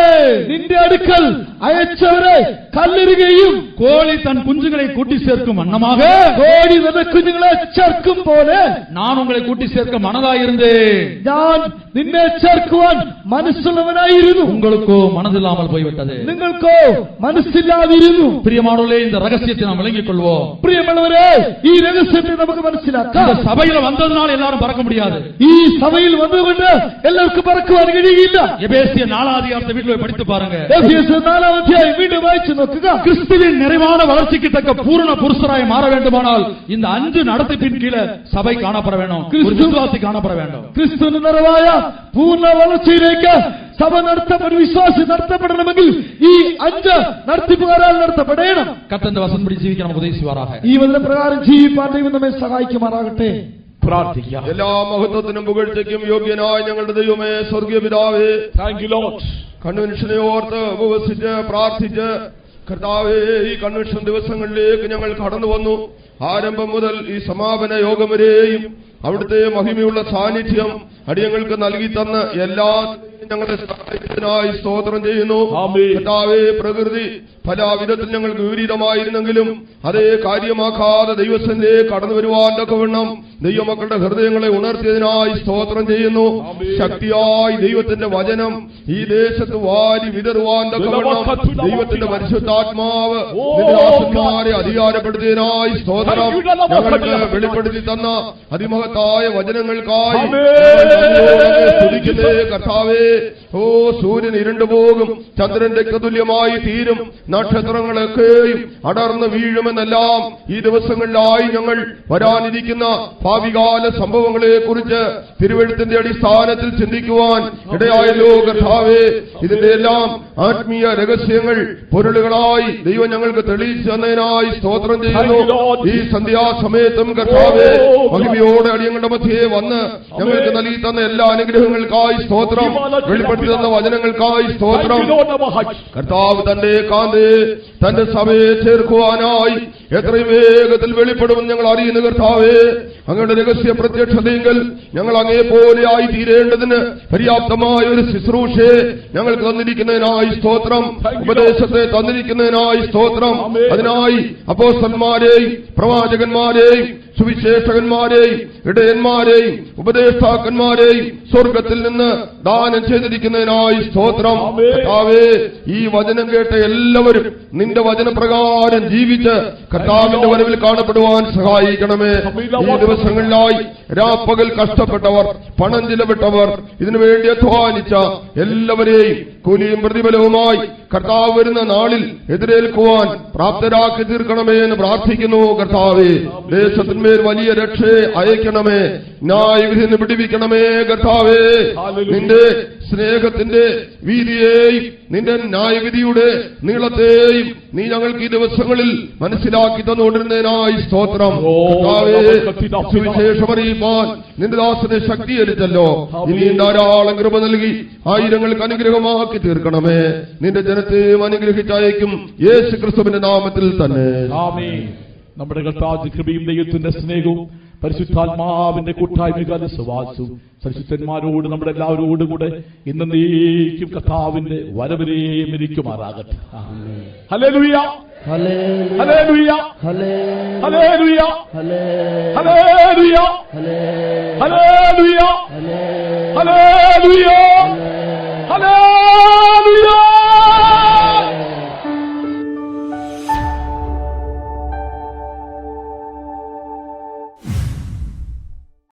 നിന്റെ അടുക്കൽ അയച്ചവരെ കല്ലെറിയുകയും கோழி தன் குஞ்சுகளை கூட்டி சேர்க்கும் வண்ணமாக കോഴി തന്റെ കുഞ്ഞുങ്ങളെ ചേർക്കും പോലെ நான் உங்களை கூட்டி சேர்க்க மனதாயிருந்தேன். ഞാൻ നിന്നെ ചേർക്കുവാൻ മനസ്സുള്ളവനായിരുന്നു. உங்களுக்கோ மனதில்லாமல் போய்விட்டது. നിങ്ങൾക്കോ മനസ്സില്ലാതിരുന്നു. பிரியமானவர்களே, இந்த ரகசியத்தை நாம் விளங்கிக் கொள்வோம். പ്രിയമുള്ളവരെ, ഈ രഹസ്യത്തെ നമുക്ക് മനസ്സിലാക്കാം. இந்த சபையில வந்ததுனால எல்லாரும் பறக்க முடியாது. ഈ സഭയിൽ വന്നുകൊണ്ട് എല്ലാവർക്കും പറക്കുവാൻ കഴിയില്ല. எபேசிய 4ஆம் அதிகாரத்தை வீட்டில் போய் படித்து பாருங்க. എഫേസ്യർ 4-ാം അധ്യായം വീണ്ടും വായിച്ചു നോക്കുക. கிறிஸ்துவின் நிறைவான வளர்ச்சிக்கு தக்க பூரண புருஷராய் மாற வேண்டுமானால் இந்த 5 நடத்திப்பின் கீழே சபை காணப்பட வேண்டும், ஒரு விசுவாசி காணப்பட வேண்டும். ക്രിസ്തുവിന് നിറവായ പൂർണ്ണ വളർച്ചയിലേക്ക് സഭ വിശ്വാസി നടത്തപ്പെടണമെങ്കിൽ ഈ 5 നടത്തിപ്പുകാരാൽ നടത്തപ്പെടണം. கர்த்தர் வசனப்படி ஜீவிக்க நமக்கு உதவி செய்வாராக. ഈ വചനപ്രകാരം ജീവിപ്പാൻ ദൈവം നമ്മെ സഹായിക്കുമാറാകട്ടെ. പ്രാർത്ഥിക്കാം. എല്ലാ മഹത്വത്തിനും പുകഴ്ചയ്ക്കും യോഗ്യനായ ഞങ്ങളുടെ ദൈവമേ, സ്വർഗീയ പിതാവേ, താങ്ക് യു ലോർഡ്. കൺവെൻഷനെ ഓർത്ത് ഉപവസിച്ച് പ്രാർത്ഥിച്ച് കർത്താവേ, ഈ കൺവെൻഷൻ ദിവസങ്ങളിലേക്ക് ഞങ്ങൾ കടന്നു വന്നു. ആരംഭം മുതൽ ഈ സമാപന യോഗം വരെയും അവിടുത്തെ മഹിമയുള്ള സാന്നിധ്യം അടിയങ്ങൾക്ക് നൽകി തന്ന എല്ലാ ഞങ്ങളുടെ സഹായത്തിനായി സ്തോത്രം ചെയ്യുന്നു. കർത്താവേ, പ്രകൃതി പല വിധത്തിൽ ഞങ്ങൾക്ക് വിപരീതമായിരുന്നെങ്കിലും അതേ കാര്യമാക്കാതെ ദൈവസന്നിധിയെ കടന്നു വരുവാൻ തക്കവണ്ണം ദൈവമക്കളുടെ ഹൃദയങ്ങളെ ഉണർത്തിയതിനായി സ്തോത്രം ചെയ്യുന്നു. ശക്തിയായി ദൈവത്തിന്റെ വചനം ഈ ദേശത്ത് വാരി വിതറുവാൻ തക്കവണ്ണം ദൈവത്തിന്റെ പരിശുദ്ധാത്മാവ് ദാസന്മാരെ അധികാരപ്പെടുത്തിയതിനായി സ്തോത്രം. ഞങ്ങൾക്ക് വെളിപ്പെടുത്തി തന്ന അതിമഹത്തായ വചനങ്ങൾക്കായി സ്തുതിക്കുന്നേ കർത്താവേ. ഓ, സൂര്യൻ ഇരുണ്ടുപോകും, ചന്ദ്രൻ രക്തതുല്യമായി തീരും, നക്ഷത്രങ്ങളൊക്കെയും അടർന്നു വീഴുമെന്നെല്ലാം ഈ ദിവസങ്ങളിലായി ഞങ്ങൾ വരാനിരിക്കുന്ന ഭാവികാല സംഭവങ്ങളെ കുറിച്ച് തിരുവെഴുത്തിന്റെ അടിസ്ഥാനത്തിൽ ചിന്തിക്കുവാൻ ഇടയായല്ലോ കർത്താവേ. ഇതിന്റെ എല്ലാം ആത്മീയ രഹസ്യങ്ങൾ പൊരുളുകളായി ദൈവം ഞങ്ങൾക്ക് തെളിയിച്ചു തന്നതിനായി സ്തോത്രം ചെയ്യുന്നു. ഈ സന്ധ്യാസമയത്തും കർത്താവേ, മഹിമയോടെ അടിയങ്ങളുടെ മധ്യേ വന്ന് ഞങ്ങൾക്ക് നൽകി തന്ന എല്ലാ അനുഗ്രഹങ്ങൾക്കായി സ്തോത്രം, വെളിപ്പെടുത്തി തന്ന വചനങ്ങൾക്കായി സ്തോത്രം. കർത്താവ് തന്റെ കാന്തയെ തന്റെ സഭയെ ചേർക്കുവാനായി എത്രയും വേഗത്തിൽ വെളിപ്പെടുമെന്ന് ഞങ്ങൾ അറിയുന്നു കർത്താവേ. അങ്ങയുടെ രഹസ്യ പ്രത്യക്ഷതയെങ്കിൽ ഞങ്ങൾ അങ്ങേ പോലെയായി തീരേണ്ടതിന് പര്യാപ്തമായ ഒരു ശുശ്രൂഷയെ ഞങ്ങൾക്ക് തന്നിരിക്കുന്നതിനായി സ്തോത്രം, ഉപദേശത്തെ തന്നിരിക്കുന്നതിനായി സ്തോത്രം. അതിനായി അപ്പോസ്തലന്മാരെയും പ്രവാചകന്മാരെയും സുവിശേഷകന്മാരെയും ഇടയന്മാരെയും ഉപദേഷ്ടാക്കന്മാരെയും സ്വർഗത്തിൽ നിന്ന് ദാനം ചെയ്തിരിക്കുന്നതിനായി സ്തോത്രം. കർത്താവേ, ഈ വചനം കേട്ട എല്ലാവരും നിന്റെ വചനപ്രകാരം ജീവിച്ച് കർത്താവിന്റെ വരവിൽ കാണപ്പെടുവാൻ സഹായിക്കണമേ. ഈ ദിവസങ്ങളിലായി രാപ്പകൽ കഷ്ടപ്പെട്ടവർ, പണം ചിലവിട്ടവർ, ഇതിനുവേണ്ടി അധ്വാനിച്ച എല്ലാവരെയും കൂലിയും പ്രതിഫലവുമായി കർത്താവ് വരുന്ന നാളിൽ എതിരേൽക്കുവാൻ പ്രാപ്തരാക്കി തീർക്കണമേ എന്ന് പ്രാർത്ഥിക്കുന്നു. കർത്താവേ, ദേശത്തിന്മേൽ വലിയ രക്ഷയെ അയക്കണമേ. ന്യായവിധി വിടിവിക്കണമേ. കർത്താവേ, നിന്റെ സ്നേഹത്തിന്റെ വീതിയെയും നിന്റെ ന്യായവിധിയുടെ നീളത്തെയും നീ ഞങ്ങൾക്ക് ഈ ദിവസങ്ങളിൽ മനസ്സിലാക്കി തന്നുകൊണ്ടിരുന്നതിനായി സ്തോത്രം. കർത്താവേ, സുവിശേഷമറിയിപ്പാൻ നിന്റെ ദാസനെ ശക്തീകരിച്ചല്ലോ. ഇനിയും ധാരാളം കൃപ നൽകി ആയിരങ്ങൾക്ക് അനുഗ്രഹമാക്കി തീർക്കണമേ. നിന്റെ ജനത്തെയും അനുഗ്രഹിച്ചയക്കും യേശു ക്രിസ്തുവിന്റെ നാമത്തിൽ തന്നെ. ആമേൻ. നമ്മുടെ കർത്താവിന്റെ കൃപയും ദൈവത്തിന്റെ സ്നേഹവും പരിശുദ്ധാത്മാവിന്റെ കൂട്ടായ്മ സുവാസവും പരിശുദ്ധന്മാരോട് നമ്മുടെ എല്ലാവരോടും കൂടെ ഇന്നേക്കും കർത്താവിന്റെ വരവരെയും ഇരിക്കുമാറാകട്ടെ. ഹല്ലേലൂയ, ഹല്ലേലൂയ, ഹല്ലേലൂയ, ഹല്ലേലൂയ, ഹല്ലേലൂയ.